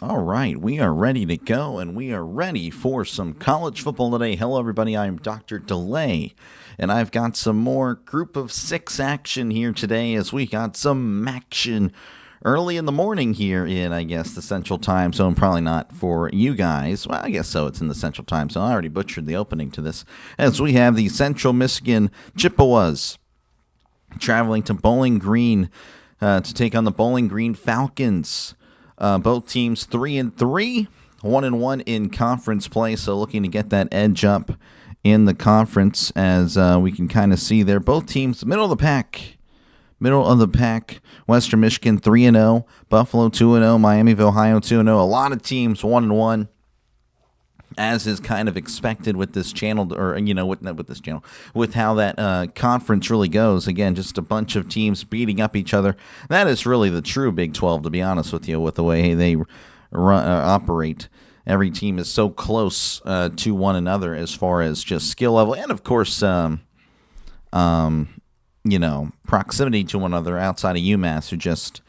All right, we are ready to go, and we are ready for some college football today. Hello, everybody. I'm DrDelay, and I've got some more Group of Six action here today as we got some MACtion early in the morning here in, I guess, the Central Time Zone. Probably not for you guys. Well, I guess so. It's in the Central Time Zone. I already butchered the opening to this as we have the Central Michigan Chippewas traveling to Bowling Green to take on the Bowling Green Falcons. Both teams 3-3, 1-1 in conference play, so looking to get that edge up in the conference as we can kind of see there. Both teams middle of the pack. Western Michigan 3-0, Buffalo 2-0, Miami of Ohio 2-0. A lot of teams 1-1. As is kind of expected with this channel, or with this channel, with how that conference really goes. Again, just a bunch of teams beating up each other. That is really the true Big 12, to be honest with you, with the way they operate. Every team is so close to one another as far as just skill level, and of course, proximity to one another outside of UMass, who just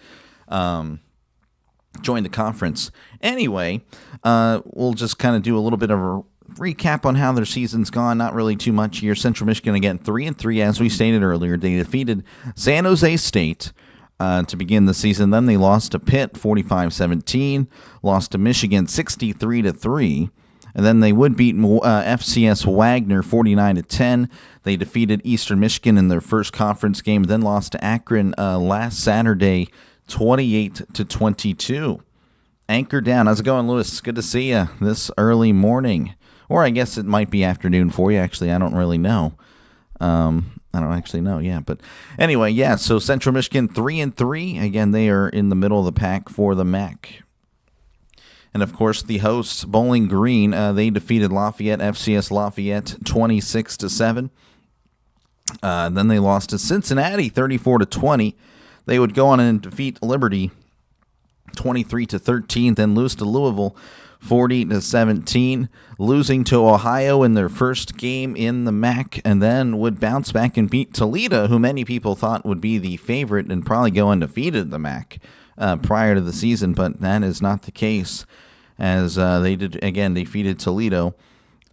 joined the conference. Anyway, we'll just kind of do a little bit of a recap on how their season's gone. Not really too much here. Central Michigan, again, 3-3, as we stated earlier. They defeated San Jose State to begin the season. Then they lost to Pitt 45-17, lost to Michigan 63-3, and then they would beat FCS Wagner 49-10. They defeated Eastern Michigan in their first conference game, then lost to Akron last Saturday 28-22. Anchor down. How's it going, Lewis? Good to see you this early morning. Or I guess it might be afternoon for you. Actually, I don't really know. I don't actually know, yeah. But anyway, yeah, so Central Michigan 3-3. Again, they are in the middle of the pack for the MAC. And, of course, the hosts, Bowling Green, they defeated FCS Lafayette 26-7. Then they lost to Cincinnati 34-20. They would go on and defeat Liberty 23-13, then lose to Louisville 40-17, losing to Ohio in their first game in the MAC, and then would bounce back and beat Toledo, who many people thought would be the favorite and probably go undefeated in the MAC prior to the season, but that is not the case, as they did again defeated Toledo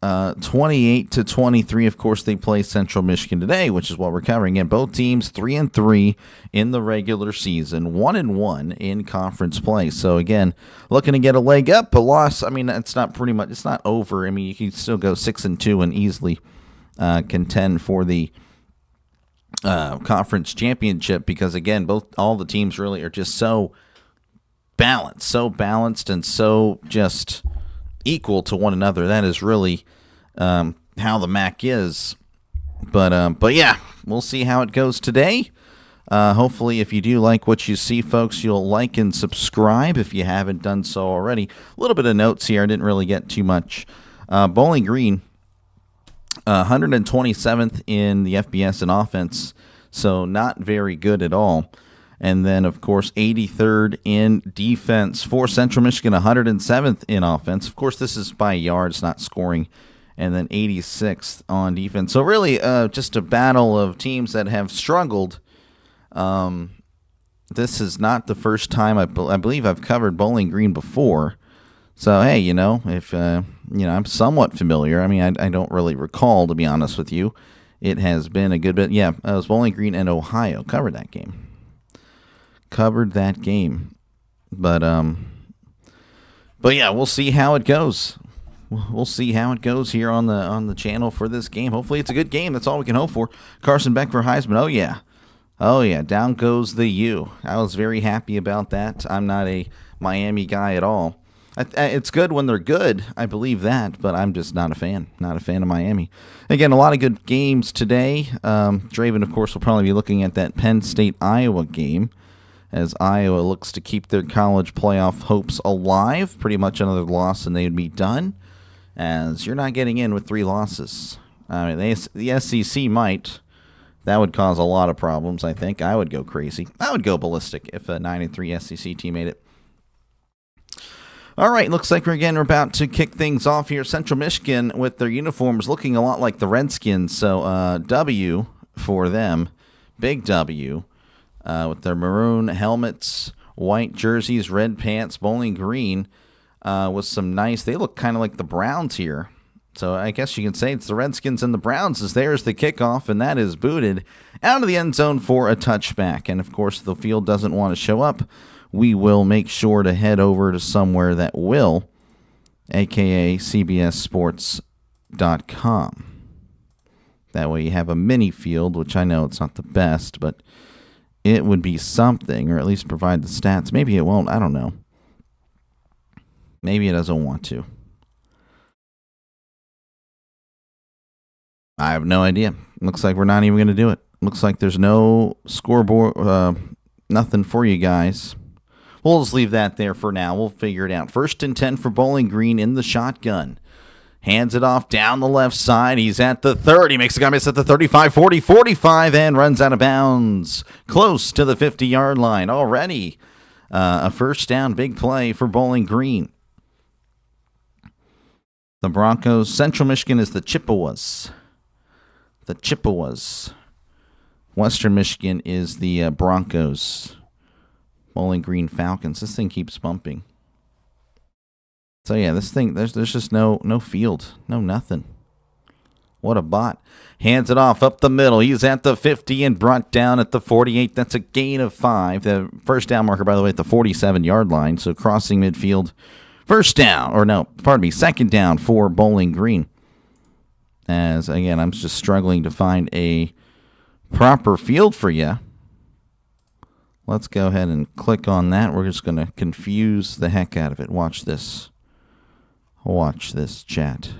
28-23. Of course, they play Central Michigan today, which is what we're covering. And both teams 3-3 in the regular season, 1-1 in conference play. So again, looking to get a leg up. A loss, I mean, it's not over. I mean, you can still go 6-2 and easily contend for the conference championship, because again, all the teams really are just so balanced and so just equal to one another. That is really how the MAC is. But yeah, we'll see how it goes today. Hopefully, if you do like what you see, folks, you'll like and subscribe if you haven't done so already. A little bit of notes here. I didn't really get too much. Bowling Green, 127th in the FBS in offense, so not very good at all. And then, of course, 83rd in defense for Central Michigan, 107th in offense. Of course, this is by yards, not scoring. And then 86th on defense. So really just a battle of teams that have struggled. This is not the first time I believe I've covered Bowling Green before. So, hey, if I'm somewhat familiar. I mean, I don't really recall, to be honest with you. It has been a good bit. Yeah, it was Bowling Green and Ohio. Covered that game. But yeah, we'll see how it goes. We'll see how it goes here on the channel for this game. Hopefully it's a good game. That's all we can hope for. Carson Beck for Heisman. Oh yeah, down goes the U. I was very happy about that. I'm not a Miami guy at all. It's good when they're good, I believe that, but I'm just not a fan. Not a fan of Miami. Again, a lot of good games today. Draven, of course, will probably be looking at that Penn State-Iowa game, as Iowa looks to keep their college playoff hopes alive. Pretty much another loss and they would be done, as you're not getting in with 3 losses. I mean, the SEC might. That would cause a lot of problems, I think. I would go crazy. I would go ballistic if a 9-3 SEC team made it. All right, looks like we're about to kick things off here. Central Michigan with their uniforms looking a lot like the Redskins, so W for them. Big W with their maroon helmets, white jerseys, red pants, Bowling Green with some nice, they look kind of like the Browns here. So I guess you can say it's the Redskins and the Browns as there's the kickoff, and that is booted out of the end zone for a touchback. And, of course, the field doesn't want to show up. We will make sure to head over to somewhere that will, a.k.a. cbssports.com. That way you have a mini field, which I know it's not the best, but it would be something, or at least provide the stats. Maybe it won't. I don't know. Maybe it doesn't want to. I have no idea. Looks like we're not even going to do it. Looks like there's no scoreboard, nothing for you guys. We'll just leave that there for now. We'll figure it out. 1st and 10 for Bowling Green in the shotgun. Hands it off down the left side. He's at the 30. Makes a guy miss at the 35, 40, 45, and runs out of bounds. Close to the 50-yard line already. A first down, big play for Bowling Green. The Broncos. Central Michigan is the Chippewas. The Chippewas. Western Michigan is the Broncos. Bowling Green Falcons. This thing keeps bumping. So yeah, this thing, there's just no field. No nothing. What a bot. Hands it off up the middle. He's at the 50 and brought down at the 48. That's a gain of 5. The first down marker, by the way, at the 47-yard line. So crossing midfield. Second down for Bowling Green. As, again, I'm just struggling to find a proper field for you. Let's go ahead and click on that. We're just going to confuse the heck out of it. Watch this. Watch this, chat.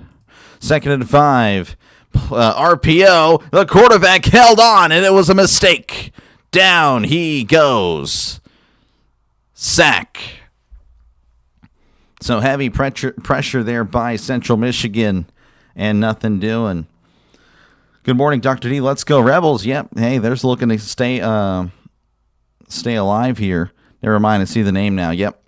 2nd and 5. RPO. The quarterback held on, and it was a mistake. Down he goes. Sack. So heavy pressure there by Central Michigan. And nothing doing. Good morning, Dr. D. Let's go, Rebels. Yep. Hey, they're looking to stay alive here. Never mind. I see the name now. Yep.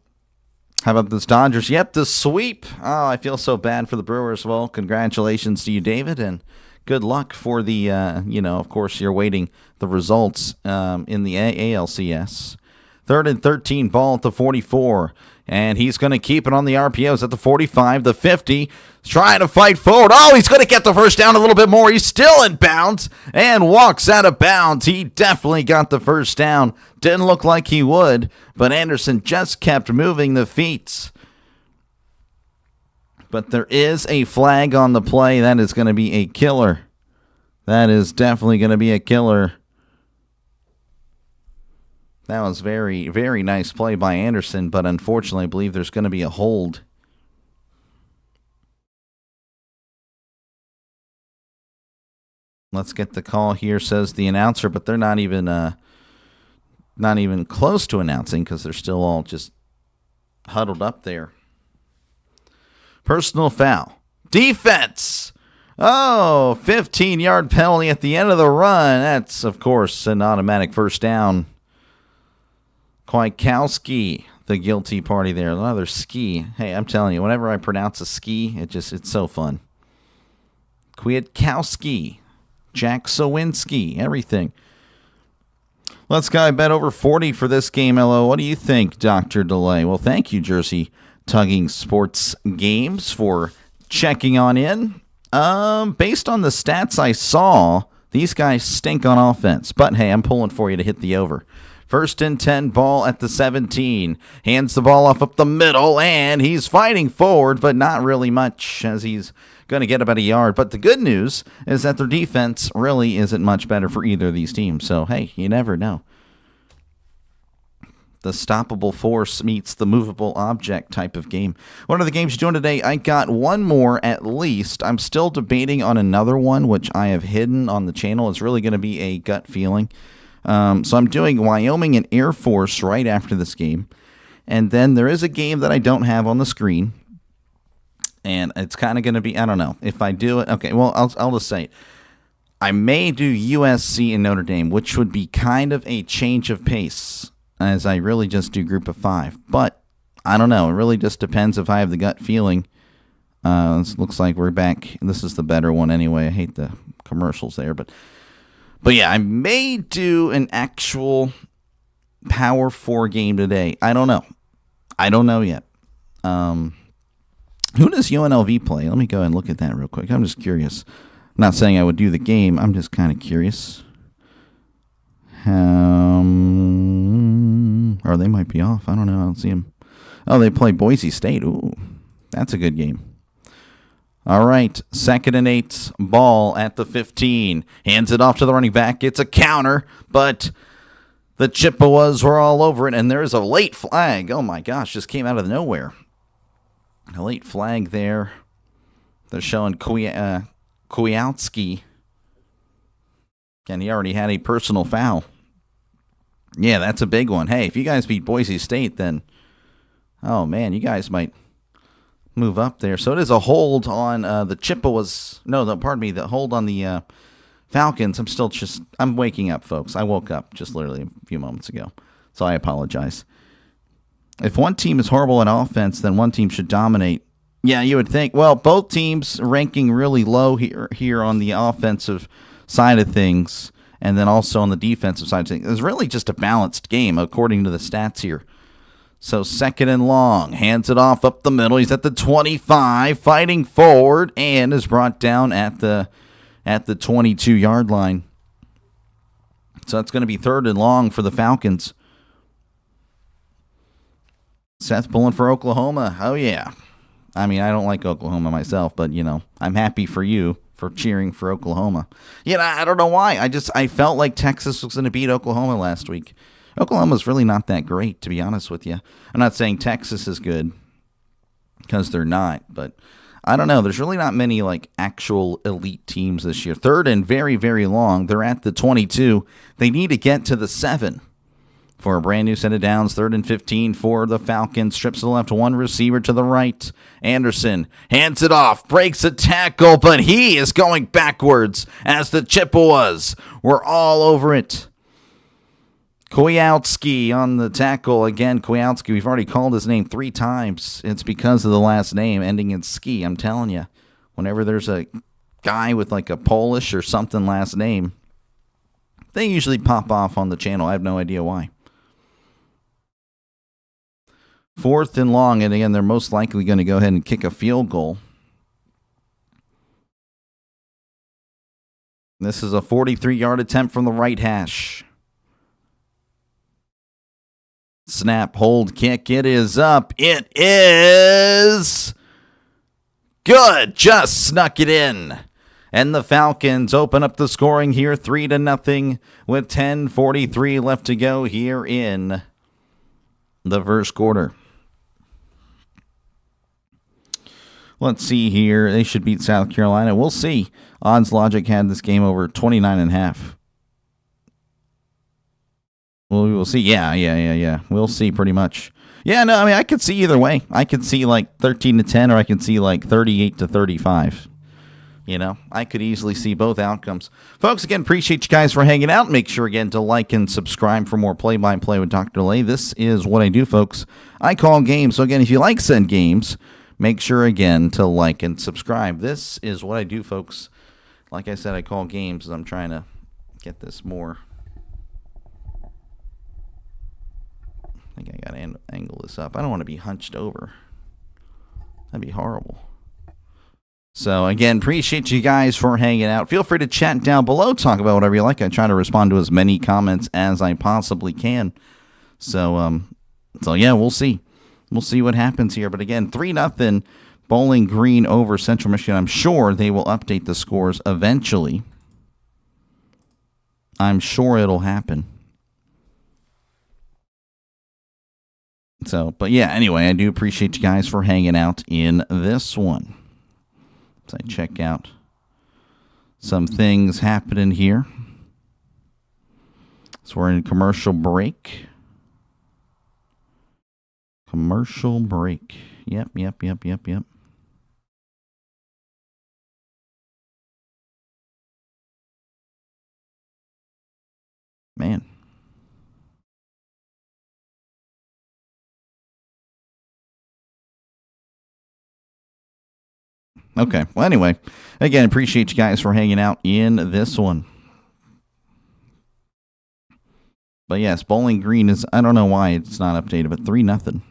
How about this Dodgers? Yep, the sweep. Oh, I feel so bad for the Brewers. Well, congratulations to you, David, and good luck for the, of course, you're waiting the results in the ALCS. 3rd and 13, ball at the 44. And he's going to keep it on the RPOs at the 45, the 50. Trying to fight forward. Oh, he's going to get the first down a little bit more. He's still in bounds and walks out of bounds. He definitely got the first down. Didn't look like he would, but Anderson just kept moving the feet. But there is a flag on the play. That is going to be a killer. That is definitely going to be a killer. That was very, very nice play by Anderson, but unfortunately, I believe there's going to be a hold. Let's get the call here, says the announcer, but they're not even close to announcing because they're still all just huddled up there. Personal foul. Defense. Oh, 15-yard penalty at the end of the run. That's, of course, an automatic first down. Kwiatkowski, the guilty party there. Another ski. Hey, I'm telling you, whenever I pronounce a ski, it's so fun. Kwiatkowski, Jack Sowinski, everything. Let's go. I bet over 40 for this game, LO. What do you think, DrDelay? Well, thank you, Jersey Tugging Sports Games, for checking on in. Based on the stats I saw, these guys stink on offense. But, hey, I'm pulling for you to hit the over. 1st and 10, ball at the 17. Hands the ball off up the middle, and he's fighting forward, but not really much, as he's going to get about a yard. But the good news is that their defense really isn't much better for either of these teams. So, hey, you never know. The stoppable force meets the movable object type of game. What are the games you're doing today? I got one more at least. I'm still debating on another one, which I have hidden on the channel. It's really going to be a gut feeling. So I'm doing Wyoming and Air Force right after this game. And then there is a game that I don't have on the screen. And it's kind of going to be, I don't know, if I do it. Okay, well, I'll just say it. I may do USC and Notre Dame, which would be kind of a change of pace, as I really just do Group of 5. But I don't know. It really just depends if I have the gut feeling. This looks like we're back. This is the better one anyway. I hate the commercials there, But yeah, I may do an actual Power 4 game today. I don't know. I don't know yet. Who does UNLV play? Let me go and look at that real quick. I'm just curious. I'm not saying I would do the game. I'm just kind of curious. Or they might be off. I don't know. I don't see them. Oh, they play Boise State. Ooh, that's a good game. All right, 2nd and 8, ball at the 15. Hands it off to the running back. It's a counter, but the Chippewas were all over it, and there's a late flag. Oh, my gosh, just came out of nowhere. A late flag there. They're showing Kwiatkowski. And he already had a personal foul. Yeah, that's a big one. Hey, if you guys beat Boise State, then, oh, man, you guys might move up there. So it is a hold on the Chippewas. No, pardon me, the hold on the Falcons. I'm waking up, folks. I woke up just literally a few moments ago. So I apologize. If one team is horrible in offense, then one team should dominate. Yeah, you would think. Well, both teams ranking really low here on the offensive side of things, and then also on the defensive side of things. It's really just a balanced game, according to the stats here. So 2nd and long, hands it off up the middle. He's at the 25, fighting forward, and is brought down at the 22-yard line. So that's going to be 3rd and long for the Falcons. Seth pulling for Oklahoma. Oh, yeah. I mean, I don't like Oklahoma myself, but, I'm happy for you for cheering for Oklahoma. I don't know why. I felt like Texas was going to beat Oklahoma last week. Oklahoma's really not that great, to be honest with you. I'm not saying Texas is good, because they're not, but I don't know. There's really not many actual elite teams this year. 3rd and very, very long. They're at the 22. They need to get to the 7 for a brand new set of downs. 3rd and 15 for the Falcons. Strips to the left, one receiver to the right. Anderson hands it off, breaks a tackle, but he is going backwards as the Chippewas were all over it. Kwiatkowski on the tackle. Again, Kwiatkowski, we've already called his name 3 times. It's because of the last name ending in ski. I'm telling you, whenever there's a guy with a Polish or something last name, they usually pop off on the channel. I have no idea why. 4th and long, and again, they're most likely going to go ahead and kick a field goal. This is a 43-yard attempt from the right hash. Snap, hold, kick. It is up. It is good. Just snuck it in. And the Falcons open up the scoring here 3-0 with 10:43 left to go here in the first quarter. Let's see here. They should beat South Carolina. We'll see. Odds Logic had this game over 29.5. Well, we will see. Yeah. We'll see pretty much. Yeah, no, I mean, I could see either way. I could see 13-10, or I could see 38-35. I could easily see both outcomes. Folks, again, appreciate you guys for hanging out. Make sure, again, to like and subscribe for more play-by-play with DrDelay. This is what I do, folks. I call games. So, again, if you like said games, make sure, again, to like and subscribe. This is what I do, folks. Like I said, I call games. I'm trying to get this more. I think I got to angle this up. I don't want to be hunched over. That'd be horrible. So, again, appreciate you guys for hanging out. Feel free to chat down below. Talk about whatever you like. I try to respond to as many comments as I possibly can. So yeah, we'll see. We'll see what happens here. But, again, 3-0 Bowling Green over Central Michigan. I'm sure they will update the scores eventually. I'm sure it'll happen. So, but yeah, anyway, I do appreciate you guys for hanging out in this one. So I check out some things happening here. So we're in commercial break. Commercial break. Yep. Man. Okay. Well, anyway, again, appreciate you guys for hanging out in this one. But yes, Bowling Green is, I don't know why it's not updated, but 3-0.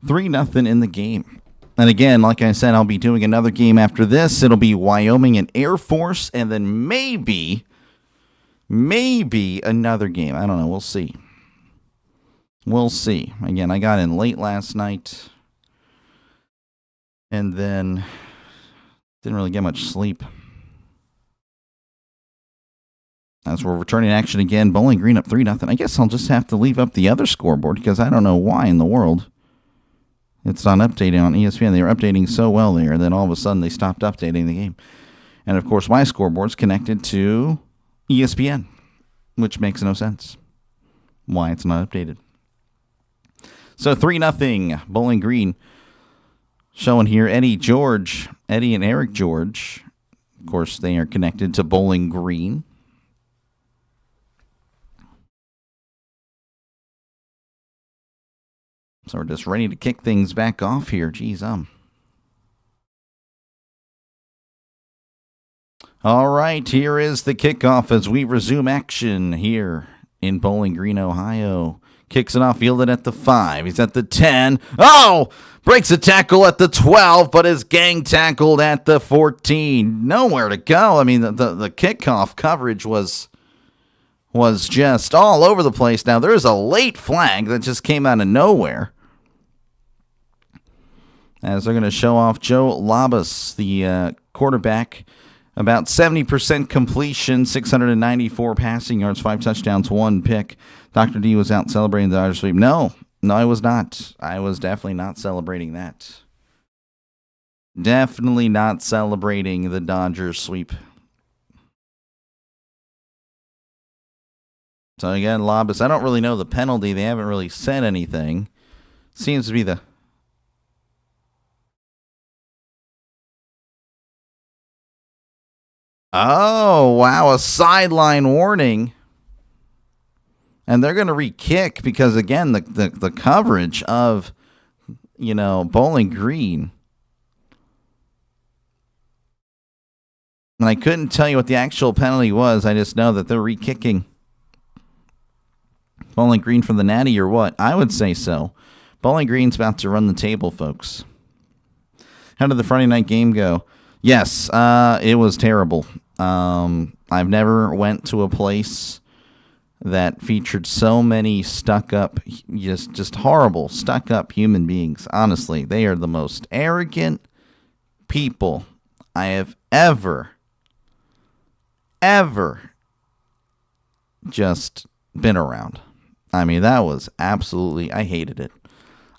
3-0 in the game. And again, like I said, I'll be doing another game after this. It'll be Wyoming and Air Force, and then maybe another game. I don't know. We'll see. We'll see. Again, I got in late last night, and then didn't really get much sleep. As we're returning action again, Bowling Green up 3-0. I guess I'll just have to leave up the other scoreboard because I don't know why in the world it's not updating on ESPN. They were updating so well there, and then all of a sudden they stopped updating the game. And, of course, my scoreboard's connected to ESPN, which makes no sense why it's not updated. So 3-0, Bowling Green. Showing here Eddie and Eric George. Of course, they are connected to Bowling Green. So we're just ready to kick things back off here. Geez, All right, here is the kickoff as we resume action here in Bowling Green, Ohio. Kicks it off, fielded at the 5. He's at the 10. Oh! Breaks a tackle at the 12, but is gang tackled at the 14. Nowhere to go. I mean, the kickoff coverage was just all over the place. Now, there's a late flag that just came out of nowhere. As they're going to show off Joe Labas, the quarterback. About 70% completion, 694 passing yards, 5 touchdowns, 1 pick. Dr. D was out celebrating the Dodgers sweep. No, I was not. I was definitely not celebrating that. Definitely not celebrating the Dodgers sweep. So again, Labas, I don't really know the penalty. They haven't really said anything. Seems to be the... Oh, wow, a sideline warning. And they're going to re-kick because, again, the coverage of, Bowling Green. And I couldn't tell you what the actual penalty was. I just know that they're re-kicking Bowling Green from the Natty or what? I would say so. Bowling Green's about to run the table, folks. How did the Friday night game go? Yes, it was terrible. I've never went to a place that featured so many stuck-up, just horrible, stuck-up human beings. Honestly, they are the most arrogant people I have ever just been around. I mean, that was absolutely, I hated it.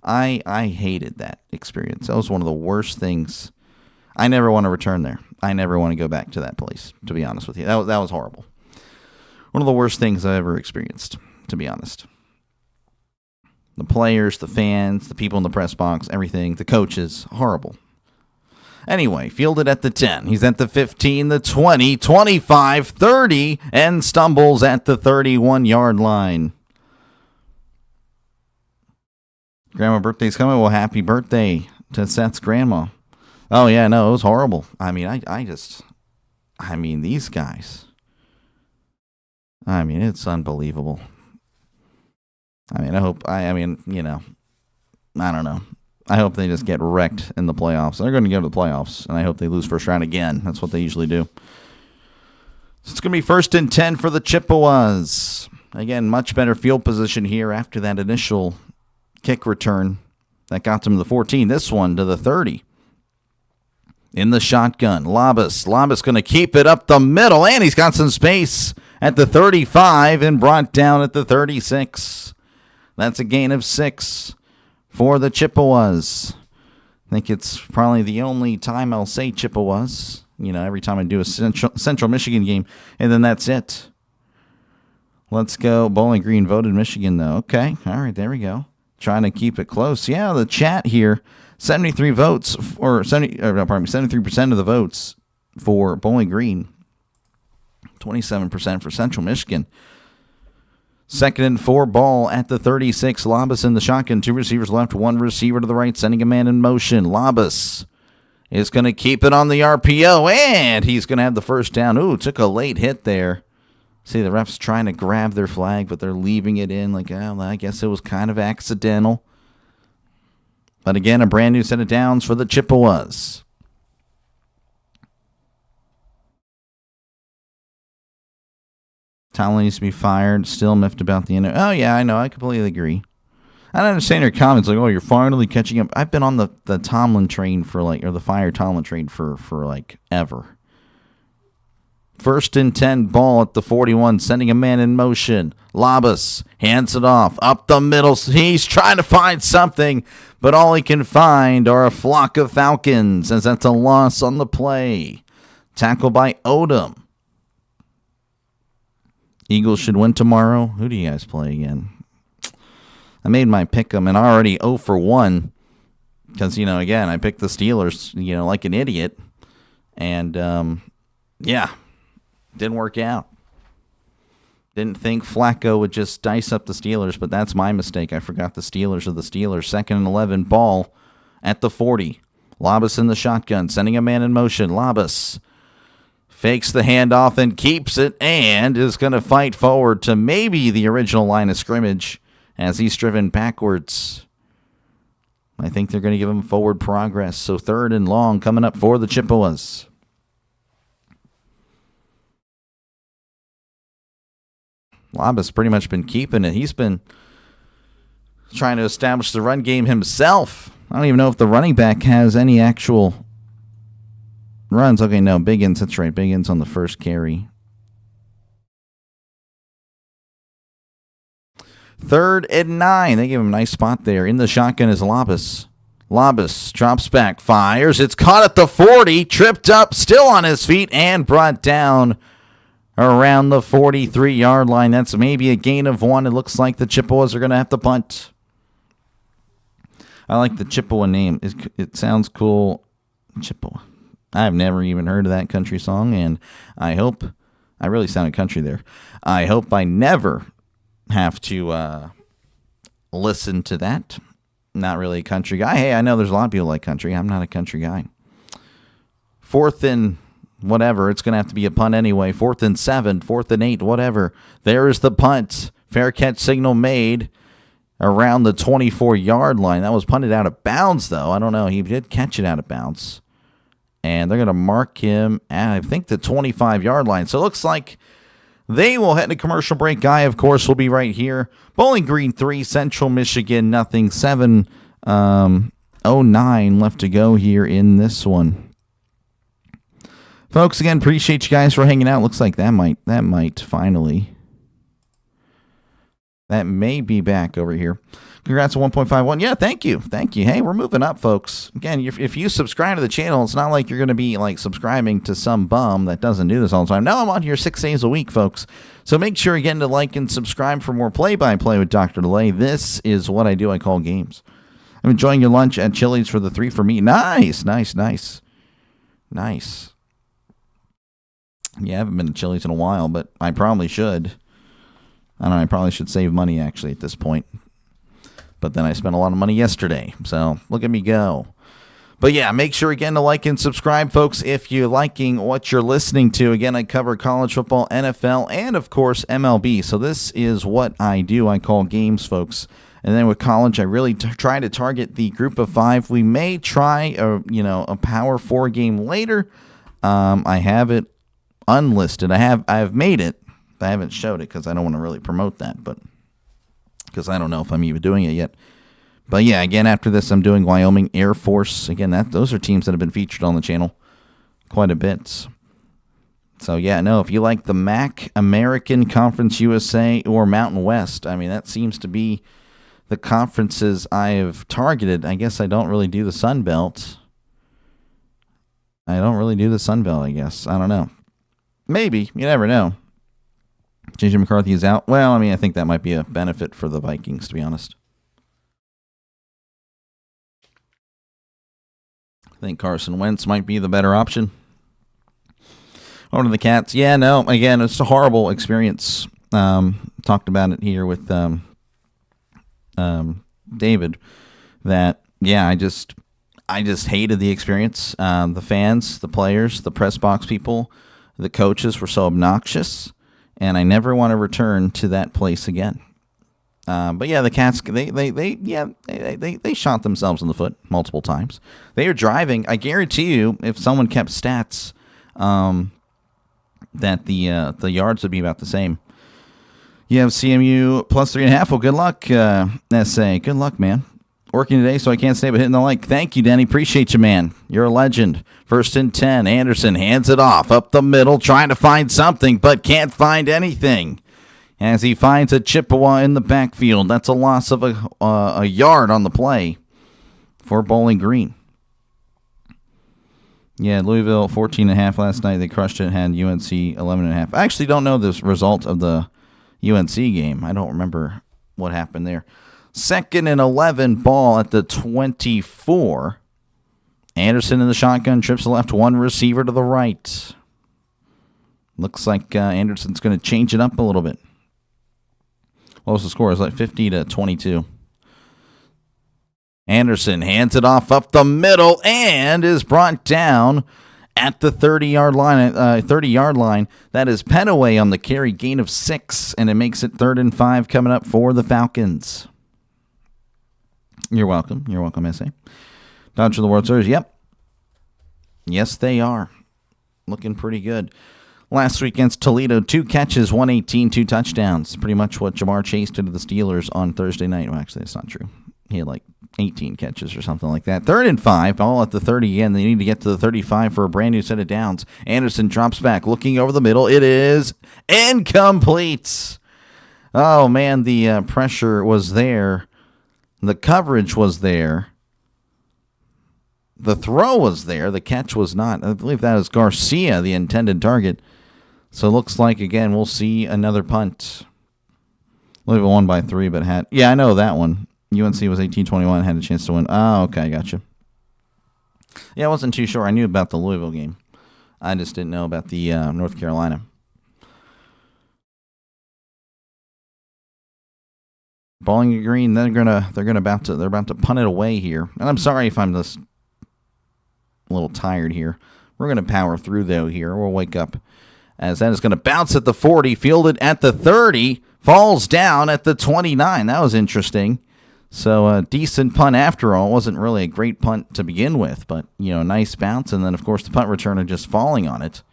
I hated that experience. That was one of the worst things. I never want to return there. I never want to go back to that place, to be honest with you. That was horrible. One of the worst things I ever experienced, to be honest. The players, the fans, the people in the press box, everything, the coaches, horrible. Anyway, fielded at the 10. He's at the 15, the 20, 25, 30, and stumbles at the 31-yard line. Grandma birthday's coming. Well, happy birthday to Seth's grandma. Oh, yeah, no, it was horrible. I mean, these guys. I mean, it's unbelievable. I mean, I don't know. I hope they just get wrecked in the playoffs. They're going to go to the playoffs, and I hope they lose first round again. That's what they usually do. So it's going to be 1st and 10 for the Chippewas. Again, much better field position here after that initial kick return that got them to the 14. This one to the 30. In the shotgun, Labas going to keep it up the middle, and he's got some space at the 35 and brought down at the 36. That's a gain of 6 for the Chippewas. I think it's probably the only time I'll say Chippewas, every time I do a Central Michigan game, and then that's it. Let's go. Bowling Green voted Michigan, though. Okay, all right, there we go. Trying to keep it close. Yeah, the chat here. 73 votes, 73% of the votes for Bowling Green. 27% for Central Michigan. 2nd and 4 ball at the 36. Labas in the shotgun. 2 receivers left, 1 receiver to the right, sending a man in motion. Labas is going to keep it on the RPO, and he's going to have the first down. Ooh, took a late hit there See, the refs trying to grab their flag, but they're leaving it in like, oh, I guess it was kind of accidental. But again, a brand new set of downs for the Chippewas. Tomlin needs to be fired. Still miffed about the end. Oh, yeah, I know. I completely agree. I don't understand your comments like, oh, you're finally catching up. I've been on the Tomlin train for like, or the fire Tomlin train for like ever. 1st and 10 ball at the 41, sending a man in motion. Labas hands it off up the middle. He's trying to find something, but all he can find are a flock of Falcons, as that's a loss on the play. Tackle by Odom. Eagles should win tomorrow. Who do you guys play again? I made my pick 'em and already 0 for 1 because, again, I picked the Steelers, like an idiot. And, yeah. Didn't work out. Didn't think Flacco would just dice up the Steelers, but that's my mistake. I forgot the Steelers are the Steelers. 2nd and 11 ball at the 40. Labas in the shotgun, sending a man in motion. Labas fakes the handoff and keeps it and is going to fight forward to maybe the original line of scrimmage as he's driven backwards. I think they're going to give him forward progress. So 3rd and long coming up for the Chippewas. Labas pretty much been keeping it. He's been trying to establish the run game himself. I don't even know if the running back has any actual runs. Okay, no, Biggins. That's right. Biggins on the first carry. 3rd and 9. They give him a nice spot there. In the shotgun is Labas. Labas drops back, fires. It's caught at the 40. Tripped up, still on his feet, and brought down around the 43-yard line. That's maybe a gain of 1. It looks like the Chippewas are going to have to punt. I like the Chippewa name. It sounds cool. Chippewa. I've never even heard of that country song, and I hope I really sounded country there. I hope I never have to listen to that. Not really a country guy. Hey, I know there's a lot of people like country. I'm not a country guy. 4th and whatever. It's going to have to be a punt anyway. 4th and 7, 4th and 8, whatever. There is the punt. Fair catch signal made around the 24-yard line. That was punted out of bounds, though. I don't know. He did catch it out of bounds. And they're going to mark him at, I think, the 25-yard line. So it looks like they will head to commercial break. Guy, of course, will be right here. Bowling Green 3, Central Michigan, nothing. 7:09 left to go here in this one. Folks, again, appreciate you guys for hanging out. Looks like that might finally. That may be back over here. Congrats on 1.51. Yeah, thank you. Hey, we're moving up, folks. Again, if you subscribe to the channel, it's not like you're going to be like subscribing to some bum that doesn't do this all the time. No, I'm on here 6 days a week, folks. So make sure again to like and subscribe for more play-by-play with DrDelay. This is what I do. I call games. I'm enjoying your lunch at Chili's for the 3 for me. Nice. Yeah, I haven't been to Chili's in a while, but I probably should. I don't know, I probably should save money, actually, at this point. But then I spent a lot of money yesterday, so look at me go. But yeah, make sure, again, to like and subscribe, folks, if you're liking what you're listening to. Again, I cover college football, NFL, and, of course, MLB. So this is what I do. I call games, folks. And then with college, I really try to target the group of 5. We may try a Power 4 game later. I have it unlisted. I've made it. I haven't showed it because I don't want to really promote that, but because I don't know if I'm even doing it yet. But yeah, again, after this, I'm doing Wyoming Air Force. Again, those are teams that have been featured on the channel quite a bit. So yeah, no, if you like the MAC, American Conference USA, or Mountain West, I mean, that seems to be the conferences I have targeted. I guess I don't really do the Sun Belt. I guess. I don't know. Maybe. You never know. JJ McCarthy is out. Well, I mean, I think that might be a benefit for the Vikings, to be honest. I think Carson Wentz might be the better option. Over to the Cats. Yeah, no, again, it's a horrible experience. Talked about it here with David. That, yeah, I just hated the experience. The fans, the players, the press box people, the coaches were so obnoxious. and I never want to return to that place again. But yeah, the Cats, they shot themselves in the foot multiple times. They are driving. I guarantee you, if someone kept stats, that the yards would be about the same. You have CMU plus 3.5. Well, good luck, SA. Good luck, man. Working today, so I can't stay but hitting the like. Thank you, Denny. Appreciate you, man. You're a legend. 1st and 10. Anderson hands it off up the middle, trying to find something, but can't find anything. As he finds a Chippewa in the backfield. That's a loss of a yard on the play for Bowling Green. Yeah, Louisville 14.5 last night. They crushed it, had UNC 11.5. I actually don't know the result of the UNC game. I don't remember what happened there. 2nd and 11, ball at the 24. Anderson in the shotgun, trips to the left, one receiver to the right. Looks like Anderson's going to change it up a little bit. What was the score? It was like 50-22. Anderson hands it off up the middle and is brought down at the 30-yard line. 30-yard line. That is Penaway on the carry, gain of 6, and it makes it 3rd and 5 coming up for the Falcons. You're welcome. You're welcome, SA. Dodger the World Series. Yep. Yes, they are. Looking pretty good. Last week against Toledo, 2 catches, 118, 2 touchdowns. Pretty much what Jamar Chase did to the Steelers on Thursday night. Well, actually, that's not true. He had like 18 catches or something like that. 3rd and 5, ball at the 30 again. They need to get to the 35 for a brand new set of downs. Anderson drops back, looking over the middle. It is incomplete. Oh, man, the pressure was there. The coverage was there. The throw was there. The catch was not. I believe that is Garcia, the intended target. So it looks like, again, we'll see another punt. Louisville won by 3, but had... Yeah, I know that one. UNC was 18-21, had a chance to win. Oh, okay, gotcha. Yeah, I wasn't too sure. I knew about the Louisville game. I just didn't know about the North Carolina. Bowling Green, they're about to punt it away here. And I'm sorry if I'm just a little tired here. We're gonna power through though here. We'll wake up as that is gonna bounce at the 40, fielded at the 30, falls down at the 29. That was interesting. So a decent punt after all. It wasn't really a great punt to begin with, but nice bounce, and then of course the punt returner just falling on it.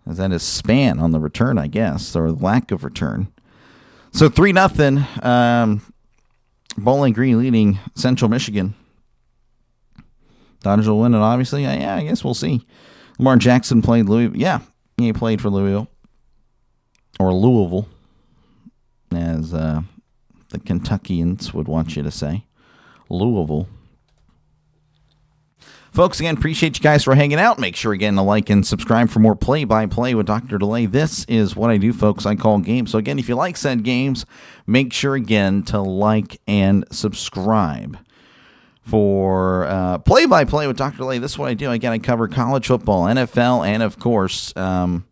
As that is span on the return, I guess, or lack of return. So 3-0, Bowling Green leading Central Michigan. Dodgers will win it, obviously. Yeah, I guess we'll see. Lamar Jackson played Louisville. Yeah, he played for Louisville. Or Louisville, as the Kentuckians would want you to say. Louisville. Folks, again, appreciate you guys for hanging out. Make sure, again, to like and subscribe for more play-by-play with DrDelay. This is what I do, folks. I call games. So, again, if you like said games, make sure, again, to like and subscribe. For play-by-play with DrDelay, this is what I do. Again, I cover college football, NFL, and, of course, MLB.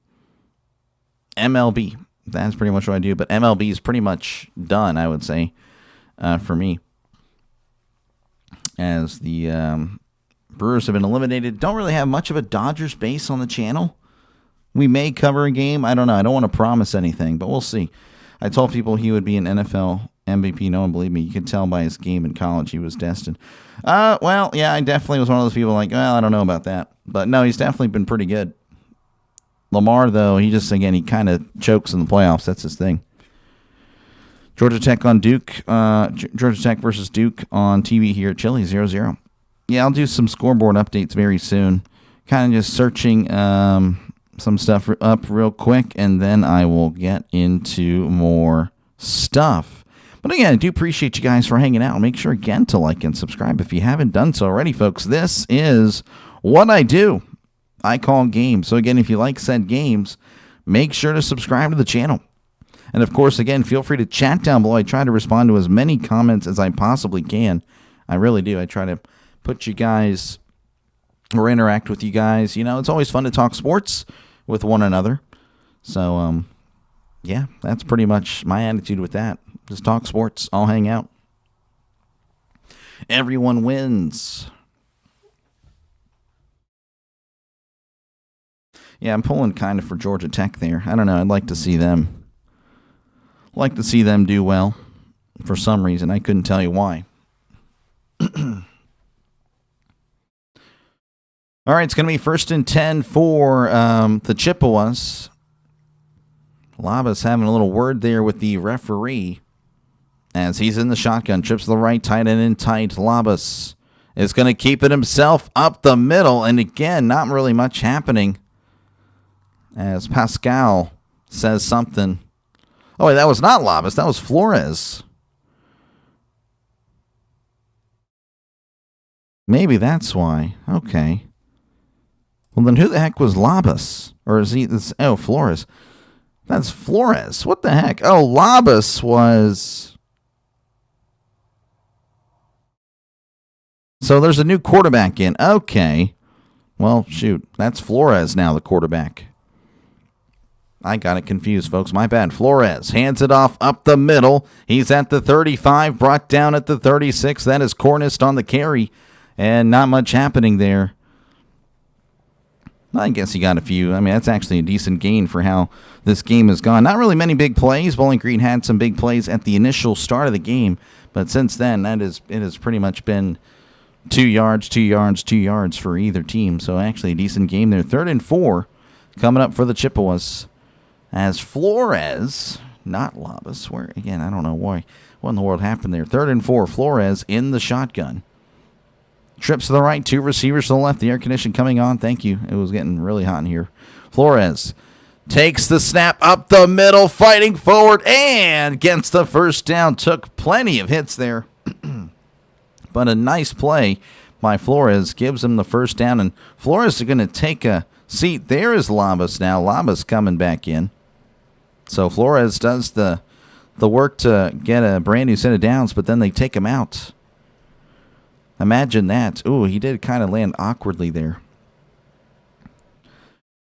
That's pretty much what I do. But MLB is pretty much done, I would say, for me. As the... Brewers have been eliminated. Don't really have much of a Dodgers base on the channel. We may cover a game. I don't know. I don't want to promise anything, but we'll see. I told people he would be an NFL MVP. No one believed me. You could tell by his game in college he was destined. Well, yeah, I definitely was one of those people like, well, I don't know about that. But no, he's definitely been pretty good. Lamar, though, he kind of chokes in the playoffs. That's his thing. Georgia Tech on Duke. Georgia Tech versus Duke on TV here at Chile, 0-0. Yeah, I'll do some scoreboard updates very soon. Kind of just searching some stuff up real quick, and then I will get into more stuff. But again, I do appreciate you guys for hanging out. Make sure, again, to like and subscribe if you haven't done so already, folks. This is what I do. I call games. So again, if you like said games, make sure to subscribe to the channel. And of course, again, feel free to chat down below. I try to respond to as many comments as I possibly can. I really do. I try to put you guys or interact with you guys. It's always fun to talk sports with one another. So, yeah, that's pretty much my attitude with that. Just talk sports. I'll hang out. Everyone wins. Yeah, I'm pulling kind of for Georgia Tech there. I don't know. I'd like to see them. Do well. For some reason, I couldn't tell you why. All right, it's going to be 1st and 10 for the Chippewas. Labas having a little word there with the referee as he's in the shotgun. Trips to the right, tight end in tight. Labas is going to keep it himself up the middle. And again, not really much happening as Pascal says something. Oh, wait, that was not Labas. That was Flores. Maybe that's why. Okay. Well, then who the heck was Labas? Or is he this? Oh, Flores. That's Flores. What the heck? Oh, Labas was... So there's a new quarterback in. Okay. Well, shoot. That's Flores now, the quarterback. I got it confused, folks. My bad. Flores hands it off up the middle. He's at the 35, brought down at the 36. That is Cornist on the carry. And not much happening there. I guess he got a few. I mean, that's actually a decent gain for how this game has gone. Not really many big plays. Bowling Green had some big plays at the initial start of the game. But since then, it has pretty much been 2 yards, 2 yards, 2 yards for either team. So actually a decent game there. 3rd and 4 coming up for the Chippewas. As Flores, not Labas, where, again, I don't know why. What in the world happened there? 3rd and 4, Flores in the shotgun. Trips to the right, 2 receivers to the left. The air conditioning coming on. Thank you. It was getting really hot in here. Flores takes the snap up the middle, fighting forward, and gets the first down. Took plenty of hits there. But a nice play by Flores gives him the first down. And Flores is going to take a seat. There is Labas now. Labas coming back in. So Flores does the work to get a brand new set of downs, but then they take him out. Imagine that. Ooh, he did kind of land awkwardly there.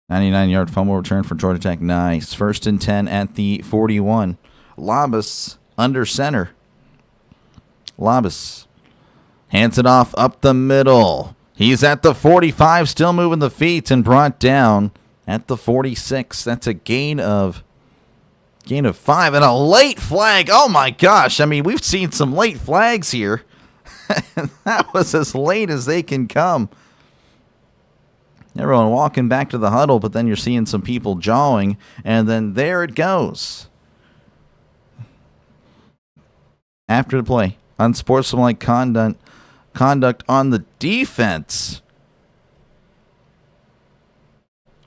99-yard fumble return for Georgia Tech. Nice. 1st and 10 at the 41. Labas under center. Labas hands it off up the middle. He's at the 45, still moving the feet, and brought down at the 46. That's a gain of 5 and a late flag. Oh my gosh. I mean, we've seen some late flags here. That was as late as they can come. Everyone walking back to the huddle, but then you're seeing some people jawing, and then there it goes. After the play, unsportsmanlike conduct on the defense.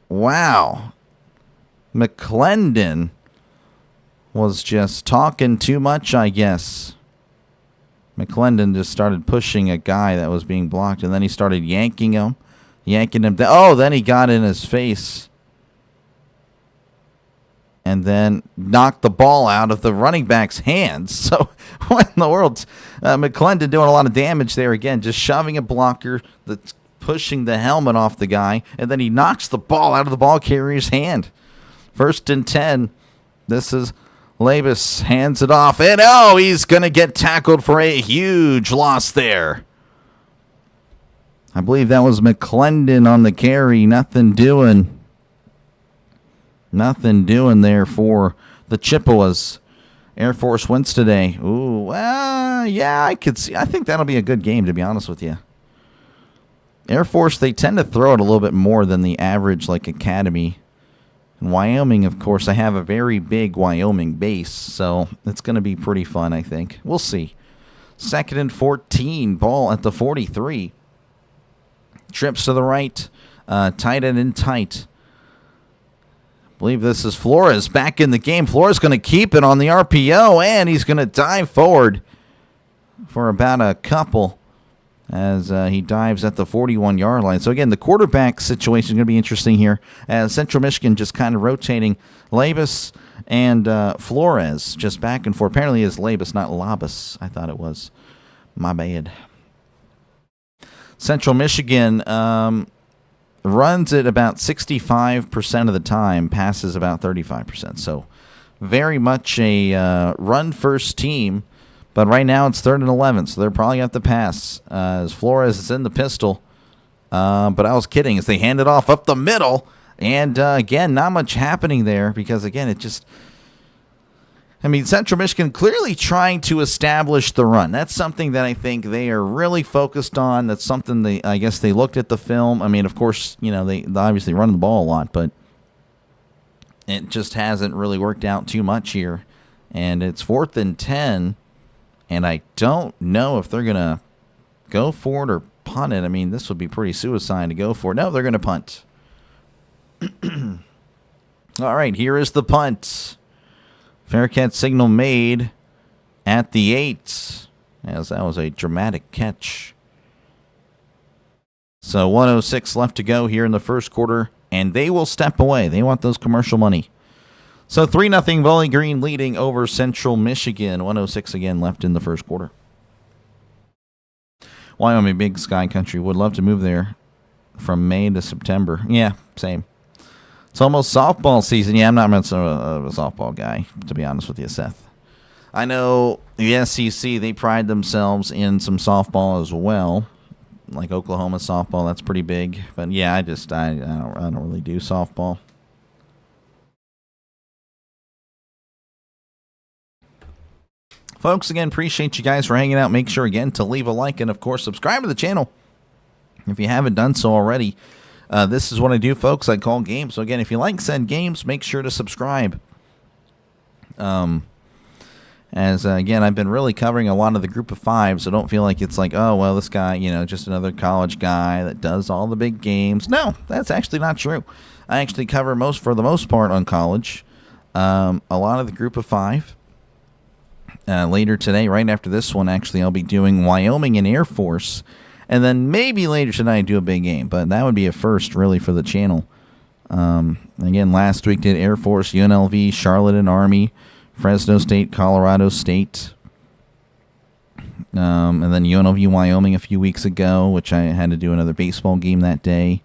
Wow. McClendon was just talking too much, I guess. McClendon just started pushing a guy that was being blocked, and then he started yanking him down. Oh, then he got in his face. And then knocked the ball out of the running back's hands. So, what in the world? McClendon doing a lot of damage there again, just shoving a blocker that's pushing the helmet off the guy, and then he knocks the ball out of the ball carrier's hand. 1st and 10. This is Labas hands it off, and he's going to get tackled for a huge loss there. I believe that was McClendon on the carry. Nothing doing there for the Chippewas. Air Force wins today. Ooh, yeah, I could see. I think that'll be a good game, to be honest with you. Air Force, they tend to throw it a little bit more than the average, like, academy. In Wyoming, of course, I have a very big Wyoming base, so it's going to be pretty fun, I think. We'll see. 2nd and 14, ball at the 43. Trips to the right, tight end in tight. I believe this is Flores back in the game. Flores going to keep it on the RPO, and he's going to dive forward for about a couple as he dives at the 41-yard line. So, again, the quarterback situation is going to be interesting here as Central Michigan just kind of rotating Labas and Flores just back and forth. Apparently it's Labas, not Labas. I thought it was. My bad. Central Michigan runs it about 65% of the time, passes about 35%. So, very much a run-first team. But right now it's 3rd and 11, so they're probably going to have to pass as Flores is in the pistol. But I was kidding as they hand it off up the middle. And, again, not much happening there because, again, Central Michigan clearly trying to establish the run. That's something that I think they are really focused on. That's something I guess they looked at the film. Of course, they obviously run the ball a lot, but it just hasn't really worked out too much here. And it's 4th and 10, and I don't know if they're going to go for it or punt it. This would be pretty suicide to go for it. No, they're going to punt. All right, here is the punt. Fair catch signal made at the 8, as that was a dramatic catch. So 1:06 left to go here in the first quarter, and they will step away. They want those commercial money. So 3-0 Bowling Green leading over Central Michigan. 1:06 again left in the first quarter. Wyoming, big sky country. Would love to move there from May to September. Yeah, same. It's almost softball season. Yeah, I'm not much of a softball guy, to be honest with you, Seth. I know the SEC, they pride themselves in some softball as well, like Oklahoma softball. That's pretty big. But yeah, I don't really do softball. Folks, again, appreciate you guys for hanging out. Make sure, again, to leave a like and, of course, subscribe to the channel if you haven't done so already. This is what I do, folks. I call games. So, again, if you like said games, make sure to subscribe. Again, I've been really covering a lot of the group of 5, so don't feel like it's like, oh, well, this guy, just another college guy that does all the big games. No, that's actually not true. I actually cover for the most part on college. A lot of the group of 5. Later today, right after this one, actually, I'll be doing Wyoming and Air Force. And then maybe later tonight do a big game. But that would be a first, really, for the channel. Again, last week did Air Force, UNLV, Charlotte and Army, Fresno State, Colorado State. And then UNLV, Wyoming a few weeks ago, which I had to do another baseball game that day.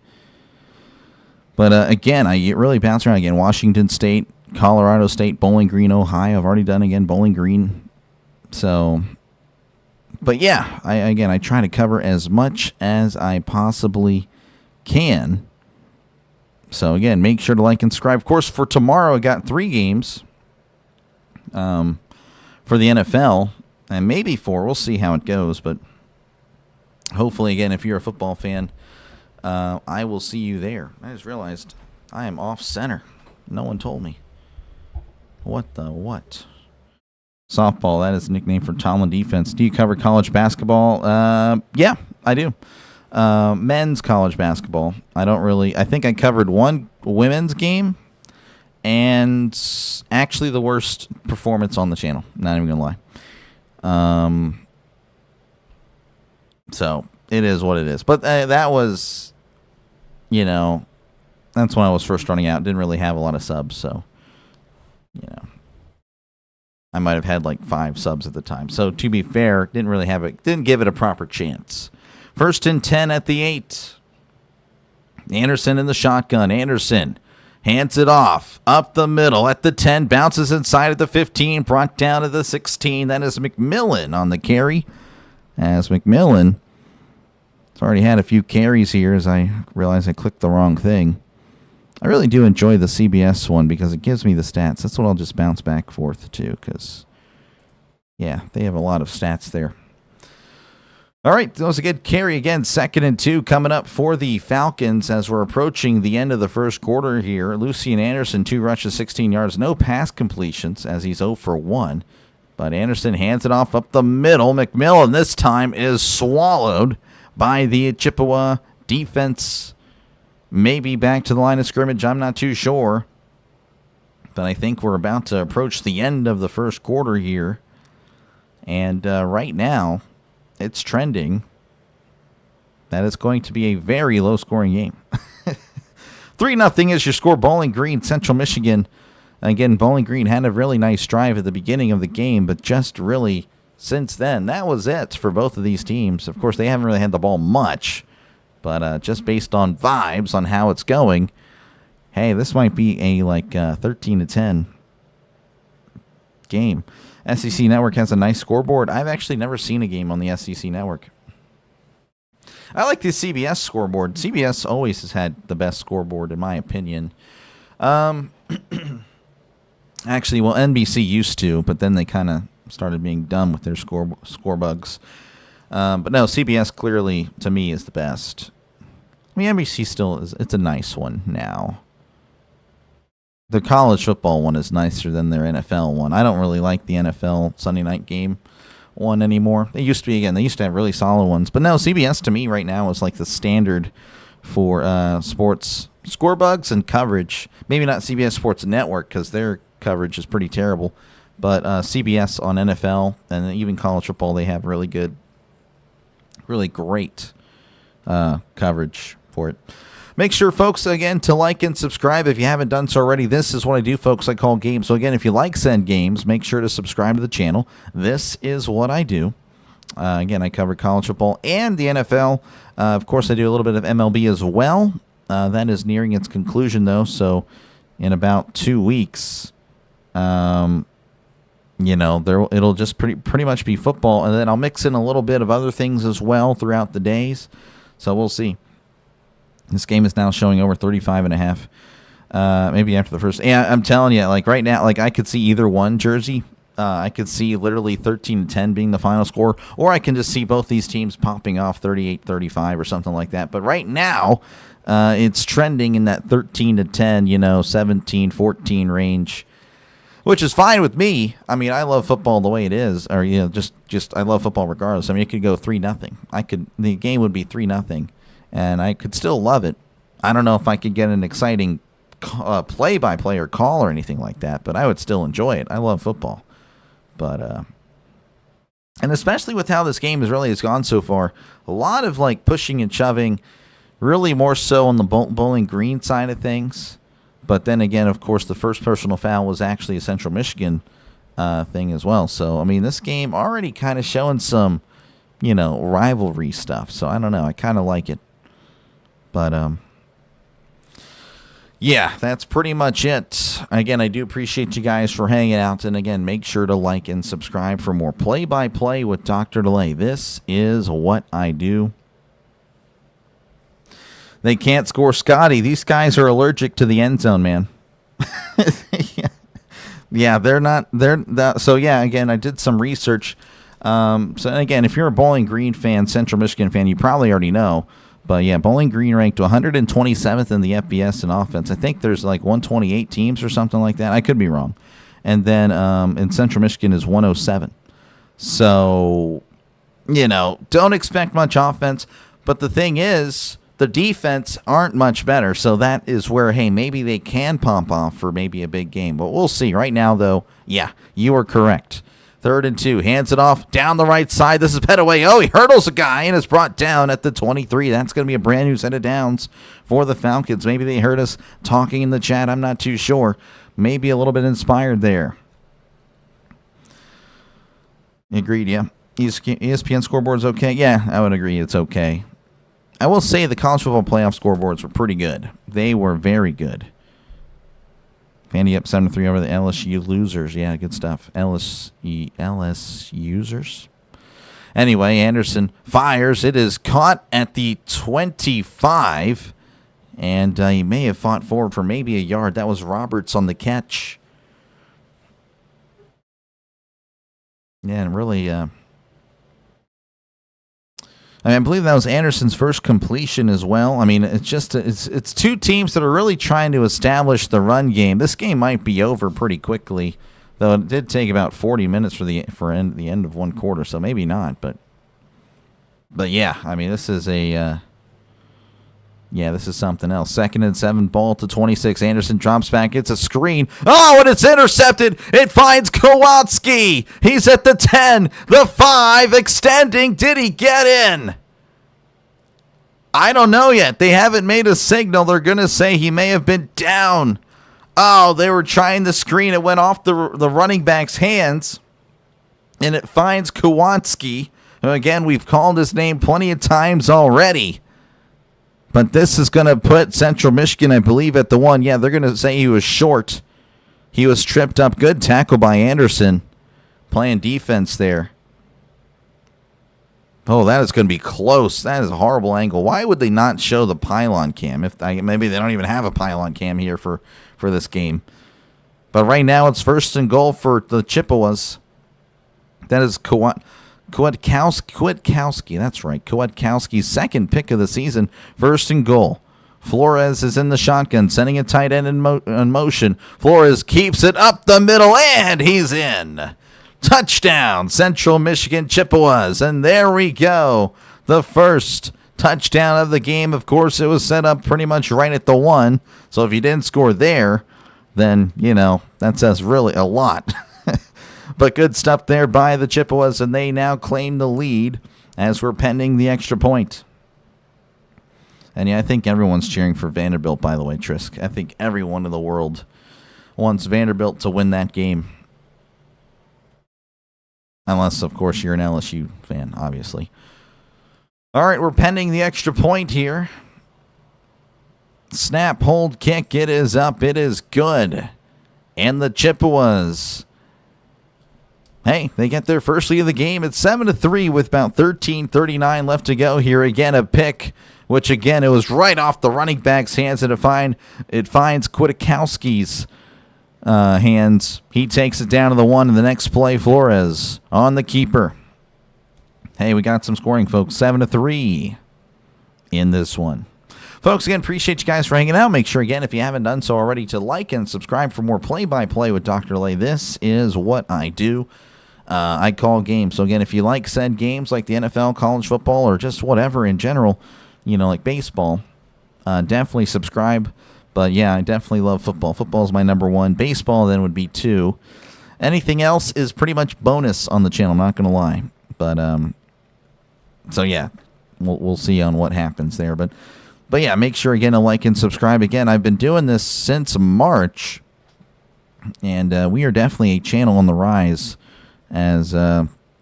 But again, I really bounce around again. Washington State, Colorado State, Bowling Green, Ohio. I've already done, again, Bowling Green. So... But yeah, I try to cover as much as I possibly can. So again, make sure to like and subscribe. Of course, for tomorrow, I got 3 games for the NFL, and maybe 4. We'll see how it goes. But hopefully, again, if you're a football fan, I will see you there. I just realized I am off center. No one told me. What the what? Softball, that is a nickname for Tomlin defense. Do you cover college basketball? Yeah, I do. Men's college basketball. I think I covered one women's game and actually the worst performance on the channel. Not even going to lie. So it is what it is. But that was, that's when I was first starting out. Didn't really have a lot of subs, so, I might have had like 5 subs at the time. So to be fair, didn't give it a proper chance. 1st and 10 at the 8. Anderson in the shotgun. Anderson hands it off up the middle at the 10, bounces inside at the 15, brought down to the 16. That is McMillan on the carry. As McMillan has already had a few carries here, as I realize I clicked the wrong thing. I really do enjoy the CBS one because it gives me the stats. That's what I'll just bounce back forth to because, yeah, they have a lot of stats there. All right, that was a good carry again. 2nd and 2 coming up for the Falcons as we're approaching the end of the first quarter here. Lucian Anderson, 2 rushes, 16 yards, no pass completions as he's 0 for 1. But Anderson hands it off up the middle. McMillan this time is swallowed by the Chippewa defense. Maybe back to the line of scrimmage. I'm not too sure. But I think we're about to approach the end of the first quarter here. And right now, it's trending that it's going to be a very low-scoring game. 3-0 is your score. Bowling Green, Central Michigan. Again, Bowling Green had a really nice drive at the beginning of the game, but just really since then, that was it for both of these teams. Of course, they haven't really had the ball much. But just based on vibes on how it's going, hey, this might be a 13-10 game. SEC Network has a nice scoreboard. I've actually never seen a game on the SEC Network. I like the CBS scoreboard. CBS always has had the best scoreboard, in my opinion. Actually, well, NBC used to, but then they kind of started being dumb with their score bugs. But no, CBS clearly, to me, is the best. I mean, NBC still is. It's a nice one now. The college football one is nicer than their NFL one. I don't really like the NFL Sunday night game one anymore. They used to be, again, they used to have really solid ones. But no, CBS to me right now is like the standard for sports score bugs and coverage. Maybe not CBS Sports Network because their coverage is pretty terrible. But CBS on NFL and even college football, they have really good, really great coverage for it. Make sure, folks, again, to like and subscribe if you haven't done so already. This is what I do, folks. I call games. So, again, if you like said games, make sure to subscribe to the channel. This is what I do. Again, I cover college football and the NFL. Of course, I do a little bit of MLB as well. That is nearing its conclusion, though. So, in about 2 weeks, it'll just pretty much be football. And then I'll mix in a little bit of other things as well throughout the days. So, we'll see. This game is now showing over 35.5. Maybe after the first. Yeah, I'm telling you, like right now, like I could see either one jersey. I could see literally 13-10 being the final score, or I can just see both these teams popping off 38-35 or something like that. But right now, it's trending in that 13-10, 17-14 range, which is fine with me. I mean, I love football the way it is, or just I love football regardless. I mean, it could go 3-0. The game would be 3-0. And I could still love it. I don't know if I could get an exciting play-by-play or call or anything like that, but I would still enjoy it. I love football. But, and especially with how this game has gone so far, a lot of, like, pushing and shoving, really more so on the Bowling Green side of things. But then again, of course, the first personal foul was actually a Central Michigan thing as well. So, I mean, this game already kind of showing some, rivalry stuff. So, I don't know. I kind of like it. But, yeah, that's pretty much it. Again, I do appreciate you guys for hanging out. And, again, make sure to like and subscribe for more play-by-play with DrDelay. This is what I do. They can't score Scotty. These guys are allergic to the end zone, man. Yeah, they're not. So, yeah, again, I did some research. So, again, if you're a Bowling Green fan, Central Michigan fan, you probably already know. But, yeah, Bowling Green ranked 127th in the FBS in offense. I think there's like 128 teams or something like that. I could be wrong. And then in Central Michigan is 107. So, don't expect much offense. But the thing is, the defense aren't much better. So that is where, hey, maybe they can pop off for maybe a big game. But we'll see. Right now, though, yeah, you are correct. 3rd and 2. Hands it off down the right side. This is Petaway. Oh, he hurdles a guy and is brought down at the 23. That's going to be a brand new set of downs for the Falcons. Maybe they heard us talking in the chat. I'm not too sure. Maybe a little bit inspired there. Agreed, yeah. ESPN scoreboard's okay? Yeah, I would agree it's okay. I will say the college football playoff scoreboards were pretty good. They were very good. Fandy up 7-3 over the LSU losers. Yeah, good stuff. LS users. Anyway, Anderson fires. It is caught at the 25. And he may have fought forward for maybe a yard. That was Roberts on the catch. Yeah, and really... I believe that was Anderson's first completion as well. I mean, it's two teams that are really trying to establish the run game. This game might be over pretty quickly, though it did take about 40 minutes for the end of one quarter, so maybe not. But yeah, I mean, this is this is something else. 2nd and 7, ball to 26. Anderson drops back. It's a screen. Oh, and it's intercepted. It finds Kowalski. He's at the 10, the 5, extending. Did he get in? I don't know yet. They haven't made a signal. They're going to say he may have been down. Oh, they were trying the screen. It went off the running back's hands, and it finds Kowalski. Again, we've called his name plenty of times already. But this is going to put Central Michigan, I believe, at the 1. Yeah, they're going to say he was short. He was tripped up. Good tackle by Anderson. Playing defense there. Oh, that is going to be close. That is a horrible angle. Why would they not show the pylon cam? Maybe they don't even have a pylon cam here for this game. But right now it's first and goal for the Chippewas. That is Kwiatkowski. That's right. Kwiatkowski's second pick of the season. First and goal. Flores is in the shotgun, sending a tight end in motion. Flores keeps it up the middle, and he's in. Touchdown, Central Michigan Chippewas. And there we go. The first touchdown of the game. Of course, it was set up pretty much right at the 1. So if you didn't score there, then, that says really a lot. But good stuff there by the Chippewas, and they now claim the lead as we're pending the extra point. And yeah, I think everyone's cheering for Vanderbilt, by the way, Trisk. I think everyone in the world wants Vanderbilt to win that game. Unless, of course, you're an LSU fan, obviously. All right, we're pending the extra point here. Snap, hold, kick. It is up. It is good. And the Chippewas, hey, they get their first lead of the game. It's 7-3 with about 13:39 left to go here. Again, a pick, which, again, it was right off the running back's hands, and it finds Kwiatkowski's hands. He takes it down to the 1, and the next play, Flores on the keeper. Hey, we got some scoring, folks. 7-3 in this one. Folks, again, appreciate you guys for hanging out. Make sure, again, if you haven't done so already, to like and subscribe for more play-by-play with DrDelay. This is what I do. I call games. So, again, if you like said games like the NFL, college football, or just whatever in general, like baseball, definitely subscribe. But, yeah, I definitely love football. Football is my number 1. Baseball then would be 2. Anything else is pretty much bonus on the channel, I'm not going to lie. But, so, yeah, we'll see on what happens there. But yeah, make sure, again, to like and subscribe. Again, I've been doing this since March, and we are definitely a channel on the rise as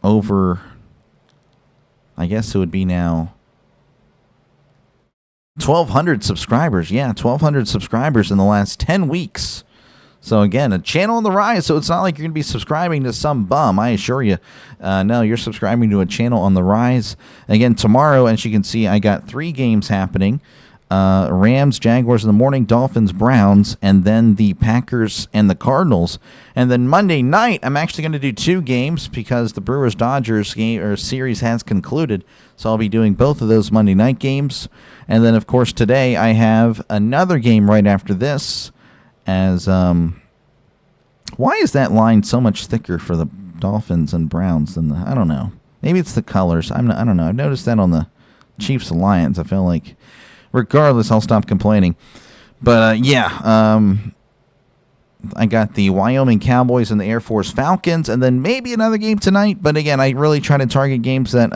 over, I guess it would be now 1,200 subscribers. Yeah, 1,200 subscribers in the last 10 weeks. So, again, a channel on the rise, so it's not like you're going to be subscribing to some bum. I assure you. No, you're subscribing to a channel on the rise. Again, tomorrow, as you can see, I got 3 games happening. Rams, Jaguars in the morning, Dolphins, Browns, and then the Packers and the Cardinals. And then Monday night, I'm actually going to do 2 games because the Brewers-Dodgers game or series has concluded. So I'll be doing both of those Monday night games. And then, of course, today I have another game right after this. As why is that line so much thicker for the Dolphins and Browns than I don't know. Maybe it's the colors. I don't know. I've noticed that on the Chiefs and Lions. I feel like, regardless, I'll stop complaining. But I got the Wyoming Cowboys and the Air Force Falcons, and then maybe another game tonight. But again, I really try to target games that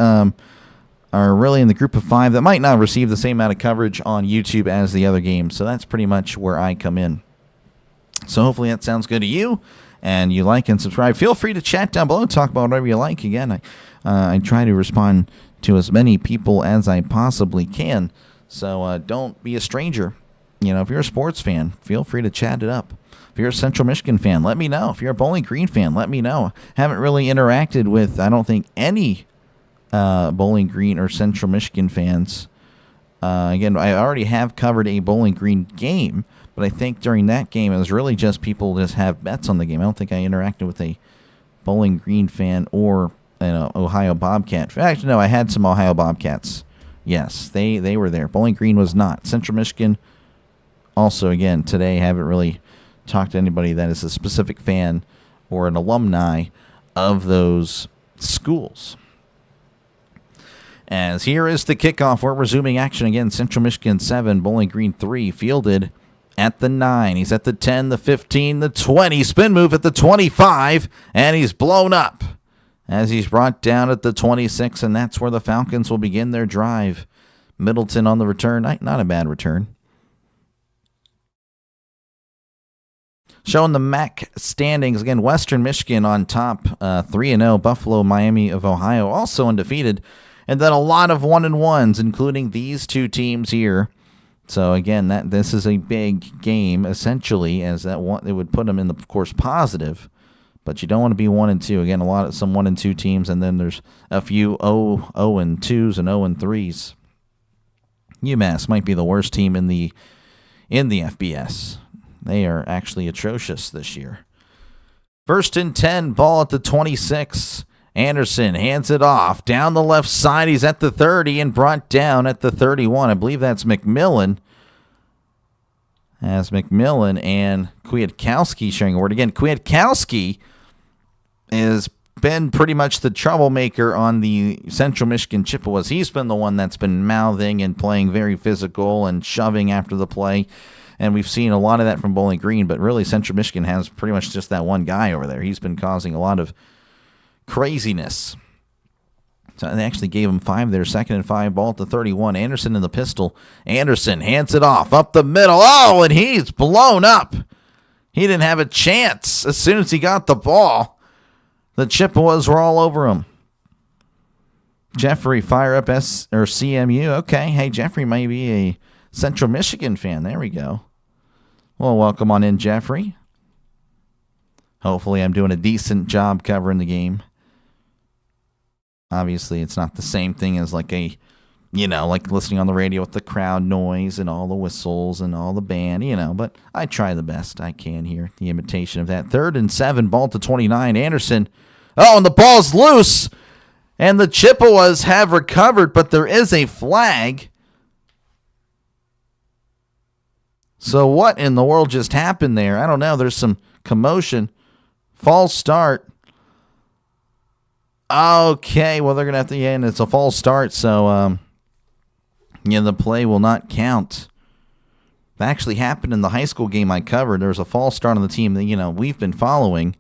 are really in the group of 5 that might not receive the same amount of coverage on YouTube as the other games. So that's pretty much where I come in. So hopefully that sounds good to you, and you like and subscribe. Feel free to chat down below, talk about whatever you like. Again, I try to respond to as many people as I possibly can, so don't be a stranger. If you're a sports fan, feel free to chat it up. If you're a Central Michigan fan, let me know. If you're a Bowling Green fan, let me know. Haven't really interacted with, I don't think, any Bowling Green or Central Michigan fans. Again, I already have covered a Bowling Green game, but I think during that game, it was really just people just have bets on the game. I don't think I interacted with a Bowling Green fan or an Ohio Bobcat. Actually, no, I had some Ohio Bobcats. Yes, they were there. Bowling Green was not. Central Michigan, also, again, today, haven't really talked to anybody that is a specific fan or an alumni of those schools. As here is the kickoff. We're resuming action again. Central Michigan 7, Bowling Green 3, fielded at the 9. He's at the 10, the 15, the 20. Spin move at the 25, and he's blown up as he's brought down at the 26, and that's where the Falcons will begin their drive. Middleton on the return. Not a bad return. Showing the MAC standings. Again, Western Michigan on top, 3-0. Buffalo, Miami of Ohio also undefeated. And then a lot of 1-1s, including these 2 teams here. So, again, this is a big game, essentially, as that one, it would put them in the, of course, positive. But you don't want to be 1-2. Again, some 1-2 teams, and then there's a few 0-2s and 0-3s. UMass might be the worst team in the FBS. They are actually atrocious this year. 1st and 10, ball at the 26. Anderson hands it off down the left side. He's at the 30 and brought down at the 31. I believe that's McMillan. As McMillan and Kwiatkowski sharing a word. Again, Kwiatkowski has been pretty much the troublemaker on the Central Michigan Chippewas. He's been the one that's been mouthing and playing very physical and shoving after the play. And we've seen a lot of that from Bowling Green, but really Central Michigan has pretty much just that one guy over there. He's been causing a lot of craziness. So they actually gave him 5 there. 2nd and 5, ball at the 31. Anderson in the pistol. Anderson hands it off up the middle. Oh, and he's blown up. He didn't have a chance as soon as he got the ball. The Chippewas were all over him. Jeffrey, fire up CMU. Okay, hey, Jeffrey may be a Central Michigan fan. There we go. Well, welcome on in, Jeffrey. Hopefully I'm doing a decent job covering the game. Obviously, it's not the same thing as like listening on the radio with the crowd noise and all the whistles and all the band, but I try the best I can here. The imitation of that. 3rd and 7, ball to 29. Anderson. Oh, and the ball's loose. And the Chippewas have recovered, but there is a flag. So what in the world just happened there? I don't know. There's some commotion. False start. Okay, well, they're going to have to, and it's a false start, so, the play will not count. That actually happened in the high school game I covered. There was a false start on the team that, we've been following,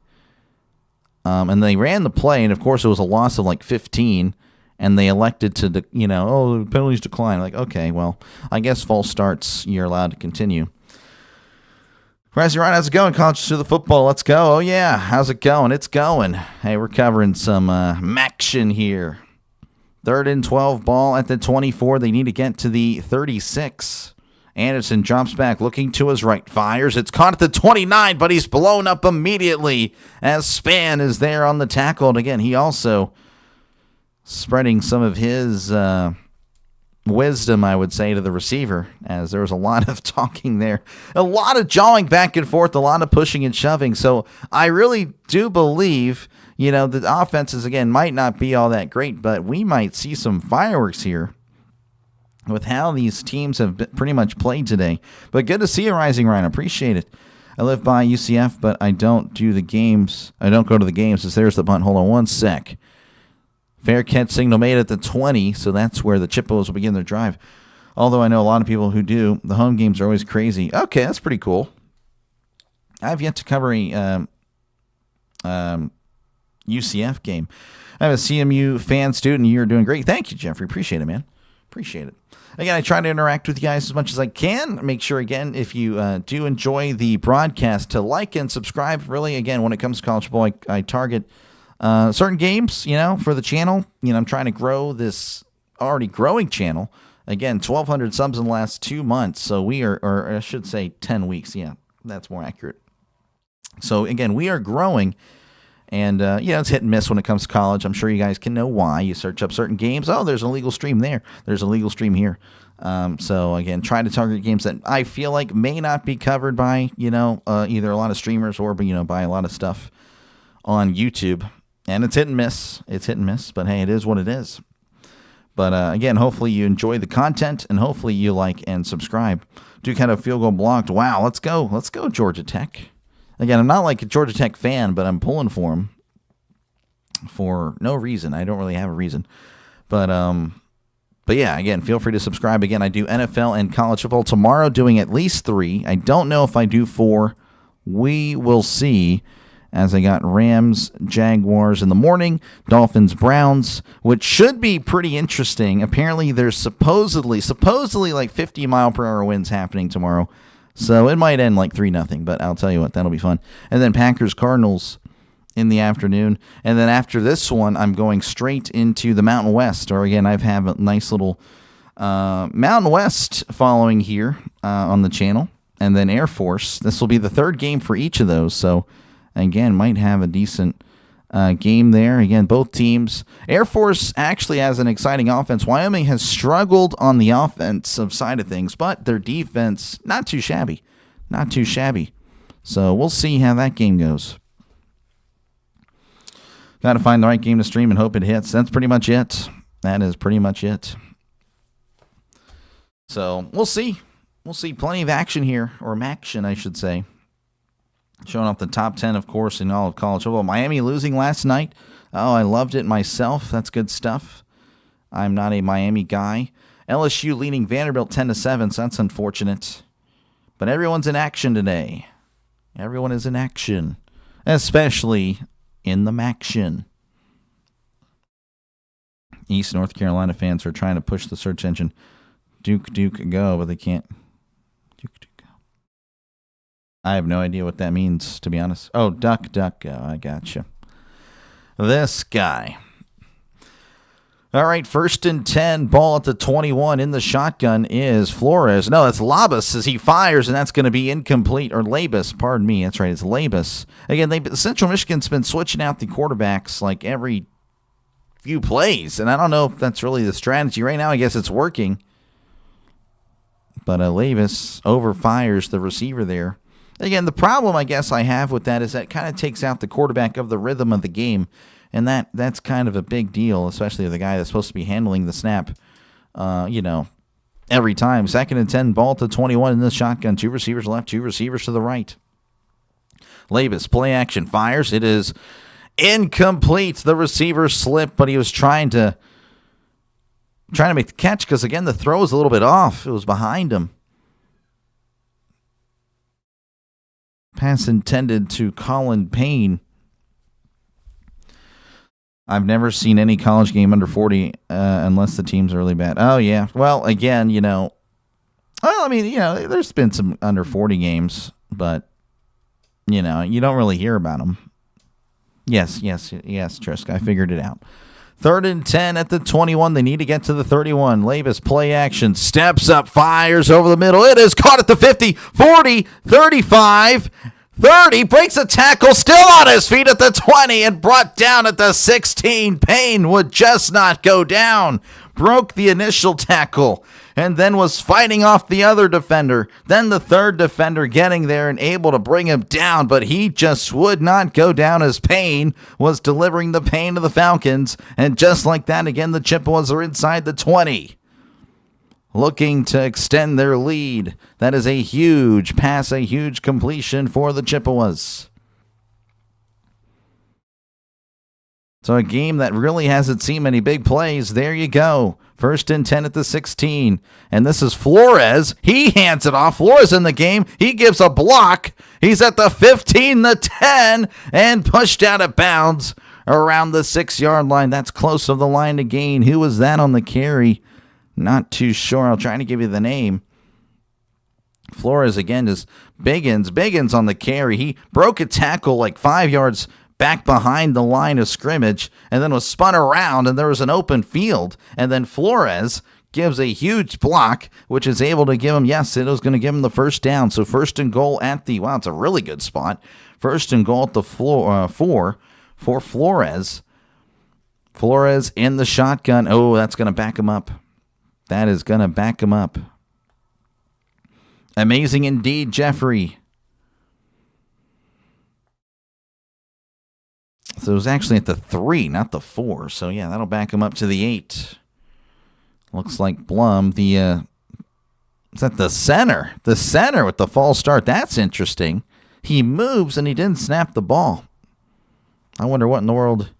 and they ran the play, and, of course, it was a loss of, 15, and they elected to, penalties decline. Like, okay, well, I guess false starts, you're allowed to continue. Razzie Ryan, how's it going? College to the football. Let's go. Oh, yeah. How's it going? It's going. Hey, we're covering some MACtion here. 3rd and 12, ball at the 24. They need to get to the 36. Anderson drops back, looking to his right. Fires. It's caught at the 29, but he's blown up immediately as Span is there on the tackle. And again, he also spreading some of his wisdom, I would say, to the receiver, as there was a lot of talking there, a lot of jawing back and forth, a lot of pushing and shoving. So I really do believe, the offenses, again, might not be all that great, but we might see some fireworks here with how these teams have pretty much played today. But good to see you, Rising Ryan. Appreciate it. I live by UCF, but I don't do the games. I don't go to the games. As there's the bunt. Hold on one sec. Fair catch signal made at the 20, so that's where the Chippewas will begin their drive. Although I know a lot of people who do. The home games are always crazy. Okay, that's pretty cool. I've yet to cover a UCF game. I have a CMU fan student. You're doing great. Thank you, Jeffrey. Appreciate it, man. Appreciate it. Again, I try to interact with you guys as much as I can. Make sure, again, if you do enjoy the broadcast, to like and subscribe. Really, again, when it comes to college football, I target certain games, for the channel. I'm trying to grow this already growing channel. Again, 1,200 subs in the last 2 months. So we are, or I should say 10 weeks. Yeah, that's more accurate. So again, we are growing. And, it's hit and miss when it comes to college. I'm sure you guys can know why. You search up certain games. Oh, there's a legal stream there. There's a legal stream here. So, again, try to target games that I feel like may not be covered by, either a lot of streamers or, by a lot of stuff on YouTube. And it's hit and miss. It's hit and miss. But, hey, it is what it is. But, again, hopefully you enjoy the content. And hopefully you like and subscribe. Do kind of field goal blocked. Wow, let's go. Let's go, Georgia Tech. Again, I'm not like a Georgia Tech fan, but I'm pulling for them for no reason. I don't really have a reason. But yeah, again, feel free to subscribe. Again, I do NFL and college football tomorrow, doing at least 3. I don't know if I do 4. We will see, as I got Rams, Jaguars in the morning, Dolphins, Browns, which should be pretty interesting. Apparently, there's supposedly like 50-mile-per-hour winds happening tomorrow. So it might end like 3-0, but I'll tell you what, that'll be fun. And then Packers, Cardinals in the afternoon. And then after this one, I'm going straight into the Mountain West. Or again, I have a nice little Mountain West following here on the channel. And then Air Force. This will be the 3rd game for each of those. So again, might have a decent game there. Again, both teams. Air Force actually has an exciting offense. Wyoming has struggled on the offensive side of things, but their defense, not too shabby. Not too shabby. So we'll see how that game goes. Got to find the right game to stream and hope it hits. That's pretty much it. That is pretty much it. So we'll see. We'll see plenty of action here, or MACtion, I should say. Showing off the top 10, of course, in all of college football. Miami losing last night. Oh, I loved it myself. That's good stuff. I'm not a Miami guy. LSU leading Vanderbilt 10-7, so that's unfortunate. But everyone's in action today. Everyone is in action, especially in the MACtion. East North Carolina fans are trying to push the search engine Duke go, but they can't. Duke go. I have no idea what that means, to be honest. Oh, duck go. I gotcha. This guy. All right, 1st and 10, ball at the 21 in the shotgun is Flores. No, that's Labus as he fires, and that's going to be incomplete. Or Labus, pardon me. That's right, it's Labus. Again, Central Michigan's been switching out the quarterbacks like every few plays, and I don't know if that's really the strategy. Right now, I guess it's working. But Labus overfires the receiver there. Again, the problem I guess I have with that is that kind of takes out the quarterback of the rhythm of the game. And that's kind of a big deal, especially the guy that's supposed to be handling the snap, every time. 2nd and 10, ball to 21 in the shotgun. 2 receivers left, 2 receivers to the right. Labus, play action, fires. It is incomplete. The receiver slipped, but he was trying to make the catch because, again, the throw was a little bit off. It was behind him. Pass intended to Colin Payne. I've never seen any college game under 40 unless the teams are really bad. Oh, yeah. Well, again, there's been some under 40 games, but, you don't really hear about them. Yes, Trisk, I figured it out. 3rd and 10 at the 21. They need to get to the 31. Labus, play action, steps up, fires over the middle. It is caught at the 50, 40, 35, 30, breaks a tackle, still on his feet at the 20, and brought down at the 16. Payne would just not go down. Broke the initial tackle, and then was fighting off the other defender. Then the third defender getting there and able to bring him down, but he just would not go down as Payne was delivering the pain to the Falcons. And just like that, again, the Chippewas are inside the 20. Looking to extend their lead. That is a huge pass, a huge completion for the Chippewas. So a game that really hasn't seen many big plays. There you go. 1st and 10 at the 16. And this is Flores. He hands it off. Flores in the game. He gives a block. He's at the 15, the 10, and pushed out of bounds around the 6-yard line. That's close to the line to gain. Who was that on the carry? Not too sure. I'll try to give you the name. Flores again is Biggins on the carry. He broke a tackle like 5 yards back behind the line of scrimmage and then was spun around and there was an open field. And then Flores gives a huge block, which is able to give him, it was going to give him the first down. So 1st and goal at the, it's a really good spot. 1st and goal at the for Flores. Flores in the shotgun. Oh, that's going to back him up. That is going to back him up. Amazing indeed, Jeffrey. So it was actually at the 3, not the 4. So, yeah, that'll back him up to the 8. Looks like Blum, is that the center? The center with the false start. That's interesting. He moves and he didn't snap the ball. I wonder what in the world.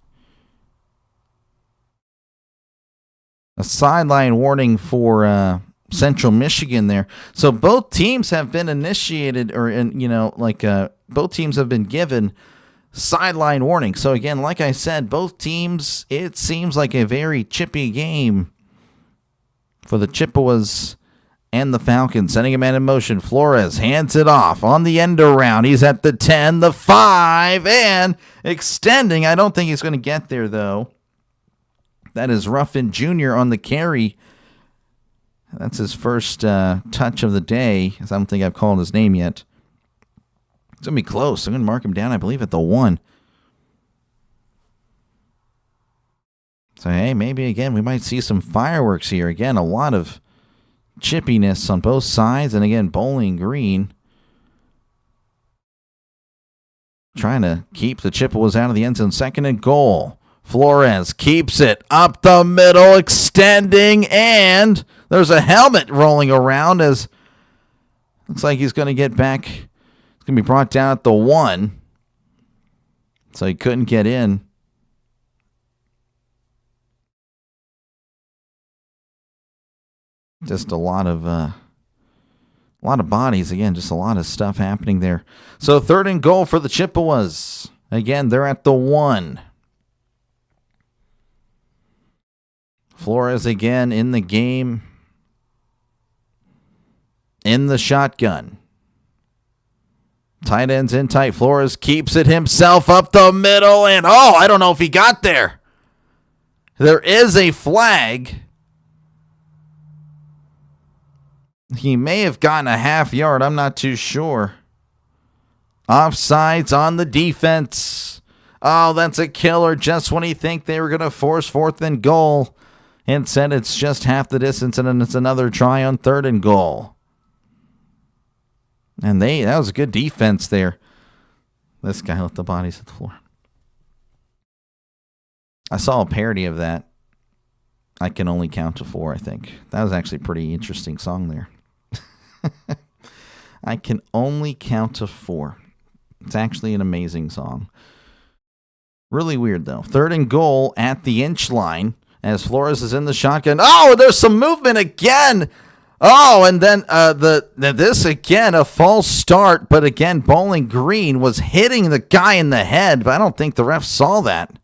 A sideline warning for Central Michigan there. So both teams have been initiated, both teams have been given sideline warning. So again, like I said, both teams, it seems like a very chippy game for the Chippewas and the Falcons. Sending a man in motion. Flores hands it off on the end around. He's at the 10, the 5, and extending. I don't think he's going to get there, though. That is Ruffin Jr. on the carry. That's his first touch of the day. I don't think I've called his name yet. It's going to be close. I'm going to mark him down, I believe, at the 1. So, hey, maybe, again, we might see some fireworks here. Again, a lot of chippiness on both sides. And, again, Bowling Green trying to keep the Chippewas out of the end zone. 2nd and goal. Flores keeps it up the middle, extending, and there's a helmet rolling around as looks like he's going to get back. He's going to be brought down at the 1. So he couldn't get in. Just a lot of bodies. Again, just a lot of stuff happening there. So 3rd and goal for the Chippewas. Again, they're at the 1. Flores again in the game. In the shotgun. Tight ends in tight. Flores keeps it himself up the middle. And, I don't know if he got there. There is a flag. He may have gotten a half yard. I'm not too sure. Offsides on the defense. Oh, that's a killer. Just when you think they were going to force 4th and goal. Instead, it's just half the distance, and then it's another try on 3rd and goal. And that was a good defense there. This guy left the bodies at the floor. I saw a parody of that. I Can Only Count to 4, I think. That was actually a pretty interesting song there. I Can Only Count to 4. It's actually an amazing song. Really weird, though. 3rd and goal at the inch line. As Flores is in the shotgun. Oh, there's some movement again. Oh, and then this again, a false start. But again, Bowling Green was hitting the guy in the head. But I don't think the ref saw that.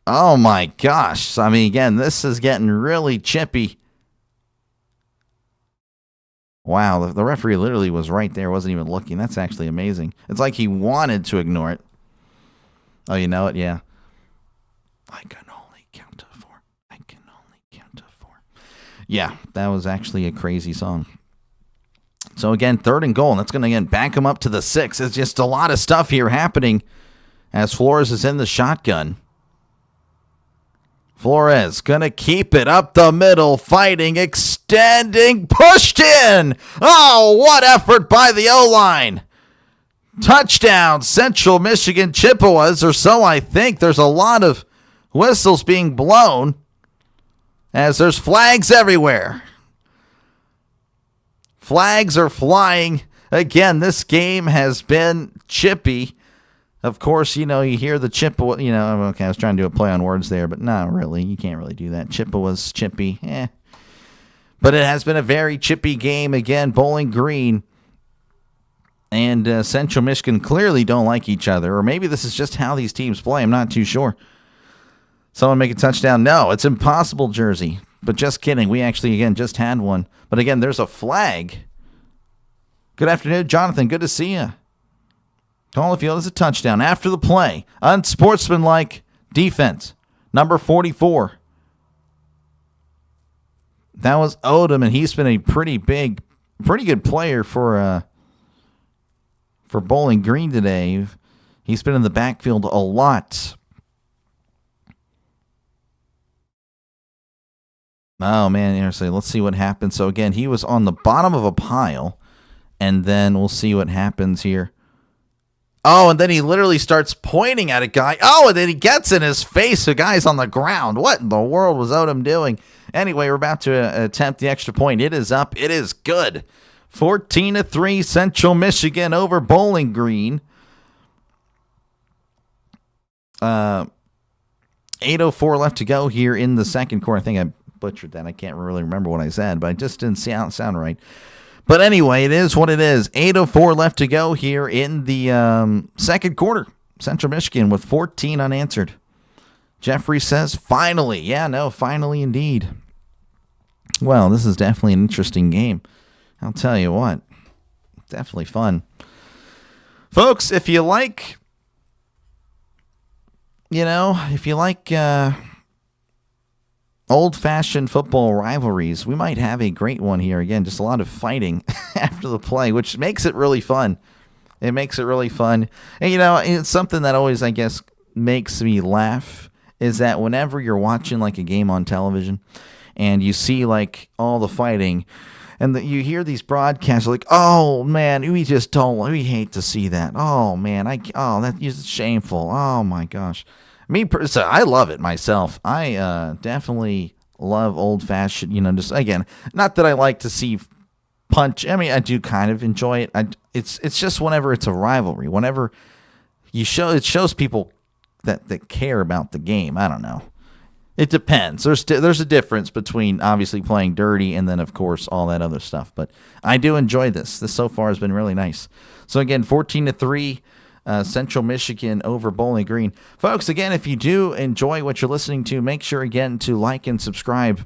Oh, my gosh. I mean, again, this is getting really chippy. Wow, the referee literally was right there. Wasn't even looking. That's actually amazing. It's like he wanted to ignore it. Oh, you know it? Yeah. I can only count to 4. I can only count to 4. Yeah, that was actually a crazy song. So again, 3rd and goal, and that's going to again back him up to the 6. It's just a lot of stuff here happening as Flores is in the shotgun. Flores going to keep it up the middle, fighting, extending, pushed in. Oh, what effort by the O-line. Touchdown, Central Michigan Chippewas, or so I think. There's a lot of whistles being blown as there's flags everywhere. Flags are flying. Again, this game has been chippy. Of course, you hear the Chippewa, okay, I was trying to do a play on words there, but not really. You can't really do that. Chippewas, chippy, But it has been a very chippy game. Again, Bowling Green and Central Michigan clearly don't like each other, or maybe this is just how these teams play. I'm not too sure. Someone make a touchdown. No, it's impossible, Jersey. But just kidding. We actually, again, just had one. But again, there's a flag. Good afternoon, Jonathan. Good to see you. Holyfield is a touchdown after the play. Unsportsmanlike defense. Number 44. That was Odom, and he's been a pretty good player for Bowling Green today. He's been in the backfield a lot. Oh, man, let's see what happens. So, again, he was on the bottom of a pile, and then we'll see what happens here. Oh, and then he literally starts pointing at a guy. Oh, and then he gets in his face. The guy's on the ground. What in the world was Odom doing? Anyway, we're about to attempt the extra point. It is up. It is good. 14-3, Central Michigan over Bowling Green. 8:04 left to go here in the second quarter. I think I butchered that. I can't really remember what I said, but it just didn't sound right. But anyway, it is what it is. 8:04 left to go here in the second quarter. Central Michigan with 14 unanswered. Jeffrey says, finally. Yeah, no, finally indeed. Well, this is definitely an interesting game. I'll tell you what. Definitely fun. Folks, if you like, old-fashioned football rivalries, we might have a great one here. Again, just a lot of fighting after the play, which makes it really fun. It makes it really fun. And, it's something that always, I guess, makes me laugh is that whenever you're watching like a game on television and you see like all the fighting and you hear these broadcasts like, oh man, we hate to see that. Oh man, that is shameful. Oh my gosh. So I love it myself. I definitely love old fashioned, just again, not that I like to see punch. I mean, I do kind of enjoy it. It's just whenever it's a rivalry, whenever it shows people that care about the game. I don't know. It depends. There's a difference between obviously playing dirty and then, of course, all that other stuff. But I do enjoy this. This so far has been really nice. So, again, 14-3, Central Michigan over Bowling Green. Folks, again, if you do enjoy what you're listening to, make sure, again, to like and subscribe.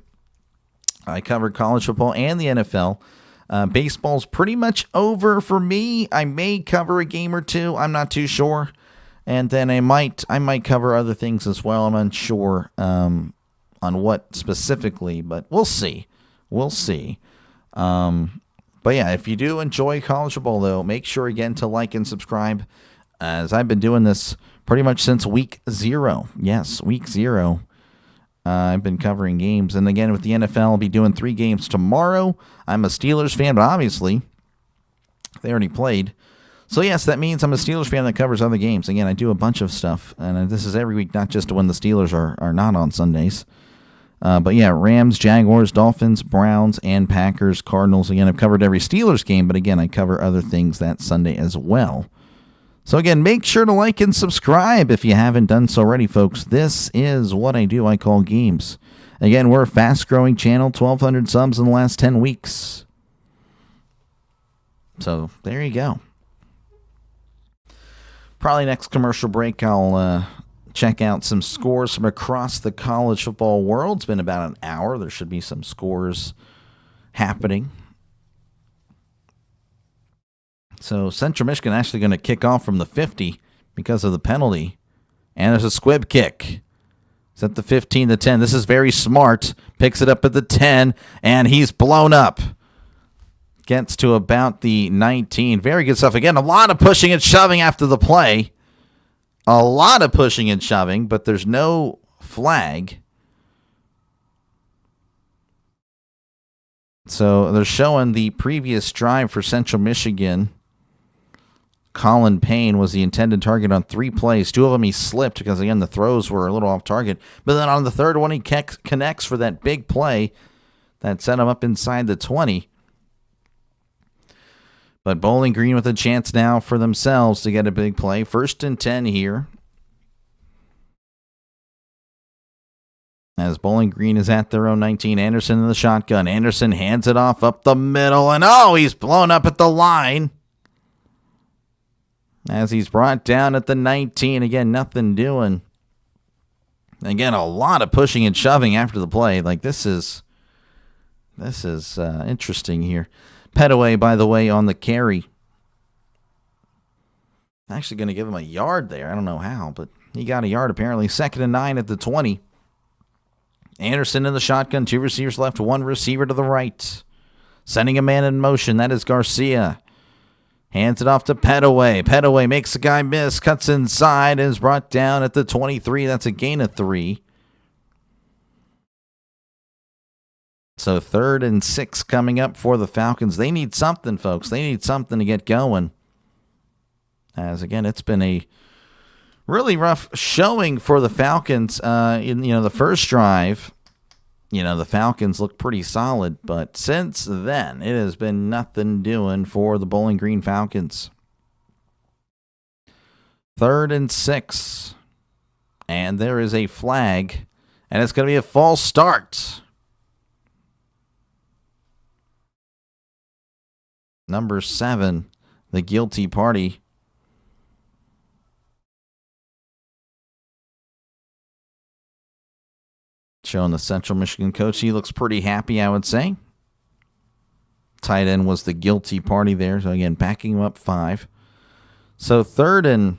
I cover college football and the NFL. Baseball's pretty much over for me. I may cover a game or two. I'm not too sure. And then I might cover other things as well. I'm unsure on what specifically, but we'll see. We'll see. But yeah, if you do enjoy college football, though, make sure again to like and subscribe, as I've been doing this pretty much since week 0. Yes, week 0. I've been covering games, and again with the NFL, I'll be doing 3 games tomorrow. I'm a Steelers fan, but obviously they already played. So, yes, that means I'm a Steelers fan that covers other games. Again, I do a bunch of stuff, and this is every week, not just when the Steelers are not on Sundays. But, yeah, Rams, Jaguars, Dolphins, Browns, and Packers, Cardinals. Again, I've covered every Steelers game, but, again, I cover other things that Sunday as well. So, again, make sure to like and subscribe if you haven't done so already, folks. This is what I do. I call games. Again, we're a fast-growing channel, 1,200 subs in the last 10 weeks. So, there you go. Probably next commercial break, I'll check out some scores from across the college football world. It's been about an hour. There should be some scores happening. So Central Michigan actually going to kick off from the 50 because of the penalty. And there's a squib kick. It's at the 15-10. This is very smart. Picks it up at the 10, and he's blown up. Gets to about the 19. Very good stuff. Again, a lot of pushing and shoving after the play. A lot of pushing and shoving, but there's no flag. So they're showing the previous drive for Central Michigan. Colin Payne was the intended target on 3 plays. 2 of them he slipped because, again, the throws were a little off target. But then on the third one, he connects for that big play that set him up inside the 20. But Bowling Green with a chance now for themselves to get a big play. 1st and 10 here. As Bowling Green is at their own 19. Anderson in the shotgun. Anderson hands it off up the middle. And he's blown up at the line. As he's brought down at the 19. Again, nothing doing. Again, a lot of pushing and shoving after the play. Like, this is interesting here. Petaway, by the way, on the carry. Actually going to give him a yard there. I don't know how, but he got a yard apparently. 2nd and 9 at the 20. Anderson in the shotgun. 2 receivers left. 1 receiver to the right. Sending a man in motion. That is Garcia. Hands it off to Petaway. Petaway makes the guy miss. Cuts inside and is brought down at the 23. That's a gain of 3. So 3rd and 6 coming up for the Falcons. They need something, folks. They need something to get going. As, again, it's been a really rough showing for the Falcons. In the first drive, the Falcons looked pretty solid. But since then, it has been nothing doing for the Bowling Green Falcons. 3rd and 6. And there is a flag. And it's going to be a false start. Number 7, the guilty party. Showing the Central Michigan coach. He looks pretty happy, I would say. Tight end was the guilty party there. So, again, backing him up 5. So, 3rd and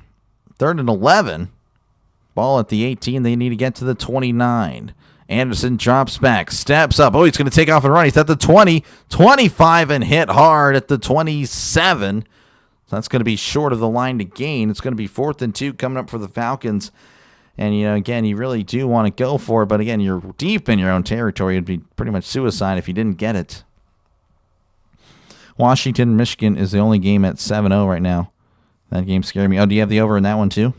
11. Ball at the 18. They need to get to the 29. Anderson drops back, steps up. He's going to take off and run. He's at the 20, 25, and hit hard at the 27. That's going to be short of the line to gain. It's going to be 4th and 2 coming up for the Falcons. And, again, you really do want to go for it. But, again, you're deep in your own territory. It'd be pretty much suicide if you didn't get it. Washington, Michigan is the only game at 7-0 right now. That game scared me. Oh, do you have the over in that one too?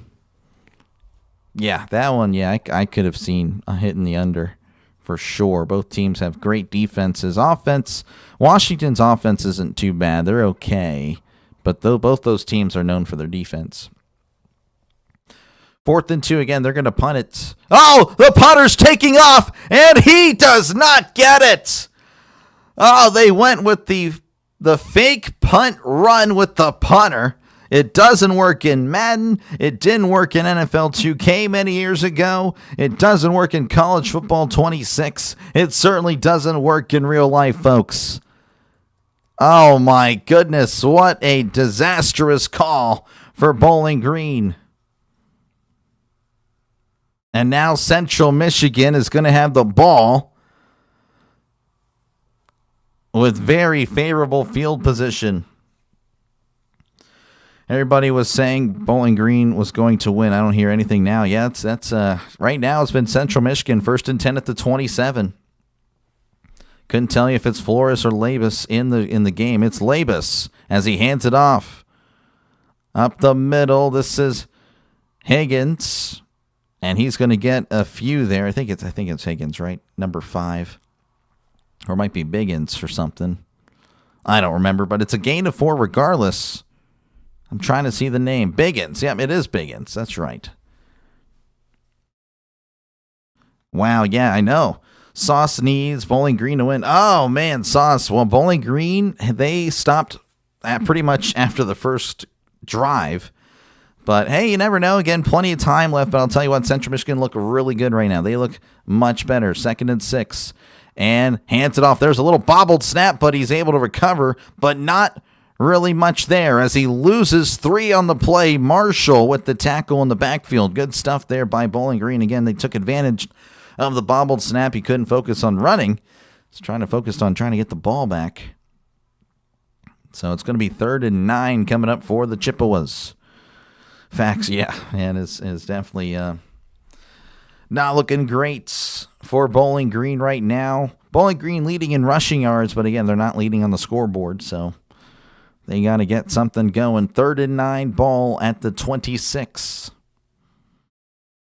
Yeah, that one, I could have seen a hit in the under for sure. Both teams have great defenses. Washington's offense isn't too bad. They're okay. But both those teams are known for their defense. 4th and 2 again. They're going to punt it. Oh, the punter's taking off, and he does not get it. Oh, they went with the fake punt run with the punter. It doesn't work in Madden. It didn't work in NFL 2K many years ago. It doesn't work in College Football 26. It certainly doesn't work in real life, folks. Oh my goodness, what a disastrous call for Bowling Green. And now Central Michigan is going to have the ball with very favorable field position. Everybody was saying Bowling Green was going to win. I don't hear anything now. Yeah, that's right now it's been Central Michigan, 1st and 10 at the 27. Couldn't tell you if it's Flores or Labus in the game. It's Labus as he hands it off. Up the middle, this is Higgins. And he's going to get a few there. I think it's Higgins, right? Number 5. Or it might be Biggins or something. I don't remember, but it's a gain of 4 regardless. I'm trying to see the name. Biggins. Yeah, it is Biggins. That's right. Wow, yeah, I know. Sauce needs Bowling Green to win. Oh, man, Sauce. Well, Bowling Green, they stopped pretty much after the first drive. But, hey, you never know. Again, plenty of time left. But I'll tell you what, Central Michigan look really good right now. They look much better. 2nd and 6. And hands it off. There's a little bobbled snap, but he's able to recover. But not really much there as he loses 3 on the play. Marshall with the tackle in the backfield. Good stuff there by Bowling Green. Again, they took advantage of the bobbled snap. He couldn't focus on running. He's trying to focus on trying to get the ball back. So it's going to be 3rd and 9 coming up for the Chippewas. Facts, yeah, and is definitely not looking great for Bowling Green right now. Bowling Green leading in rushing yards, but again, they're not leading on the scoreboard, so they got to get something going. 3rd and 9, ball at the 26.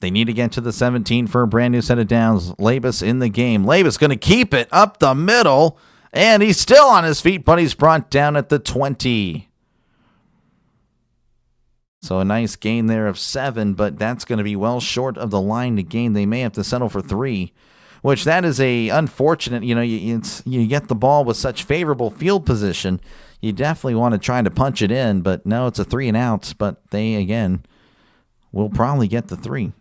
They need to get to the 17 for a brand new set of downs. Labus in the game. Labus going to keep it up the middle, and he's still on his feet, but he's brought down at the 20. So a nice gain there of 7, but that's going to be well short of the line to gain. They may have to settle for 3, which that is a unfortunate. You get the ball with such favorable field position. You definitely want to try to punch it in, but no, it's a 3 and out. But they again will probably get the 3.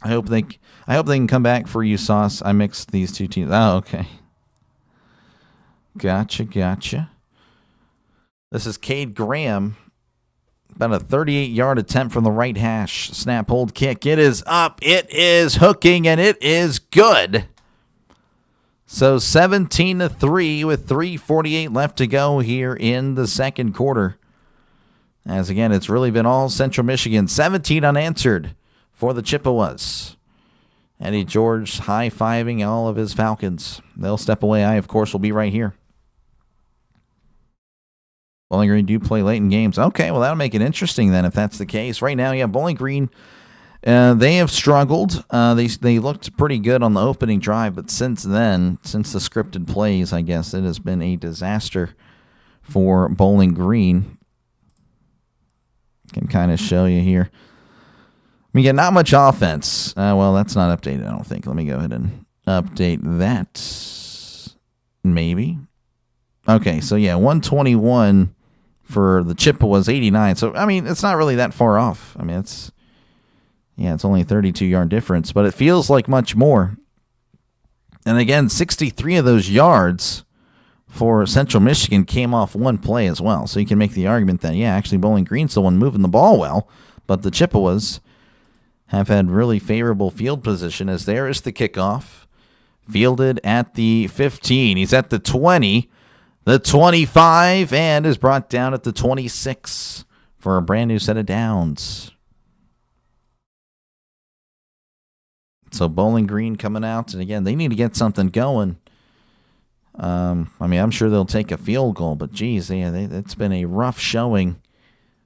I hope they can come back for you, Sauce. I mixed these two teams. Oh, okay. Gotcha. This is Cade Graham. About a 38-yard attempt from the right hash. Snap, hold, kick. It is up. It is hooking, and it is good. So 17-3 with 3:48 left to go here in the second quarter. As again, it's really been all Central Michigan. 17 unanswered for the Chippewas. Eddie George high-fiving all of his Falcons. They'll step away. I, of course, will be right here. Bowling Green do play late in games. Okay, well, that'll make it interesting then if that's the case. Right now, yeah, Bowling Green, they have struggled. They looked pretty good on the opening drive, but since then, since the scripted plays, I guess, it has been a disaster for Bowling Green. Can kind of show you here. We get not much offense. Well, that's not updated, I don't think. Let me go ahead and update that. Maybe. Okay, so yeah, 121 for the Chippewas, 89. So, I mean, it's not really that far off. I mean, it's only a 32-yard difference, but it feels like much more. And again, 63 of those yards for Central Michigan came off one play as well. So you can make the argument that, yeah, actually Bowling Green's the one moving the ball well, but the Chippewas have had really favorable field position as there is the kickoff. Fielded at the 15. He's at the 20. the 25, and is brought down at the 26 for a brand new set of downs. So Bowling Green coming out, and again, they need to get something going. I mean, I'm sure they'll take a field goal, but geez, it's been a rough showing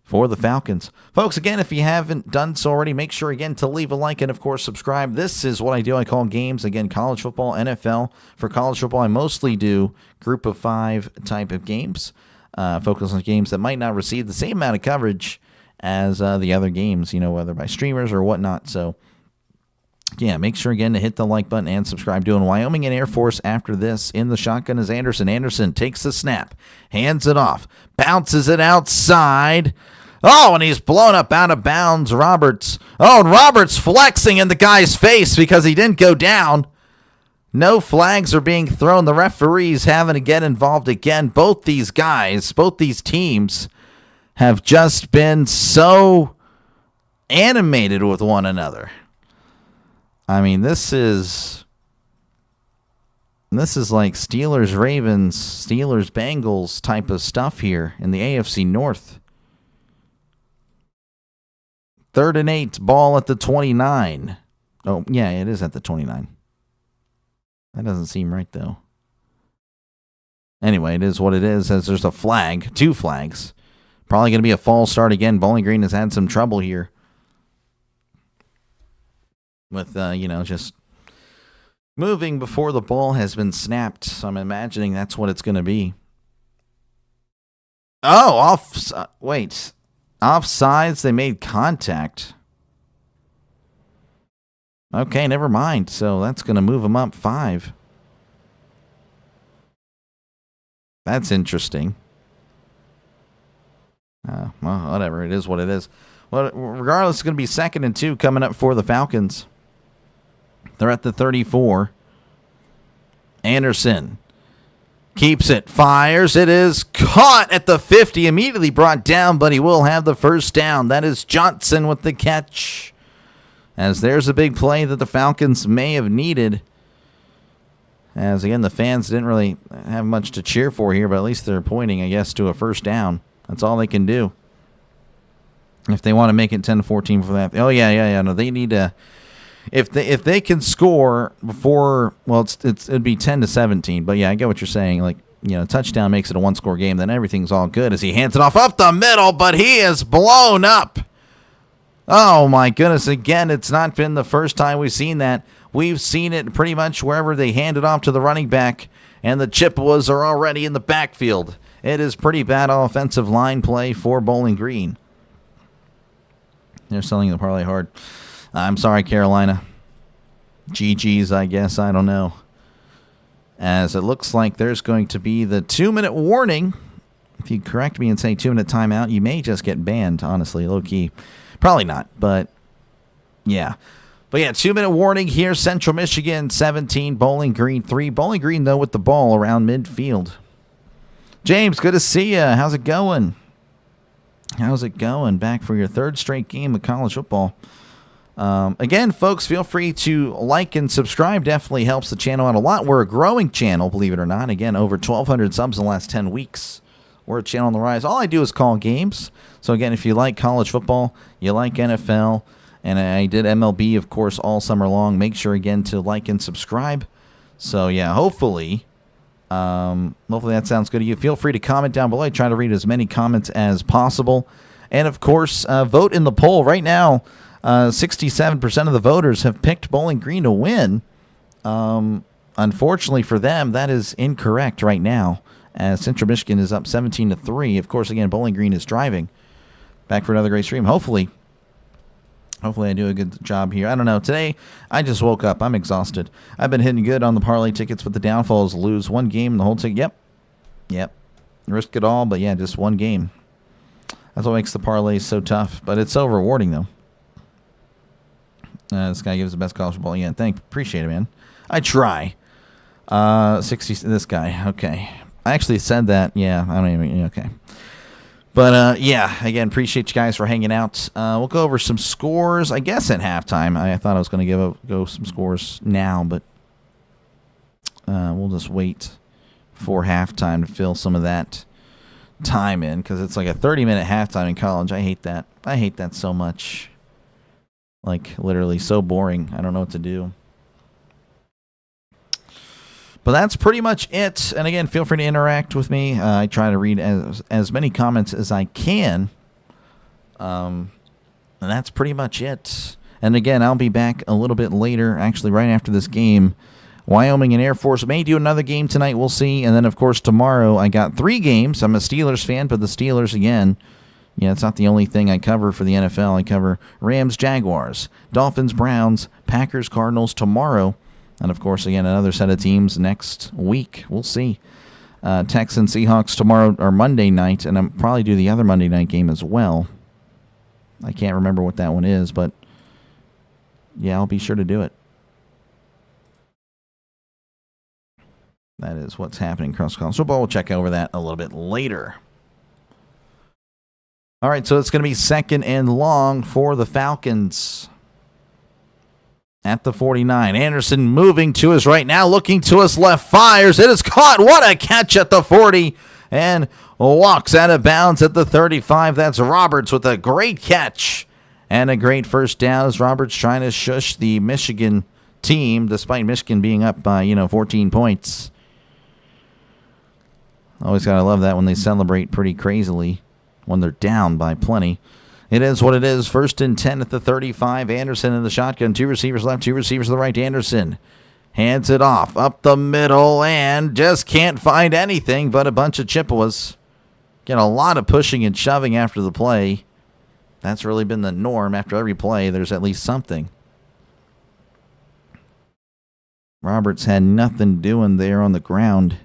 for the Falcons. Folks, again, if you haven't done so already, make sure, again, to leave a like and, of course, subscribe. This is what I do. I call games, again, college football, NFL. For college football, I mostly do group of 5 type of games, focus on games that might not receive the same amount of coverage as the other games, whether by streamers or whatnot. So, yeah, make sure, again, to hit the like button and subscribe. Doing Wyoming and Air Force after this. In the shotgun is Anderson. Anderson takes the snap, hands it off, bounces it outside. Oh, and he's blown up out of bounds, Roberts. Oh, and Roberts flexing in the guy's face because he didn't go down. No flags are being thrown. The referees having to get involved again. Both these guys, both these teams have just been so animated with one another. I mean, this is like Steelers, Ravens, Steelers, Bengals type of stuff here in the AFC North. 3rd and 8, ball at the 29. Oh, yeah, it is at the 29. That doesn't seem right, though. Anyway, it is what it is, as there's a flag, 2 flags. Probably going to be a false start again. Bowling Green has had some trouble here with, just moving before the ball has been snapped. So I'm imagining that's what it's going to be. Oh, offsides, they made contact. Okay, never mind. So that's going to move them up 5. That's interesting. Well, whatever. It is what it is. Well, regardless, it's going to be 2nd and 2 coming up for the Falcons. They're at the 34. Anderson keeps it, fires. It is caught at the 50, immediately brought down, but he will have the first down. That is Johnson with the catch. As there's a big play that the Falcons may have needed. As, again, the fans didn't really have much to cheer for here, but at least they're pointing, I guess, to a first down. That's all they can do. If they want to make it 10-14 for that. Oh, yeah. No, they need to. If they can score before, well, it'd be 10-17. But yeah, I get what you're saying. Like, touchdown makes it a 1-score game, then everything's all good as he hands it off up the middle, but he is blown up. Oh my goodness! Again, it's not been the first time we've seen that. We've seen it pretty much wherever they hand it off to the running back, and the Chippewas are already in the backfield. It is pretty bad offensive line play for Bowling Green. They're selling the parlay hard. I'm sorry, Carolina. GG's, I guess. I don't know. As it looks like there's going to be the 2-minute warning. If you correct me and say 2-minute timeout, you may just get banned, honestly, low-key. Probably not, but yeah. But yeah, 2-minute warning here. Central Michigan 17, Bowling Green 3. Bowling Green, though, with the ball around midfield. James, good to see you. How's it going? How's it going? Back for your 3rd straight game of college football. Again, folks, feel free to like and subscribe. Definitely helps the channel out a lot. We're a growing channel, believe it or not. Again, over 1,200 subs in the last 10 weeks. We're a channel on the rise. All I do is call games. So, again, if you like college football, you like NFL, and I did MLB, of course, all summer long, make sure, again, to like and subscribe. So, yeah, hopefully that sounds good to you. Feel free to comment down below. I try to read as many comments as possible. And, of course, vote in the poll. Right now, 67% of the voters have picked Bowling Green to win. Unfortunately for them, that is incorrect right now, as Central Michigan is up 17-3. Of course, again, Bowling Green is driving. Back for another great stream. Hopefully I do a good job here. I don't know. Today, I just woke up. I'm exhausted. I've been hitting good on the parlay tickets, but the downfall is lose one game in the whole ticket. Yep. Risk it all, but yeah, just one game. That's what makes the parlays so tough, but it's so rewarding, though. This guy gives the best college football. Yeah, appreciate it, man. I try. 60. This guy. Okay. I actually said that. Yeah, I don't even. Okay. But, yeah, again, appreciate you guys for hanging out. We'll go over some scores, I guess, at halftime. I thought I was going to go some scores now, but we'll just wait for halftime to fill some of that time in, because it's like a 30-minute halftime in college. I hate that. I hate that so much. Like, literally so boring. I don't know what to do. But that's pretty much it. And again, feel free to interact with me. I try to read as many comments as I can. And that's pretty much it. And again, I'll be back a little bit later, actually right after this game. Wyoming and Air Force may do another game tonight. We'll see. And then, of course, tomorrow I got 3 games. I'm a Steelers fan, but the Steelers, again, yeah, it's not the only thing I cover for the NFL. I cover Rams, Jaguars, Dolphins, Browns, Packers, Cardinals tomorrow. And, of course, again, another set of teams next week. We'll see. Texans, Seahawks tomorrow or Monday night, and I'll probably do the other Monday night game as well. I can't remember what that one is, but, yeah, I'll be sure to do it. That is what's happening across college football. We'll check over that a little bit later. All right, so it's going to be 2nd and long for the Falcons. At the 49, Anderson moving to his right now, looking to his left, fires. It is caught. What a catch at the 40, and walks out of bounds at the 35. That's Roberts with a great catch and a great first down as Roberts trying to shush the Michigan team, despite Michigan being up by 14 points. Always gotta love that when they celebrate pretty crazily when they're down by plenty. It is what it is. 1st and 10 at the 35. Anderson in the shotgun. 2 receivers left, 2 receivers to the right. Anderson hands it off up the middle and just can't find anything but a bunch of Chippewas. Get a lot of pushing and shoving after the play. That's really been the norm. After every play, there's at least something. Roberts had nothing doing there on the ground.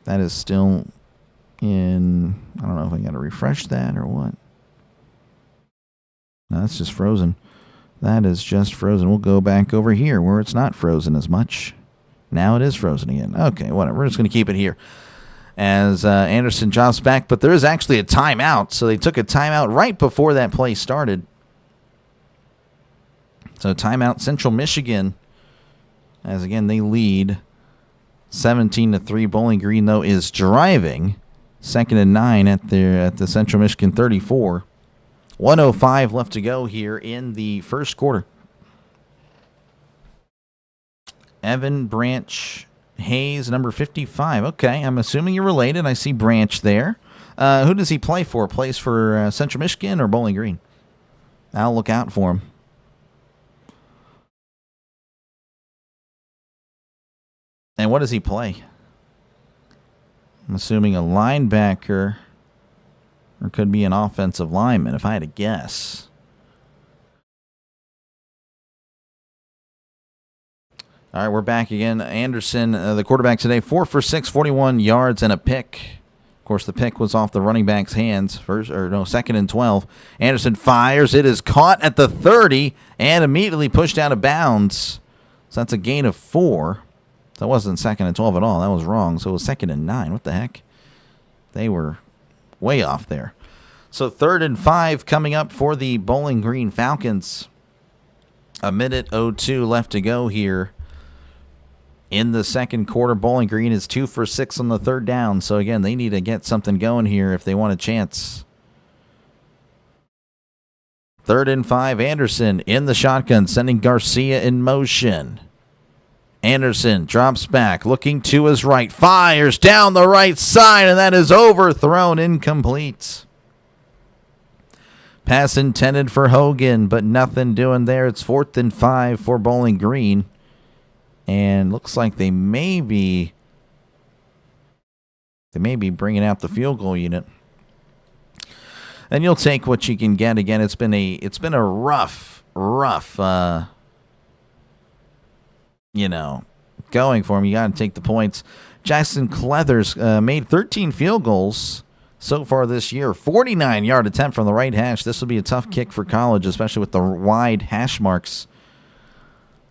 That is still in... I don't know if I got to refresh that or what. No, that's just frozen. That is just frozen. We'll go back over here where it's not frozen as much. Now it is frozen again. Okay, whatever. We're just going to keep it here as Anderson drops back. But there is actually a timeout. So they took a timeout right before that play started. So timeout Central Michigan. As again, they lead 17-3. Bowling Green, though, is driving. 2nd and 9 at the Central Michigan 34. 1:05 left to go here in the first quarter. Evan Branch Hayes, number 55. Okay, I'm assuming you're related. I see Branch there. Who does he play for? Plays for Central Michigan or Bowling Green? I'll look out for him. And what does he play? I'm assuming a linebacker. Or could be an offensive lineman, if I had to guess. All right, we're back again. Anderson, the quarterback today, 4 for 6, 41 yards and a pick. Of course, the pick was off the running back's hands. 2nd and 12. Anderson fires. It is caught at the 30 and immediately pushed out of bounds. So that's a gain of 4. That wasn't 2nd and 12 at all. That was wrong. So it was 2nd and 9. What the heck? They were way off there. So 3rd and 5 coming up for the Bowling Green Falcons. 1:02 left to go here in the second quarter. Bowling Green is 2 for 6 on the 3rd down. So again, they need to get something going here if they want a chance. 3rd and 5. Anderson in the shotgun, sending Garcia in motion. Anderson drops back, looking to his right, fires down the right side, and that is overthrown, incomplete. Pass intended for Hogan, but nothing doing there. It's 4th and 5 for Bowling Green, and looks like they may be bringing out the field goal unit. And you'll take what you can get. Again, it's been a rough. Going for him. You got to take the points. Jackson Cleathers made 13 field goals so far this year. 49-yard attempt from the right hash. This will be a tough kick for college, especially with the wide hash marks.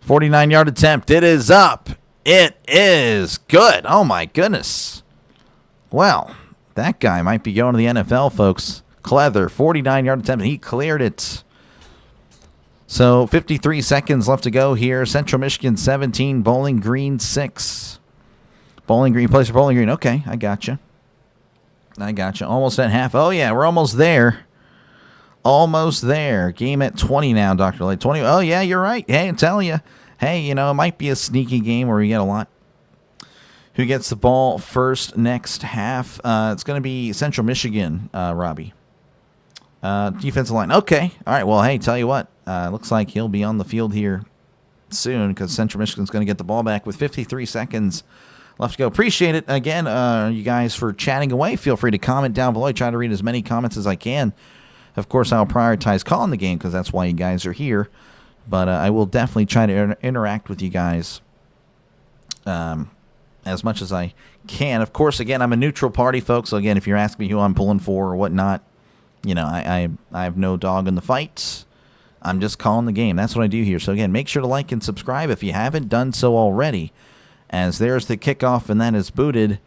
49-yard attempt. It is up. It is good. Oh, my goodness. Well, that guy might be going to the NFL, folks. Cleather, 49-yard attempt. He cleared it. So 53 seconds left to go here. Central Michigan 17, Bowling Green 6. Bowling Green plays for Bowling Green. Okay, I gotcha. Almost at half. Oh, yeah, we're almost there. Almost there. Game at 20 now, Dr. Lay. 20. Oh, yeah, you're right. Hey, I'm telling you. Hey, you know, it might be a sneaky game where we get a lot. Who gets the ball first next half? It's going to be Central Michigan, Robbie. Defensive line. Okay. All right. Well, hey, tell you what. Looks like he'll be on the field here soon because Central Michigan's going to get the ball back with 53 seconds left to go. Appreciate it. Again, you guys for chatting away. Feel free to comment down below. I try to read as many comments as I can. Of course, I'll prioritize calling the game because that's why you guys are here. But I will definitely try to interact with you guys as much as I can. Of course, again, I'm a neutral party, folks. So, again, if you're asking me who I'm pulling for or whatnot, you know, I have no dog in the fight. I'm just calling the game. That's what I do here. So, again, make sure to like and subscribe if you haven't done so already. As there's the kickoff, and that is booted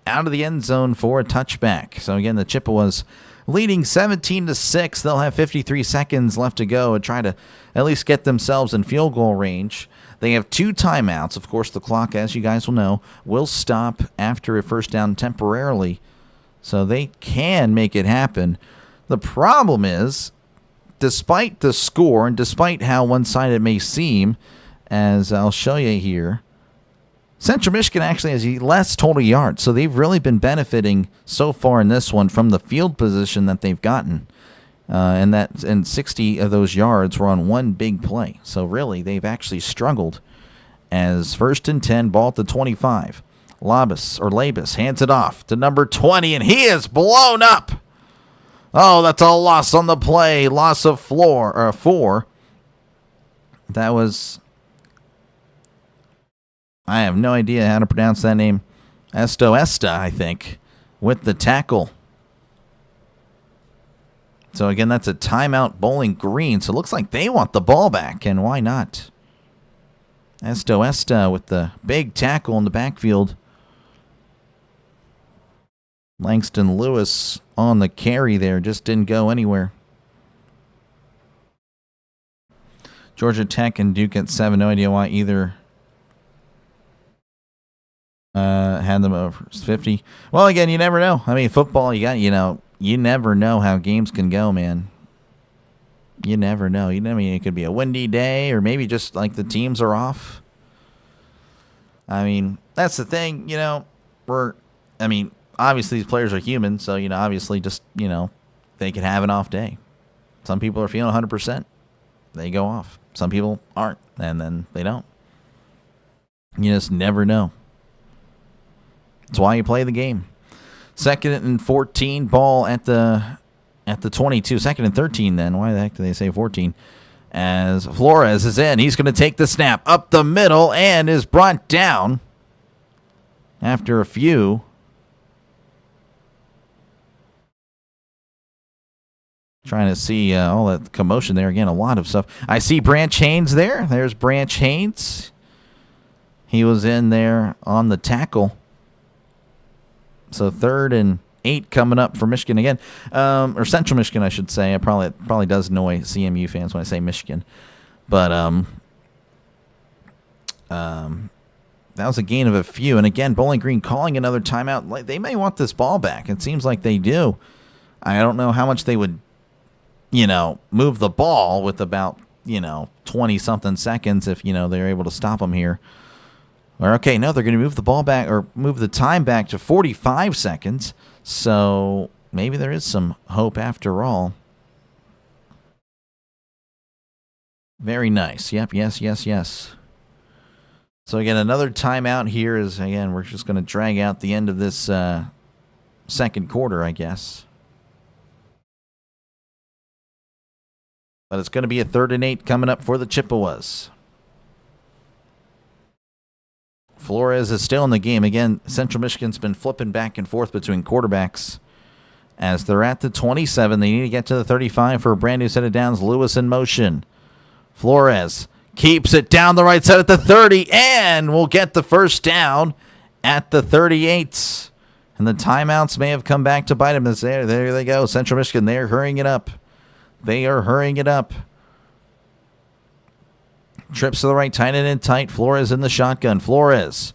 out of the end zone for a touchback. So, again, the Chippewas leading 17-6. They'll have 53 seconds left to go and try to at least get themselves in field goal range. They have 2 timeouts. Of course, the clock, as you guys will know, will stop after a first down temporarily. So they can make it happen. The problem is, despite the score and despite how one-sided it may seem, as I'll show you here, Central Michigan actually has less total yards, so they've really been benefiting so far in this one from the field position that they've gotten, and 60 of those yards were on one big play. So really, they've actually struggled. As 1st and 10, ball at the 25. Labus hands it off to number 20, and he is blown up. Oh, that's a loss on the play. Loss of 4. That was... I have no idea how to pronounce that name. Esta, I think, with the tackle. So, again, that's a timeout, Bowling Green. So, it looks like they want the ball back, and why not? Esta with the big tackle in the backfield. Langston Lewis on the carry there. Just didn't go anywhere. Georgia Tech and Duke at 7. No idea why either had them over 50. Well, again, you never know. I mean, football, you never know how games can go, man. You never know. It could be a windy day, or maybe just like the teams are off. I mean, that's the thing, obviously these players are human, so, obviously just, they could have an off day. Some people are feeling 100%. They go off. Some people aren't, and then they don't. You just never know. That's why you play the game. 2nd and 14, ball at the 22. 2nd and 13 then. Why the heck do they say 14? As Flores is in. He's going to take the snap up the middle and is brought down after a few. Trying to see all that commotion there. Again, a lot of stuff. I see Branch Haynes there. There's Branch Haynes. He was in there on the tackle. So 3rd and 8 coming up for Michigan again, or Central Michigan, I should say. It probably does annoy CMU fans when I say Michigan, but that was a gain of a few. And again, Bowling Green calling another timeout. They may want this ball back. It seems like they do. I don't know how much they would, move the ball with about 20-something seconds if they're able to stop them here. Or, okay, no, they're going to move the ball back or move the time back to 45 seconds. So maybe there is some hope after all. Very nice. Yep, yes. So, again, another timeout here is, again, we're just going to drag out the end of this second quarter, I guess. But it's going to be a 3rd and 8 coming up for the Chippewas. Flores is still in the game. Again, Central Michigan's been flipping back and forth between quarterbacks. As they're at the 27, they need to get to the 35 for a brand new set of downs. Lewis in motion. Flores keeps it down the right side at the 30 and will get the first down at the 38. And the timeouts may have come back to bite them. There they go. Central Michigan, they're hurrying it up. Trips to the right, tight end in tight. Flores in the shotgun. Flores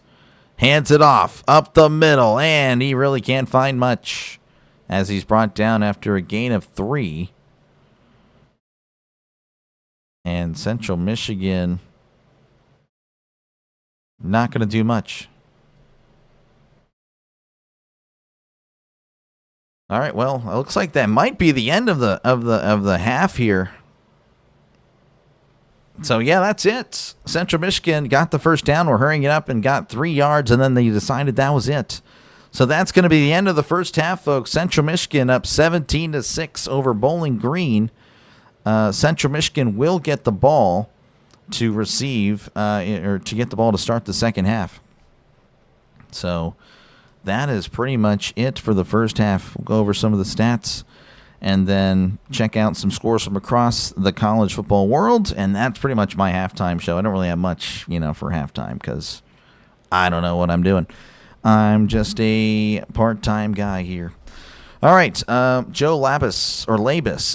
Hands it off, up the middle, and he really can't find much as he's brought down after a gain of 3. And Central Michigan not going to do much. All right, well, it looks like that might be the end of the half here. So, yeah, that's it. Central Michigan got the first down. We're hurrying it up and got 3 yards, and then they decided that was it. So that's going to be the end of the first half, folks. Central Michigan up 17-6 over Bowling Green. Central Michigan will get the ball to receive or to get the ball to start the second half. So that is pretty much it for the first half. We'll go over some of the stats and then check out some scores from across the college football world. And that's pretty much my halftime show. I don't really have much, for halftime because I don't know what I'm doing. I'm just a part-time guy here. All right, Joe Labus,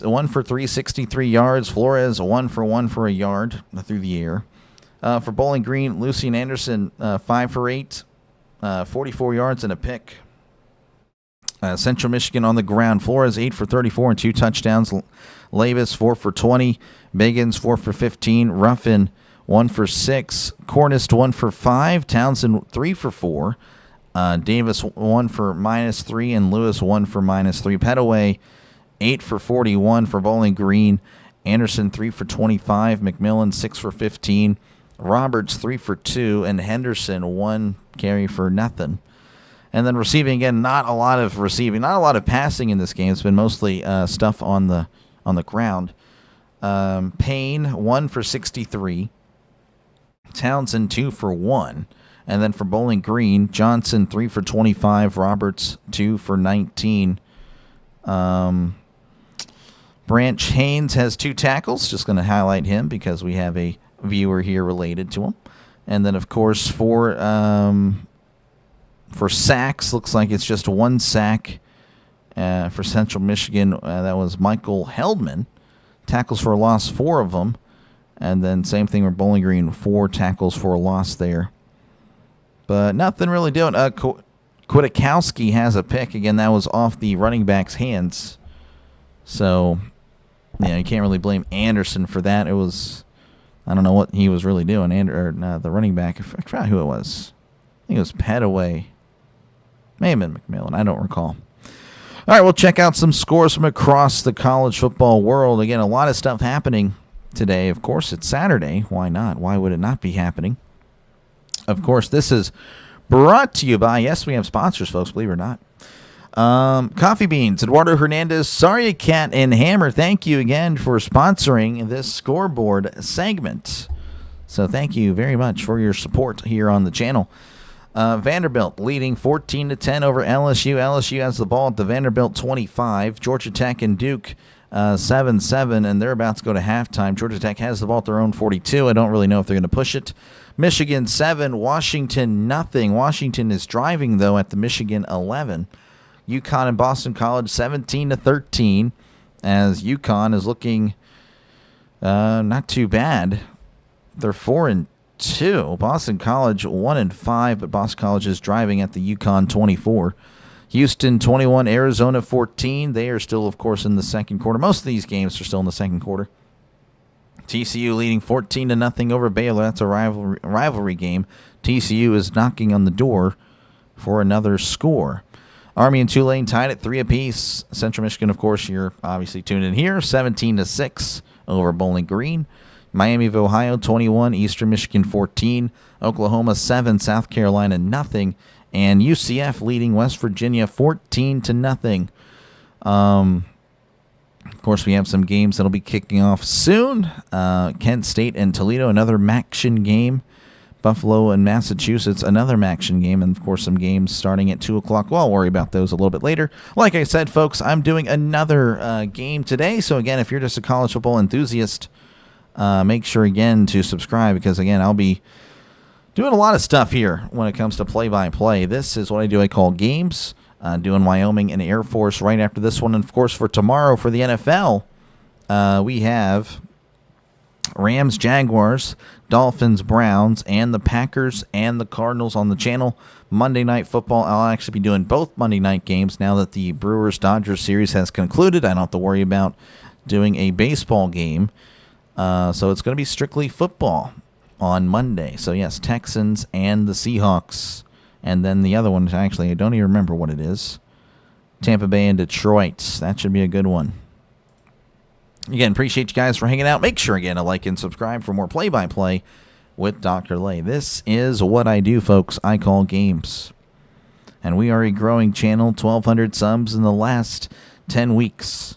1 for 363 yards. Flores, 1 for 1 for a yard through the air. For Bowling Green, Lucian Anderson, 5 for 8, 44 yards and a pick. Central Michigan on the ground. Flores, 8 for 34 and 2 touchdowns. Labus, 4 for 20. Biggins, 4 for 15. Ruffin, 1 for 6. Cornist, 1 for 5. Townsend, 3 for 4. Davis, 1 for -3, and Lewis, 1 for -3. Petaway, 8 for 41 for Bowling Green. Anderson, 3 for 25. McMillan, 6 for 15. Roberts, 3 for 2. And Henderson, 1 carry for nothing. And then receiving, again, not a lot of passing in this game. It's been mostly stuff on the ground. Payne, 1 for 63. Townsend, 2 for 1. And then for Bowling Green, Johnson, 3 for 25. Roberts, 2 for 19. Branch Haynes has 2 tackles. Just going to highlight him because we have a viewer here related to him. And then, of course, for sacks, looks like it's just 1 sack for Central Michigan. That was Michael Heldman. Tackles for a loss, 4 of them. And then same thing with Bowling Green, 4 tackles for a loss there. But nothing really doing. Kwiatkowski has a pick. Again, that was off the running back's hands. So, you can't really blame Anderson for that. It was, I don't know what he was really doing. The running back, I forgot who it was. I think it was Petaway. May have been McMillan. I don't recall. All right, we'll check out some scores from across the college football world. Again, a lot of stuff happening today. Of course, it's Saturday. Why not? Why would it not be happening? Of course, this is brought to you by, yes, we have sponsors, folks, believe it or not. Coffee Beans, Eduardo Hernandez, Sorry Cat, and Hammer, thank you again for sponsoring this scoreboard segment. So thank you very much for your support here on the channel. Vanderbilt leading 14-10 over LSU. LSU has the ball at the Vanderbilt 25. Georgia Tech and Duke 7-7, and they're about to go to halftime. Georgia Tech has the ball at their own 42. I don't really know if they're going to push it. Michigan 7, Washington nothing. Washington is driving, though, at the Michigan 11. UConn and Boston College 17-13, as UConn is looking not too bad. They're 4-2. Boston College 1-5, but Boston College is driving at the UConn 24. Houston 21, Arizona 14. They are still, of course, in the second quarter. Most of these games are still in the second quarter. TCU leading 14-0 over Baylor. That's a rivalry game. TCU is knocking on the door for another score. Army and Tulane tied at 3 apiece. Central Michigan, of course, you're obviously tuned in here. 17-6 over Bowling Green. Miami of Ohio 21, Eastern Michigan 14, Oklahoma 7, South Carolina nothing, and UCF leading West Virginia 14-0. Of course, we have some games that'll be kicking off soon. Kent State and Toledo, another MACtion game. Buffalo and Massachusetts, another MACtion game. And, of course, some games starting at 2 o'clock. Well, I'll worry about those a little bit later. Like I said, folks, I'm doing another game today. So, again, if you're just a college football enthusiast, make sure, again, to subscribe. Because, again, I'll be doing a lot of stuff here when it comes to play-by-play. This is what I do. I call games. Doing Wyoming and Air Force right after this one. And, of course, for tomorrow for the NFL, we have Rams, Jaguars, Dolphins, Browns, and the Packers and the Cardinals on the channel. Monday Night Football, I'll actually be doing both Monday night games now that the Brewers-Dodgers series has concluded. I don't have to worry about doing a baseball game. So it's going to be strictly football on Monday. So, yes, Texans and the Seahawks. And then the other one, actually, I don't even remember what it is. Tampa Bay and Detroit. That should be a good one. Again, appreciate you guys for hanging out. Make sure, again, to like and subscribe for more play-by-play with DrDelay. This is what I do, folks. I call games. And we are a growing channel, 1,200 subs in the last 10 weeks.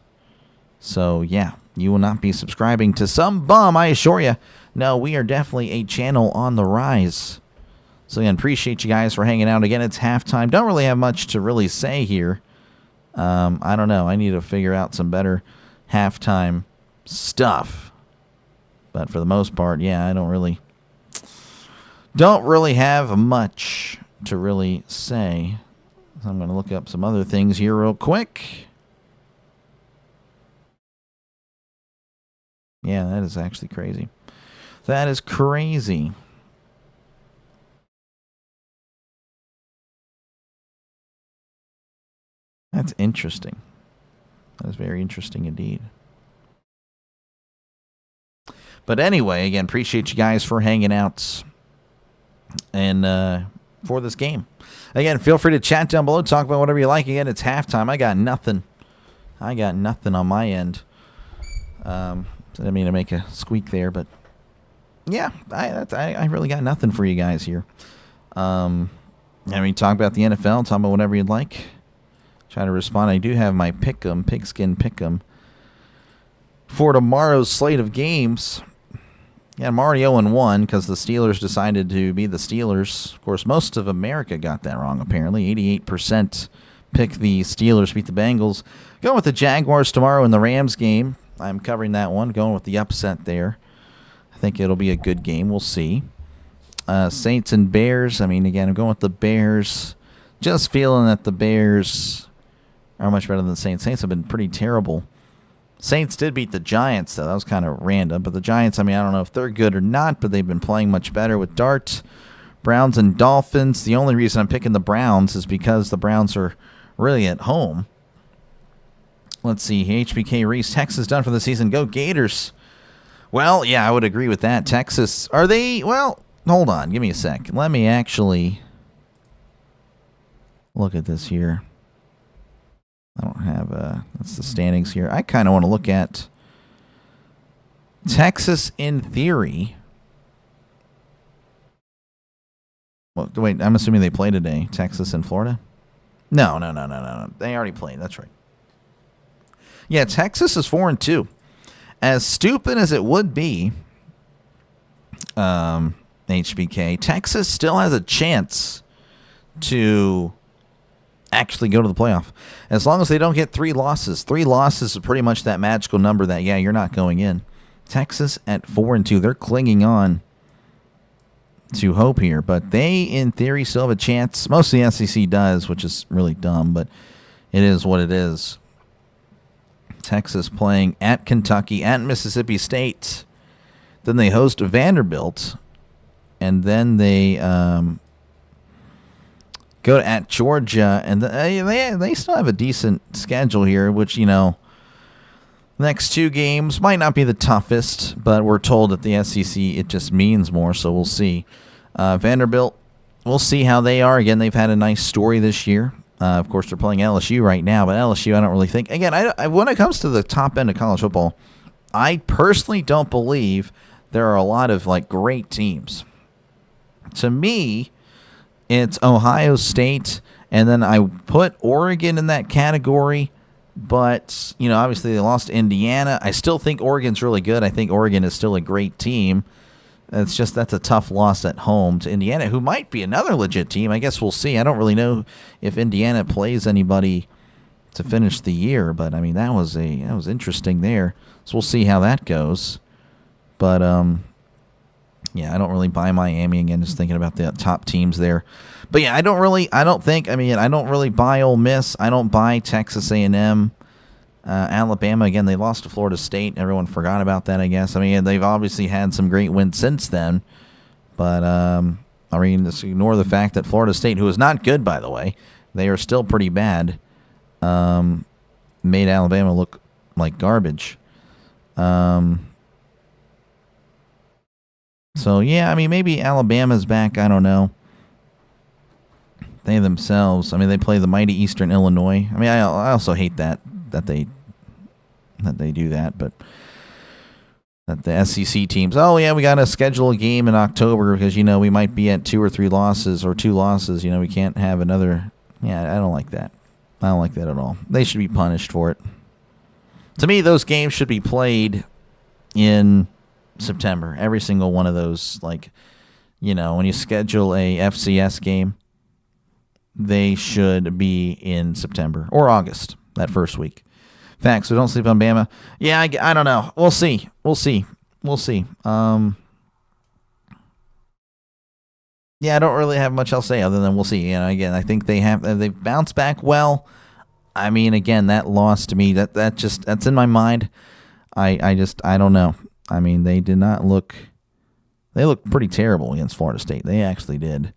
So, yeah, you will not be subscribing to some bum, I assure you. No, we are definitely a channel on the rise. So, again, appreciate you guys for hanging out. Again, it's halftime. Don't really have much to really say here. I don't know. I need to figure out some better halftime stuff. But for the most part, yeah, I don't really have much to really say. So I'm going to look up some other things here real quick. Yeah, that is actually crazy. That is crazy. That's interesting. That is very interesting indeed. But anyway, again, appreciate you guys for hanging out and for this game. Again, feel free to chat down below, talk about whatever you like. Again, it's halftime. I got nothing on my end. I didn't mean to make a squeak there, but yeah, I really got nothing for you guys here. I mean, talk about the NFL, talk about whatever you'd like. Try to respond. I do have my pigskin pick'em for tomorrow's slate of games. Yeah, I'm already 0-1 because the Steelers decided to be the Steelers. Of course, most of America got that wrong, apparently. 88% picked the Steelers, beat the Bengals. Going with the Jaguars tomorrow in the Rams game. I'm covering that one, going with the upset there. I think it'll be a good game. We'll see. Saints and Bears. I mean, again, I'm going with the Bears. Just feeling that the Bears are much better than the Saints. Saints have been pretty terrible. Saints did beat the Giants, though. That was kind of random. But the Giants, I mean, I don't know if they're good or not, but they've been playing much better with Dart. Browns and Dolphins. The only reason I'm picking the Browns is because the Browns are really at home. Let's see. HBK Reese. Texas done for the season. Go Gators. Well, yeah, I would agree with that. Texas, are they? Well, hold on. Give me a sec. Let me actually look at this here. I don't have that's the standings here. I kind of want to look at Texas in theory. Well, wait, I'm assuming they play today. Texas and Florida? No. They already played. That's right. Yeah, Texas is 4-2. As stupid as it would be, HBK, Texas still has a chance to actually go to the playoff. As long as they don't get 3 losses. 3 losses is pretty much that magical number that, yeah, you're not going in. Texas at 4-2. They're clinging on to hope here. But they, in theory, still have a chance. Most of the SEC does, which is really dumb, but it is what it is. Texas playing at Kentucky, at Mississippi State. Then they host Vanderbilt. And then they go at Georgia, and they still have a decent schedule here, which, you know, next 2 games might not be the toughest, but we're told that the SEC, it just means more, so we'll see. Vanderbilt, we'll see how they are. Again, they've had a nice story this year. Of course, they're playing LSU right now, but LSU, I don't really think. Again, when it comes to the top end of college football, I personally don't believe there are a lot of, like, great teams. To me, it's Ohio State, and then I put Oregon in that category. But, you know, obviously they lost to Indiana. I still think Oregon's really good. I think Oregon is still a great team. It's just that's a tough loss at home to Indiana, who might be another legit team. I guess we'll see. I don't really know if Indiana plays anybody to finish the year, but, I mean, that was interesting there. So we'll see how that goes. But, yeah, I don't really buy Miami. Again, just thinking about the top teams there. But yeah, I don't really buy Ole Miss. I don't buy Texas A&M. Alabama, again, they lost to Florida State. Everyone forgot about that, I guess. I mean, they've obviously had some great wins since then. But, I mean, just ignore the fact that Florida State, who is not good, by the way, they are still pretty bad, made Alabama look like garbage. So, yeah, I mean, maybe Alabama's back. I don't know. They themselves, I mean, they play the mighty Eastern Illinois. I mean, I also hate that they do that, but that the SEC teams, oh, yeah, we got to schedule a game in October because, we might be at 2 or 3 losses or 2 losses. We can't have another. Yeah, I don't like that. I don't like that at all. They should be punished for it. To me, those games should be played in September. Every single one of those, when you schedule a FCS game, they should be in September or August, that first week. Facts. So don't sleep on Bama. Yeah, I don't know. We'll see. Yeah, I don't really have much else to say other than we'll see. Again, I think they've bounced back well. I mean, again, that loss to me, that's in my mind. I don't know. I mean, they looked pretty terrible against Florida State. They actually did.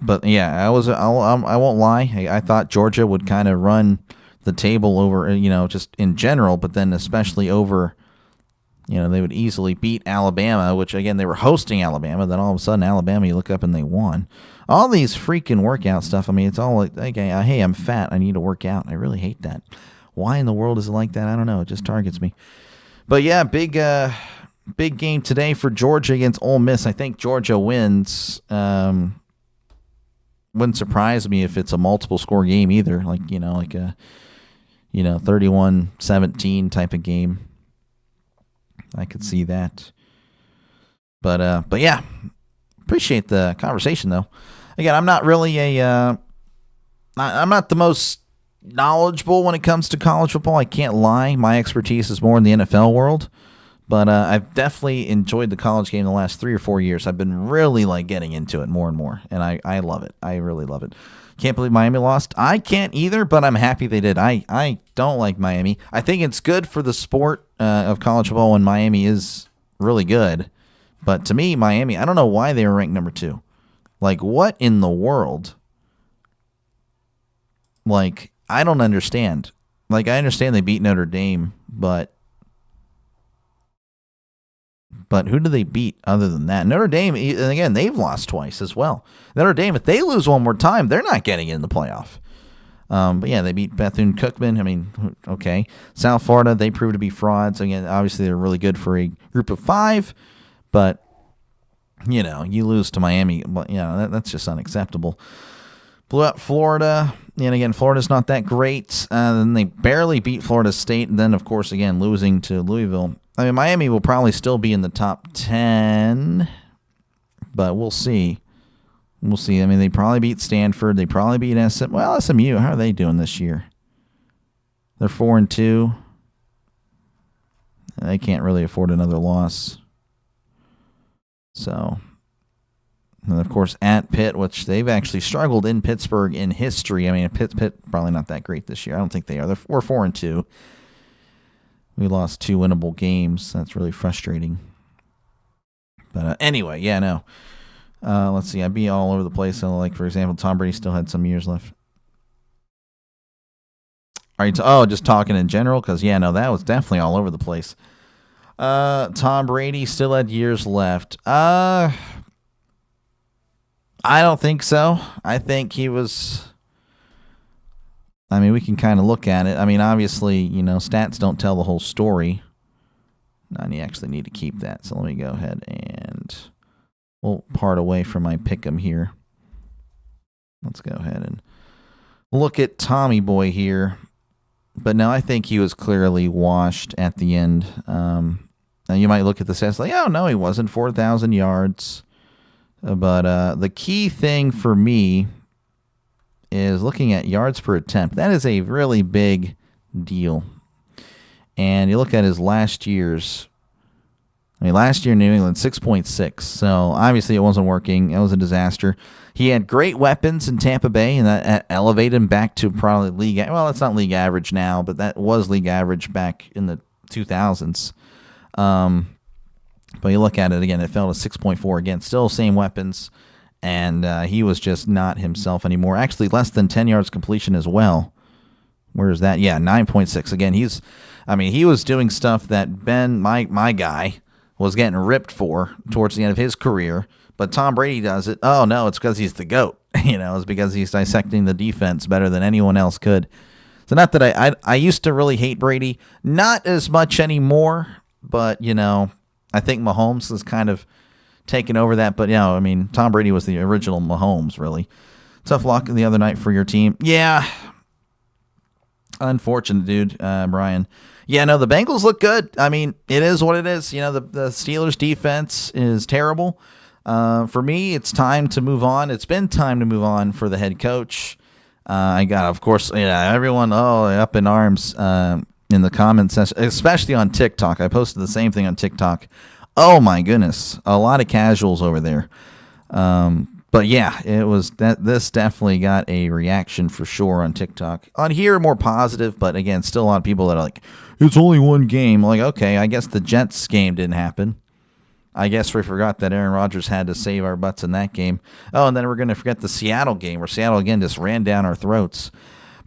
But yeah, I won't lie. I thought Georgia would kind of run the table over, just in general, but then especially over, they would easily beat Alabama, which again, they were hosting Alabama. Then all of a sudden, Alabama, you look up and they won. All these freaking workout stuff. I mean, it's all like, hey, I'm fat. I need to work out. I really hate that. Why in the world is it like that? I don't know. It just targets me. But yeah, big game today for Georgia against Ole Miss. I think Georgia wins. Wouldn't surprise me if it's a multiple score game either, like a 31-17 type of game. I could see that. But yeah, appreciate the conversation though. Again, I'm not really I'm not the most knowledgeable when it comes to college football. I can't lie. My expertise is more in the NFL world. But I've definitely enjoyed the college game the last 3 or 4 years. I've been really getting into it more and more, and I love it. I really love it. Can't believe Miami lost. I can't either, but I'm happy they did. I don't like Miami. I think it's good for the sport of college football when Miami is really good. But to me, Miami, I don't know why they were ranked number 2. Like, what in the world? Like, I don't understand. Like, I understand they beat Notre Dame, but who do they beat other than that? Notre Dame, and again, they've lost twice as well. Notre Dame, if they lose one more time, they're not getting in the playoff. But yeah, they beat Bethune-Cookman. I mean, okay. South Florida, they proved to be frauds. Again, obviously they're really good for a group of 5, but, you lose to Miami. That's just unacceptable. Blew out Florida. And again, Florida's not that great. Then they barely beat Florida State. And then, of course, again, losing to Louisville. I mean, Miami will probably still be in the top 10, but we'll see. We'll see. I mean, they probably beat Stanford. They probably beat SMU. Well, SMU, how are they doing this year? They're 4-2. They can't really afford another loss. So, and of course, at Pitt, which they've actually struggled in Pittsburgh in history. I mean, Pitt probably not that great this year. I don't think they are. We're 4-2. We lost 2 winnable games. That's really frustrating. But anyway, yeah, no. Let's see. I'd be all over the place. So, like, for example, Tom Brady still had some years left. All right. Just talking in general, because, yeah, no, that was definitely all over the place. Tom Brady still had years left. I don't think so. I think he was... I mean, we can kind of look at it. I mean, obviously, stats don't tell the whole story. And you actually need to keep that. So let me go ahead and we'll part away from my pick'em here. Let's go ahead and look at Tommy Boy here. But no, I think he was clearly washed at the end. Now you might look at the stats like, oh, no, he wasn't. 4,000 yards. But the key thing for me is looking at yards per attempt. That is a really big deal. And you look at his last year's I mean, last year New England 6.6. So obviously it wasn't working. It was a disaster. He had great weapons in Tampa Bay, and that elevated him back to probably league. Well, it's not league average now, but that was league average back in the 2000s. But you look at it again, it fell to 6.4 again. Still same weapons, and he was just not himself anymore. Actually, less than 10 yards completion as well. Where is that? Yeah, 9.6. Again, he was doing stuff that Ben, my guy, was getting ripped for towards the end of his career. But Tom Brady does it. Oh, no, it's because he's the GOAT. It's because he's dissecting the defense better than anyone else could. So not that I used to really hate Brady. Not as much anymore. But, I think Mahomes has kind of taken over that. But, Tom Brady was the original Mahomes, really. Tough luck the other night for your team. Yeah. Unfortunate, dude, Brian. Yeah, no, the Bengals look good. I mean, it is what it is. The Steelers' defense is terrible. For me, it's time to move on. It's been time to move on for the head coach. I got, of course, everyone up in arms in the comment section, especially on TikTok. I posted the same thing on TikTok. Oh, my goodness. A lot of casuals over there. But yeah, it was this definitely got a reaction for sure on TikTok. On here, more positive, but again, still a lot of people that are like, it's only one game. Like, okay, I guess the Jets game didn't happen. I guess we forgot that Aaron Rodgers had to save our butts in that game. Oh, and then we're going to forget the Seattle game where Seattle again just ran down our throats.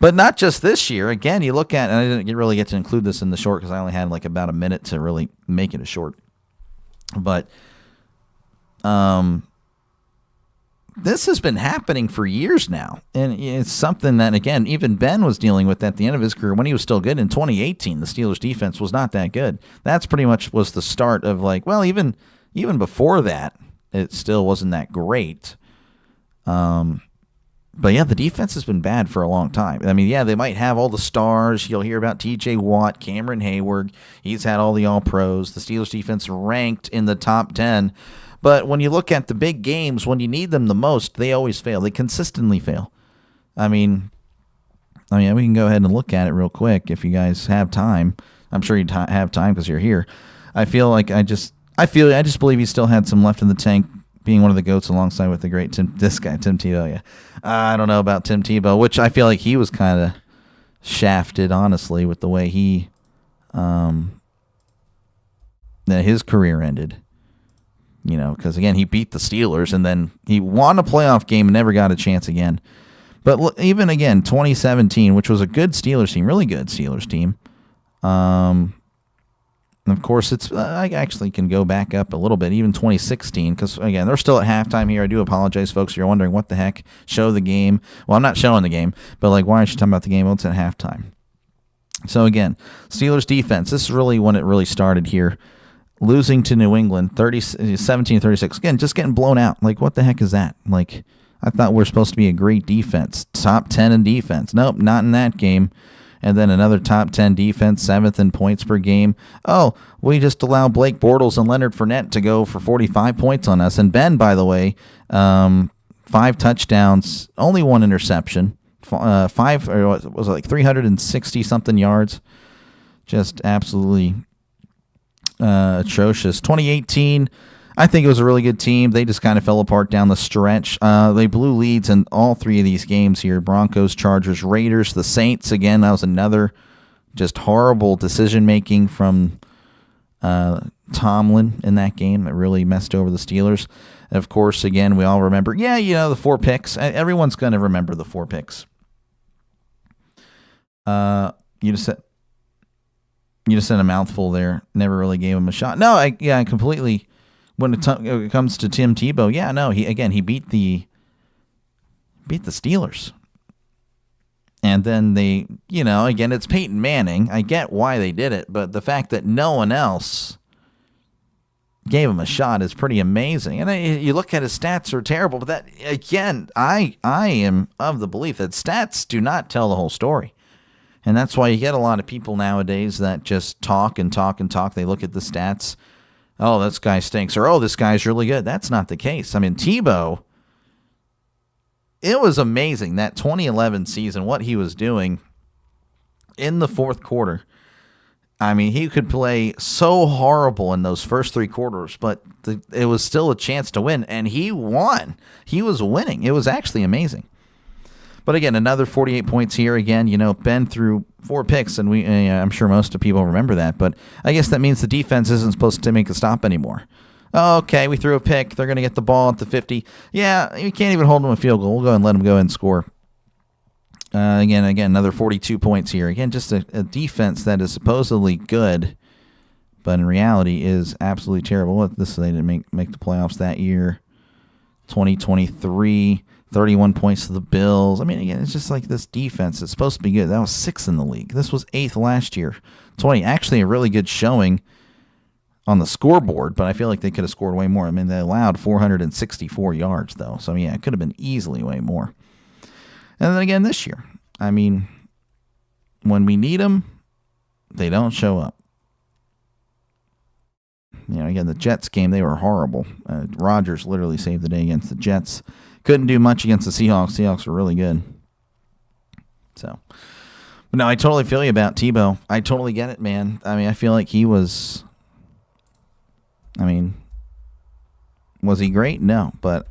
But not just this year. Again, you look at, and I didn't really get to include this in the short because I only had like about a minute to really make it a short. But, this has been happening for years now, and it's something that, again, even Ben was dealing with at the end of his career when he was still good. In 2018, the Steelers' defense was not that good. That's pretty much was the start of even before that, it still wasn't that great. But yeah, the defense has been bad for a long time. I mean, yeah, they might have all the stars. You'll hear about T.J. Watt, Cameron Hayward. He's had all the All-Pros. The Steelers' defense ranked in the top 10. But when you look at the big games, when you need them the most, they always fail. They consistently fail. I mean, we can go ahead and look at it real quick if you guys have time. I'm sure you have time because you're here. I just believe he still had some left in the tank, being one of the GOATs alongside with the great Tim Tebow. Yeah, I don't know about Tim Tebow, which I feel like he was kind of shafted, honestly, with the way his career ended. Because, again, he beat the Steelers, and then he won a playoff game and never got a chance again. But even, again, 2017, which was a good Steelers team, really good Steelers team. And of course, I actually can go back up a little bit, even 2016, because, again, they're still at halftime here. I do apologize, folks, if you're wondering what the heck, show the game. Well, I'm not showing the game, but, why aren't you talking about the game? Well, it's at halftime. So, again, Steelers defense, this is really when it really started here. Losing to New England, 17-36. Again, just getting blown out. What the heck is that? I thought we're supposed to be a great defense. Top 10 in defense. Nope, not in that game. And then another top 10 defense, 7th in points per game. Oh, we just allowed Blake Bortles and Leonard Fournette to go for 45 points on us. And Ben, by the way, 5 touchdowns, only 1 interception. 360-something yards. Just absolutely atrocious. 2018, I think it was a really good team. They just kind of fell apart down the stretch. They blew leads in all 3 of these games here. Broncos, Chargers, Raiders, the Saints. Again, that was another just horrible decision-making from Tomlin in that game that really messed over the Steelers. And of course, again, we all remember, the 4 picks. Everyone's going to remember the 4 picks. You just said a mouthful there. Never really gave him a shot. No, I completely. When it comes to Tim Tebow, he beat the Steelers, and then they, again, it's Peyton Manning. I get why they did it, but the fact that no one else gave him a shot is pretty amazing. And you look at his stats are terrible, but that, again, I am of the belief that stats do not tell the whole story. And that's why you get a lot of people nowadays that just talk and talk and talk. They look at the stats. Oh, this guy stinks. Or, oh, this guy's really good. That's not the case. I mean, Tebow, it was amazing, that 2011 season, what he was doing in the fourth quarter. I mean, he could play so horrible in those first 3 quarters, but it was still a chance to win, and he won. He was winning. It was actually amazing. But again, another 48 points here. Again, Ben threw 4 picks, and I'm sure most of people remember that. But I guess that means the defense isn't supposed to make a stop anymore. Okay, we threw a pick. They're going to get the ball at the 50. Yeah, you can't even hold them a field goal. We'll go and let them go and score. Again, another 42 points here. Again, just a defense that is supposedly good, but in reality is absolutely terrible. They didn't make the playoffs that year. 2023, 31 points to the Bills. I mean, again, it's just like this defense is supposed to be good. That was 6th in the league. This was 8th last year. 20, actually a really good showing on the scoreboard, but I feel like they could have scored way more. I mean, they allowed 464 yards, though. So, yeah, it could have been easily way more. And then again this year, I mean, when we need them, they don't show up. Again, the Jets game, they were horrible. Rodgers literally saved the day against the Jets. Couldn't do much against the Seahawks. Seahawks were really good. So, but no, I totally feel you about Tebow. I totally get it, man. I mean, I feel like he was, was he great? No, but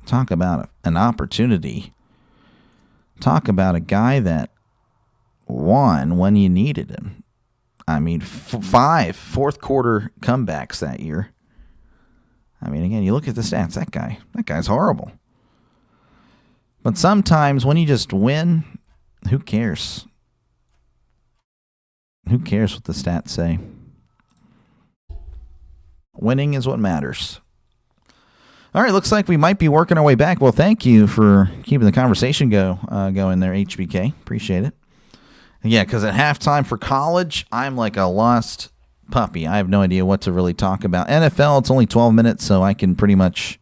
talk about an opportunity. Talk about a guy that won when you needed him. 5 fourth quarter comebacks that year. Again, you look at the stats, that guy's horrible. But sometimes when you just win, who cares? Who cares what the stats say? Winning is what matters. All right, looks like we might be working our way back. Well, thank you for keeping the conversation going there, HBK. Appreciate it. Yeah, because at halftime for college, I'm like a lost puppy. I have no idea what to really talk about. NFL, it's only 12 minutes, so I can pretty much,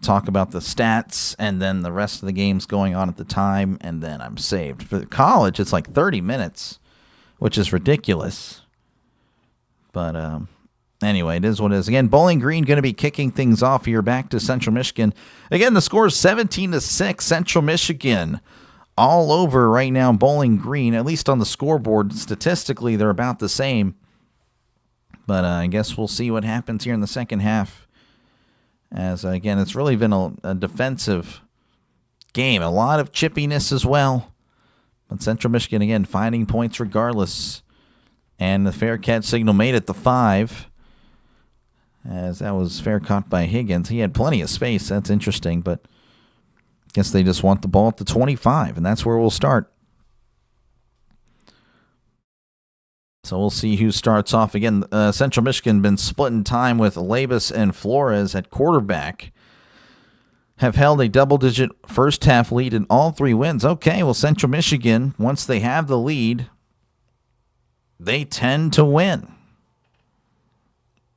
talk about the stats and then the rest of the games going on at the time, and then I'm saved. For college, it's like 30 minutes, which is ridiculous. But, anyway, it is what it is. Again, Bowling Green going to be kicking things off here back to Central Michigan. Again, the score is 17-6. Central Michigan all over right now. Bowling Green, at least on the scoreboard, statistically, they're about the same. But I guess we'll see what happens here in the second half. As, again, it's really been a defensive game. A lot of chippiness as well. But Central Michigan, again, finding points regardless. And the fair catch signal made it the 5. As that was fair caught by Higgins. He had plenty of space. That's interesting, but I guess they just want the ball at the 25, and that's where we'll start. So we'll see who starts off. Again, Central Michigan been splitting time with Labus and Flores at quarterback. Have held a double-digit first-half lead in all 3 wins. Okay, well, Central Michigan, once they have the lead, they tend to win.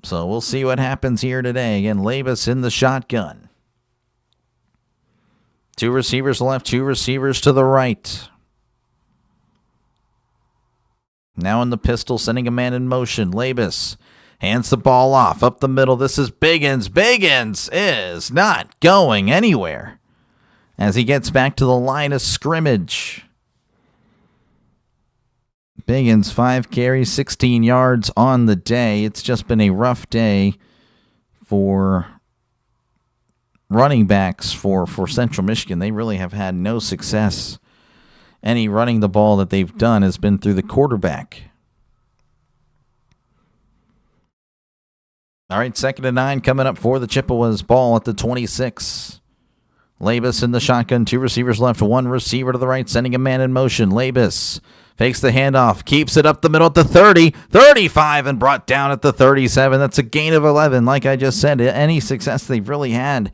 So we'll see what happens here today. Again, Labus in the shotgun. 2 receivers left, 2 receivers to the right. Now in the pistol, sending a man in motion. Labus hands the ball off up the middle. This is Biggins. Biggins is not going anywhere as he gets back to the line of scrimmage. Biggins, 5 carries, 16 yards on the day. It's just been a rough day for running backs for Central Michigan. They really have had no success. Any running the ball that they've done has been through the quarterback. All right, 2nd and 9 coming up for the Chippewas. Ball at the 26. Labus in the shotgun, 2 receivers left, 1 receiver to the right, sending a man in motion. Labus fakes the handoff, keeps it up the middle at the 30, 35, and brought down at the 37. That's a gain of 11. Like I just said, any success they've really had,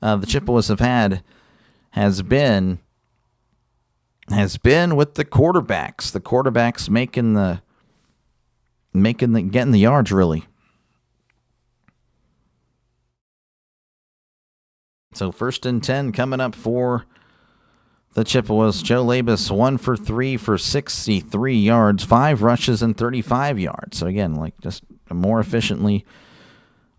the Chippewas have had, has been with the quarterbacks. The quarterbacks getting the yards, really. So 1st and 10 coming up for the Chippewas. Joe Labus, 1 for 3 for 63 yards, 5 rushes and 35 yards. So again, like just more efficiently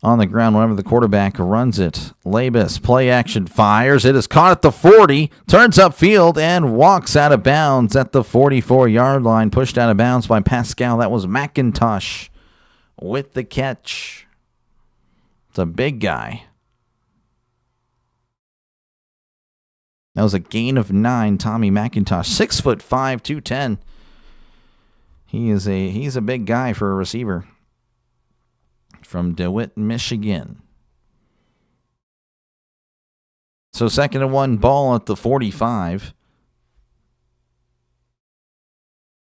on the ground whenever the quarterback runs it. Labus, play action, fires. It is caught at the 40, turns upfield, and walks out of bounds at the 44-yard line. Pushed out of bounds by Pascal. That was McIntosh with the catch. It's a big guy. That was a gain of 9, Tommy McIntosh. 6'5", 210. He's a big guy for a receiver. From DeWitt, Michigan. So 2nd and 1, ball at the 45.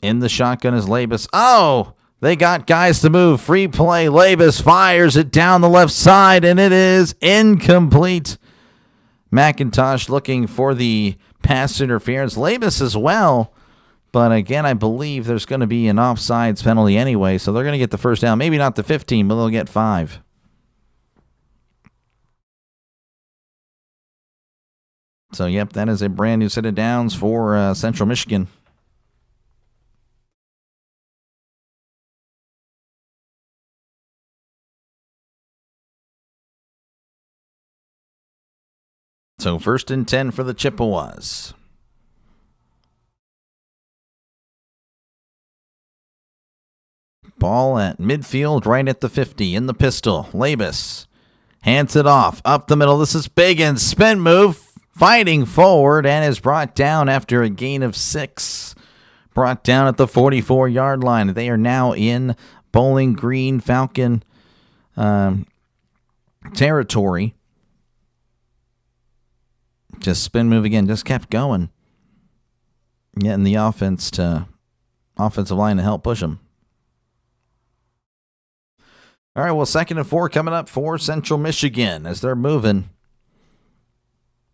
In the shotgun is Labus. Oh, they got guys to move. Free play. Labus fires it down the left side, and it is incomplete. McIntosh looking for the pass interference. Labus as well. But again, I believe there's going to be an offsides penalty anyway, so they're going to get the first down. Maybe not the 15, but they'll get 5. So, yep, that is a brand new set of downs for Central Michigan. So, 1st and 10 for the Chippewas. Ball at midfield, right at the 50, in the pistol. Labus hands it off, up the middle. This is Biggins, spin move, fighting forward, and is brought down after a gain of 6. Brought down at the 44-yard line. They are now in Bowling Green Falcon territory. Just spin move again, just kept going. Getting the offensive line to help push them. All right, well, 2nd and 4 coming up for Central Michigan as they're moving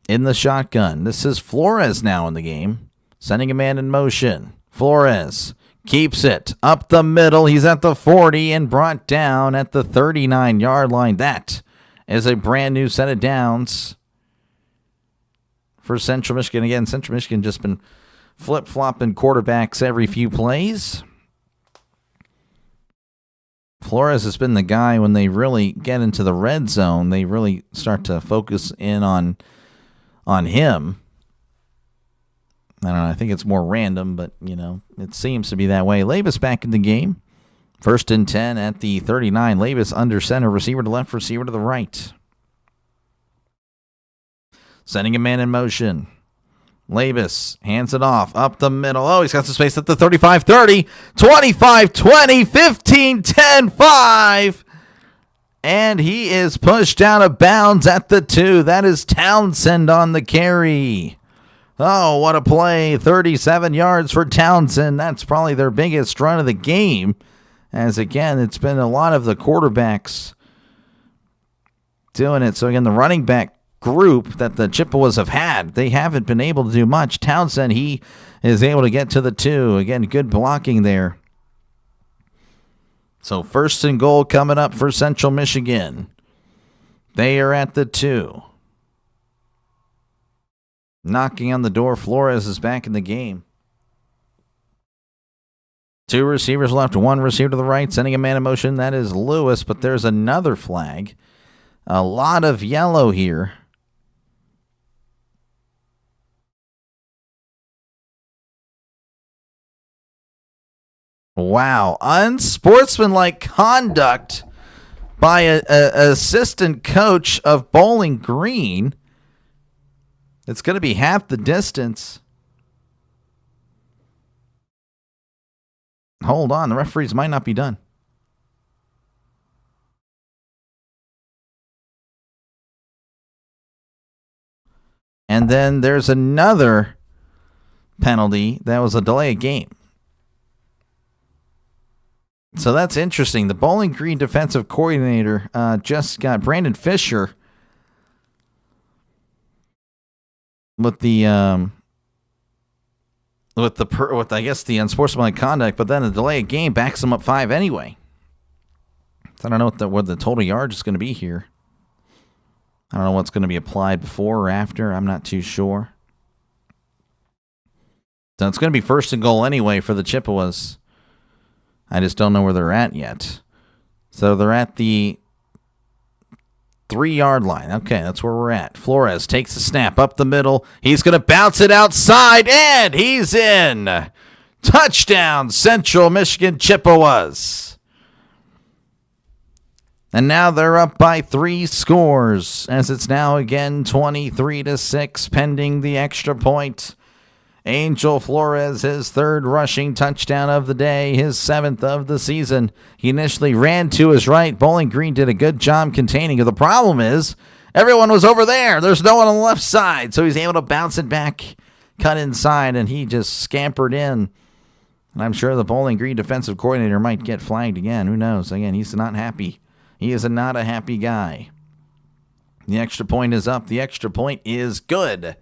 in the shotgun. This is Flores now in the game, sending a man in motion. Flores keeps it up the middle. He's at the 40 and brought down at the 39-yard line. That is a brand new set of downs for Central Michigan. Again, Central Michigan just been flip-flopping quarterbacks every few plays. Flores has been the guy when they really get into the red zone. They really start to focus in on him. I don't know. I think it's more random, but, it seems to be that way. Labus back in the game. 1st and 10 at the 39. Labus under center, receiver to left, receiver to the right. Sending a man in motion. Labus hands it off up the middle. Oh, he's got some space at the 35, 30, 25, 20, 15, 10, 5. And he is pushed out of bounds at the 2. That is Townsend on the carry. Oh, what a play. 37 yards for Townsend. That's probably their biggest run of the game. As again, it's been a lot of the quarterbacks doing it. So again, the running back group that the Chippewas have had, they haven't been able to do much. Townsend, he is able to get to the 2. Again, good blocking there. So 1st and goal coming up for Central Michigan. They are at the 2. Knocking on the door. Flores is back in the game. 2 receivers left, 1 receiver to the right, sending a man in motion. That is Lewis, but there's another flag. A lot of yellow here. Wow, unsportsmanlike conduct by a assistant coach of Bowling Green. It's going to be half the distance. Hold on, the referees might not be done. And then there's another penalty. That was a delay of game. So that's interesting. The Bowling Green defensive coordinator just got Brandon Fisher with the with I guess the unsportsmanlike conduct, but then the delay of game backs them up 5 anyway. So I don't know what the total yardage is going to be here. I don't know what's going to be applied before or after. I'm not too sure. So it's going to be 1st and goal anyway for the Chippewas. I just don't know where they're at yet. So they're at the 3-yard line. Okay, that's where we're at. Flores takes the snap up the middle. He's going to bounce it outside, and he's in. Touchdown, Central Michigan Chippewas. And now they're up by 3 scores, as it's now again 23-6, pending the extra point. Angel Flores, his 3rd rushing touchdown of the day, his 7th of the season. He initially ran to his right. Bowling Green did a good job containing it. The problem is everyone was over there. There's no one on the left side, so he's able to bounce it back, cut inside, and he just scampered in. And I'm sure the Bowling Green defensive coordinator might get flagged again. Who knows? Again, he's not happy. He is not a happy guy. The extra point is up. The extra point is good.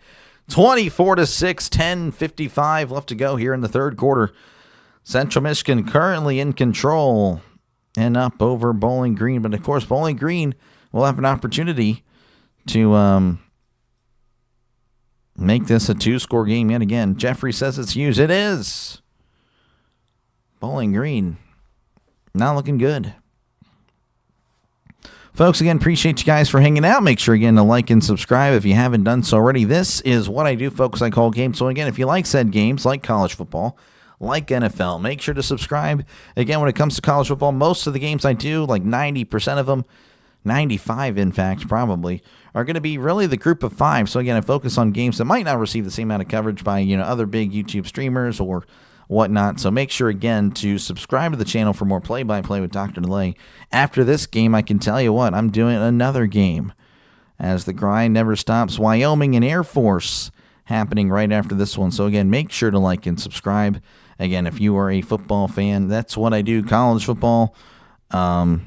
24-6, 10:55 left to go here in the 3rd quarter. Central Michigan currently in control and up over Bowling Green. But, of course, Bowling Green will have an opportunity to make this a 2-score game yet again. Jeffrey says it's huge. It is. Bowling Green not looking good. Folks, again, appreciate you guys for hanging out. Make sure, again, to like and subscribe if you haven't done so already. This is what I do, folks. I call games. So, again, if you like said games, like college football, like NFL, make sure to subscribe. Again, when it comes to college football, most of the games I do, like 90% of them, 95, in fact, probably, are going to be really the group of 5. So, again, I focus on games that might not receive the same amount of coverage by, other big YouTube streamers or whatnot. So make sure, again, to subscribe to the channel for more play-by-play with DrDelay. After this game, I can tell you what, I'm doing another game as the grind never stops. Wyoming and Air Force happening right after this one. So, again, make sure to like and subscribe. Again, if you are a football fan, that's what I do, college football and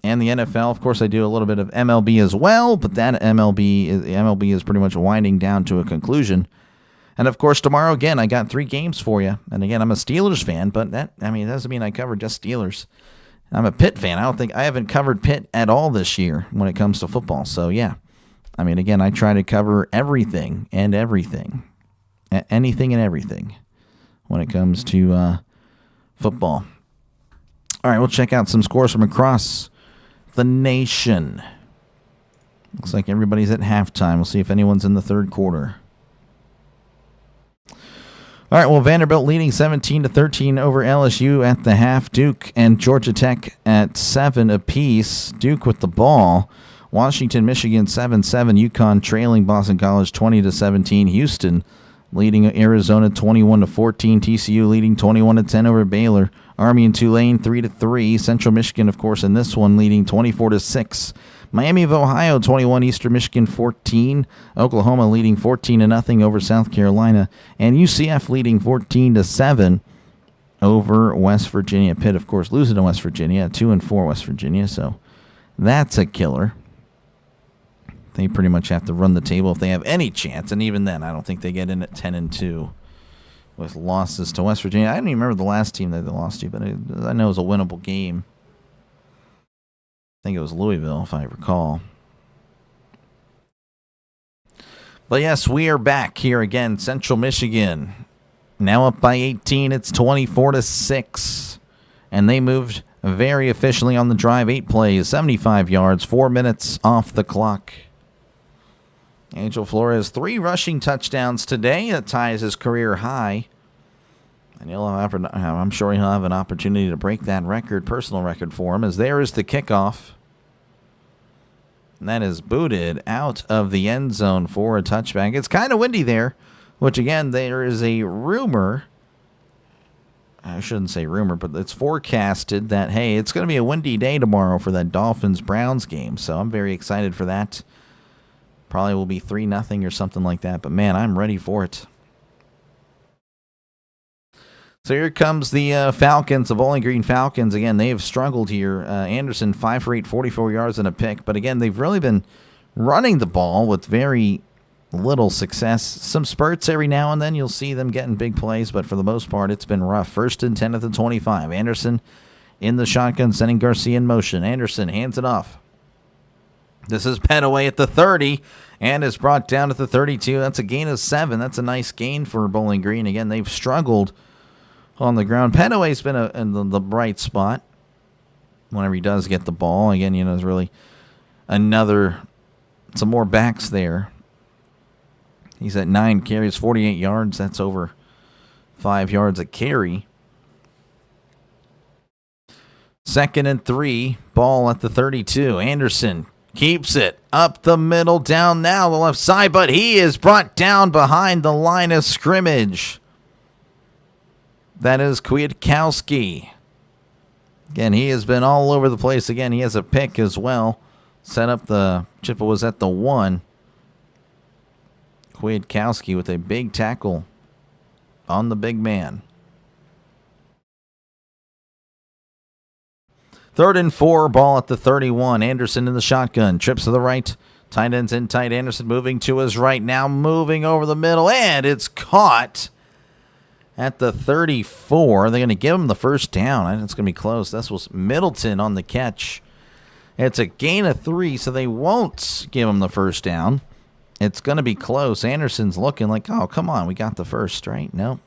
the NFL. Of course, I do a little bit of MLB as well, but that MLB is pretty much winding down to a conclusion. And, of course, tomorrow, again, I got 3 games for you. And, again, I'm a Steelers fan, but it doesn't mean I cover just Steelers. I'm a Pitt fan. I haven't covered Pitt at all this year when it comes to football. So, yeah. Again, I try to cover everything and everything. Anything and everything when it comes to football. All right, we'll check out some scores from across the nation. Looks like everybody's at halftime. We'll see if anyone's in the 3rd quarter. All right, well, Vanderbilt leading 17-13 over LSU at the half. Duke and Georgia Tech at 7 apiece. Duke with the ball. Washington, Michigan 7-7. UConn trailing Boston College 20-17. Houston leading Arizona 21-14. TCU leading 21-10 over Baylor. Army and Tulane 3-3. Central Michigan, of course, in this one leading 24-6. Miami of Ohio 21, Eastern Michigan 14, Oklahoma leading 14-0 over South Carolina, and UCF leading 14-7 over West Virginia. Pitt, of course, losing to West Virginia, 2-4 West Virginia, so that's a killer. They pretty much have to run the table if they have any chance, and even then, I don't think they get in at 10-2 with losses to West Virginia. I don't even remember the last team that they lost to, but I know it was a winnable game. I think it was Louisville, if I recall. But yes, we are back here again. Central Michigan now up by 18. It's 24-6. And they moved very efficiently on the drive. 8 plays, 75 yards, 4 minutes off the clock. Angel Flores, 3 rushing touchdowns today. That ties his career high. And I'm sure he'll have an opportunity to break that record, personal record for him, as there is the kickoff. And that is booted out of the end zone for a touchback. It's kind of windy there, which, again, there is a rumor. I shouldn't say rumor, but it's forecasted that, hey, it's going to be a windy day tomorrow for that Dolphins-Browns game. So I'm very excited for that. Probably will be 3-0 or something like that. But, man, I'm ready for it. So here comes the Falcons, the Bowling Green Falcons. Again, they have struggled here. Anderson, 5 for 8, 44 yards and a pick. But again, they've really been running the ball with very little success. Some spurts every now and then. You'll see them getting big plays, but for the most part, it's been rough. 1st and 10 at the 25. Anderson in the shotgun, sending Garcia in motion. Anderson hands it off. This is Petaway at the 30, and is brought down at the 32. That's a gain of 7. That's a nice gain for Bowling Green. Again, they've struggled on the ground. Petaway's been in the bright spot whenever he does get the ball. Again, is really some more backs there. He's at 9 carries, 48 yards. That's over 5 yards a carry. 2nd and 3, ball at the 32. Anderson keeps it up the middle, down now the left side, but he is brought down behind the line of scrimmage. That is Kwiatkowski. Again, he has been all over the place. Again, he has a pick as well. Set up the Chippewas at the 1. Kwiatkowski with a big tackle on the big man. 3rd and 4, ball at the 31. Anderson in the shotgun. Trips to the right. Tight ends in tight. Anderson moving to his right. Now moving over the middle. And it's caught at the 34. They're going to give him the first down. It's going to be close. This was Middleton on the catch. It's a gain of 3, so they won't give him the first down. It's going to be close. Anderson's looking like, oh, come on, we got the first, right? Nope.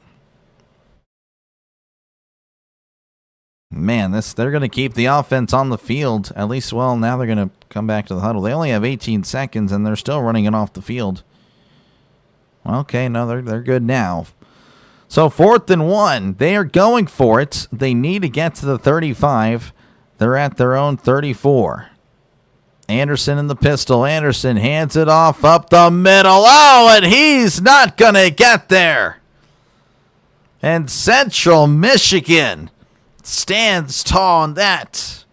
Man, they're going to keep the offense on the field. At least, well, now they're going to come back to the huddle. They only have 18 seconds, and they're still running it off the field. Okay, no, they're good now. So 4th and 1. They are going for it. They need to get to the 35. They're at their own 34. Anderson in the pistol. Anderson hands it off up the middle. Oh, and he's not going to get there. And Central Michigan stands tall on that.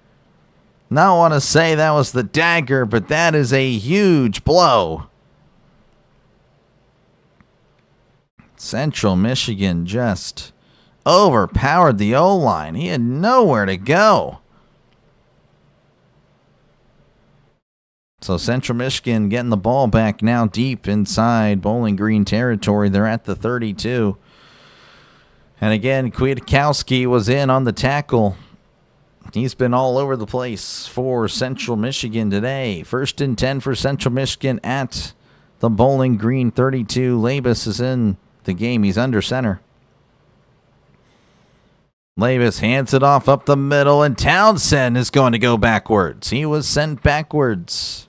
Now I want to say that was the dagger, but that is a huge blow. Central Michigan just overpowered the O-line. He had nowhere to go. So Central Michigan getting the ball back now deep inside Bowling Green territory. They're at the 32. And again, Kwiatkowski was in on the tackle. He's been all over the place for Central Michigan today. 1st and 10 for Central Michigan at the Bowling Green 32. Labus is in the game. He's under center. Labus hands it off up the middle, and Townsend is going to go backwards. He was sent backwards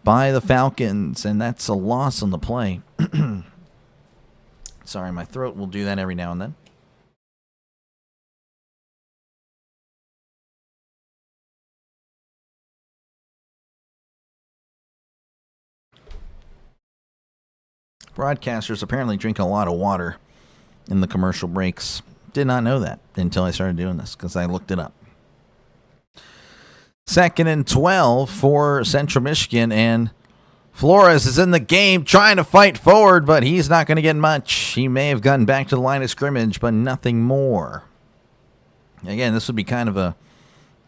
by the Falcons, and that's a loss on the play. Sorry, my throat will do that every now and then. Broadcasters apparently drink a lot of water in the commercial breaks. Did not know that until I started doing this because I looked it up. 2nd and 12 for Central Michigan, and Flores is in the game trying to fight forward, but he's not going to get much. He may have gotten back to the line of scrimmage, but nothing more. Again, this would be kind of a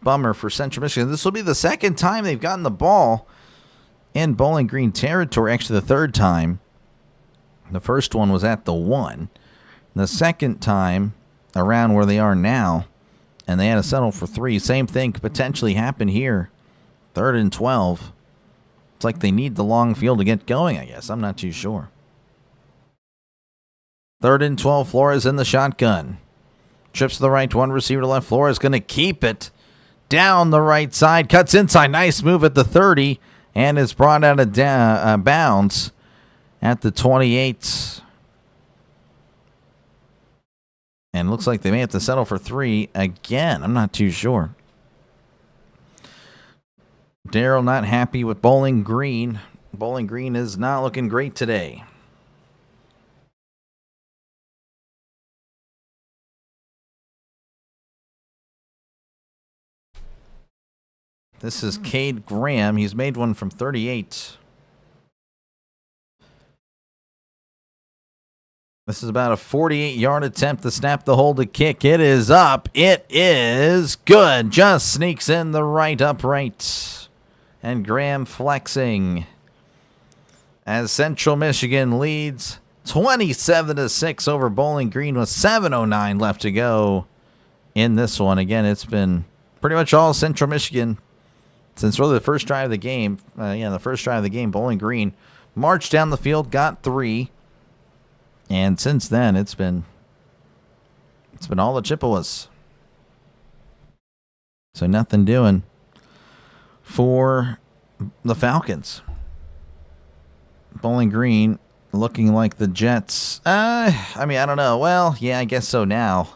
bummer for Central Michigan. This will be the second time they've gotten the ball in Bowling Green territory, actually the third time. The first one was at the 1. The second time around where they are now, and they had to settle for 3. Same thing could potentially happen here. 3rd and 12. It's like they need the long field to get going, I guess. I'm not too sure. 3rd and 12, Flores in the shotgun. Trips to the right, one receiver to left. Flores going to keep it down the right side. Cuts inside. Nice move at the 30, and is brought out of bounds at the 28. And looks like they may have to settle for 3 again. I'm not too sure. Darryl not happy with Bowling Green. Bowling Green is not looking great today. This is Cade Graham. He's made one from 38. This is about a 48-yard attempt to snap the hold to kick. It is up. It is good. Just sneaks in the right upright. And Graham flexing as Central Michigan leads 27-6 over Bowling Green with 7:09 left to go in this one. Again, it's been pretty much all Central Michigan since really the first drive of the game. The first drive of the game, Bowling Green marched down the field, got 3. And since then, it's been all the Chippewas. So nothing doing for the Falcons. Bowling Green looking like the Jets. I mean, I don't know. Well, yeah, I guess so now.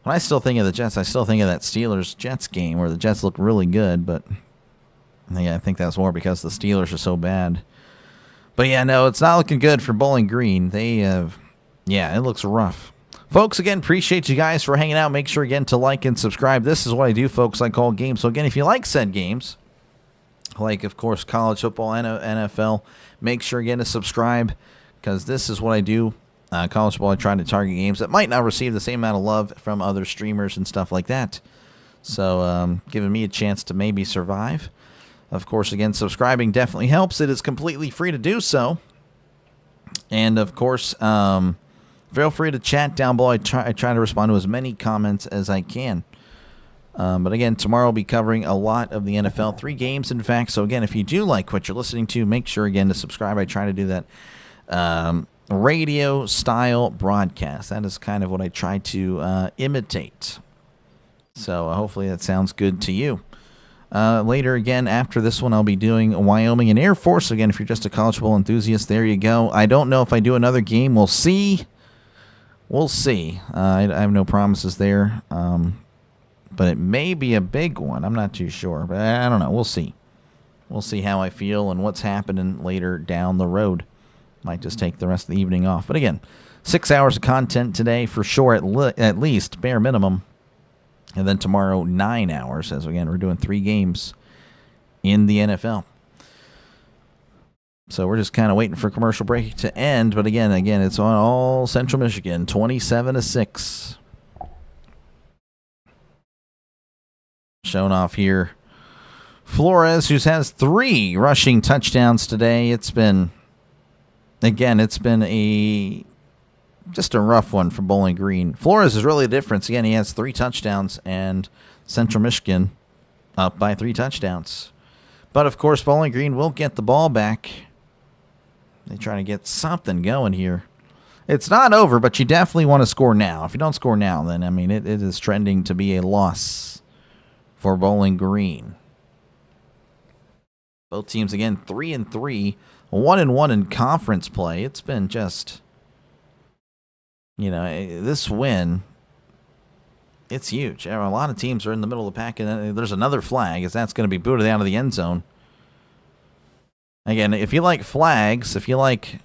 When I still think of the Jets, I still think of that Steelers-Jets game where the Jets look really good, but yeah, I think that's more because the Steelers are so bad. But yeah, no, it's not looking good for Bowling Green. Yeah, it looks rough. Folks, again, appreciate you guys for hanging out. Make sure, again, to like and subscribe. This is what I do, folks. I call games. So, again, if you like said games, like, of course, college football and NFL, make sure, again, to subscribe because this is what I do. College football, I try to target games that might not receive the same amount of love from other streamers and stuff like that. So, giving me a chance to maybe survive. Of course, again, subscribing definitely helps. It is completely free to do so. And, of course, feel free to chat down below. I try to respond to as many comments as I can. But again, tomorrow I'll be covering a lot of the NFL. 3 games, in fact. So again, if you do like what you're listening to, make sure, again, to subscribe. I try to do that radio-style broadcast. That is kind of what I try to imitate. So hopefully that sounds good to you. Later, again, after this one, I'll be doing Wyoming and Air Force. Again, if you're just a college football enthusiast, there you go. I don't know if I do another game. We'll see. We'll see. I have no promises there. But it may be a big one. I'm not too sure. But I don't know. We'll see. We'll see how I feel and what's happening later down the road. Might just take the rest of the evening off. But again, 6 hours of content today for sure, at least, bare minimum. And then tomorrow, 9 hours, as again, we're doing 3 games in the NFL. So we're just kind of waiting for commercial break to end. But again, it's on all Central Michigan, 27-6. Shown off here. Flores, who has 3 rushing touchdowns today. It's been just a rough one for Bowling Green. Flores is really the difference. Again, he has 3 touchdowns, and Central Michigan up by 3 touchdowns. But, of course, Bowling Green will get the ball back. They try to get something going here. It's not over, but you definitely want to score now. If you don't score now, then, I mean, it is trending to be a loss for Bowling Green. Both teams, again, 3-3, 1-1 in conference play. It's been just, this win, it's huge. A lot of teams are in the middle of the pack, and there's another flag, as that's going to be booted out of the end zone. Again, if you like flags, if you like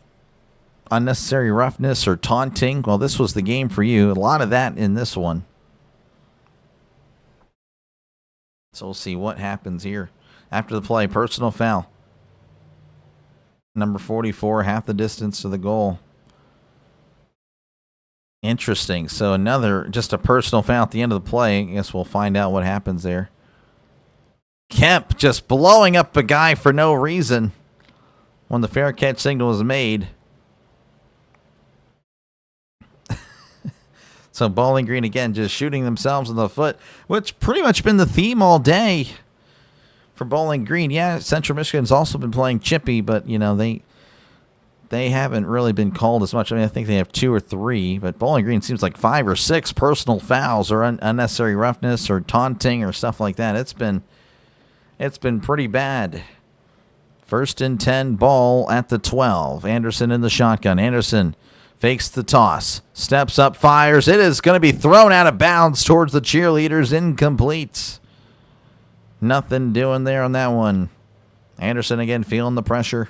unnecessary roughness or taunting, well, this was the game for you. A lot of that in this one. So we'll see what happens here. After the play, personal foul. Number 44, half the distance to the goal. Interesting. So just a personal foul at the end of the play. I guess we'll find out what happens there. Kemp just blowing up a guy for no reason when the fair catch signal was made. So Bowling Green, again, just shooting themselves in the foot, which pretty much been the theme all day for Bowling Green. Yeah, Central Michigan's also been playing Chippy, but, they haven't really been called as much. I mean, I think they have 2 or 3, but Bowling Green seems like 5 or 6 personal fouls or unnecessary roughness or taunting or stuff like that. It's been pretty bad. 1st and 10, ball at the 12. Anderson in the shotgun. Anderson fakes the toss, steps up, fires. It is going to be thrown out of bounds towards the cheerleaders. Incomplete. Nothing doing there on that one. Anderson again feeling the pressure.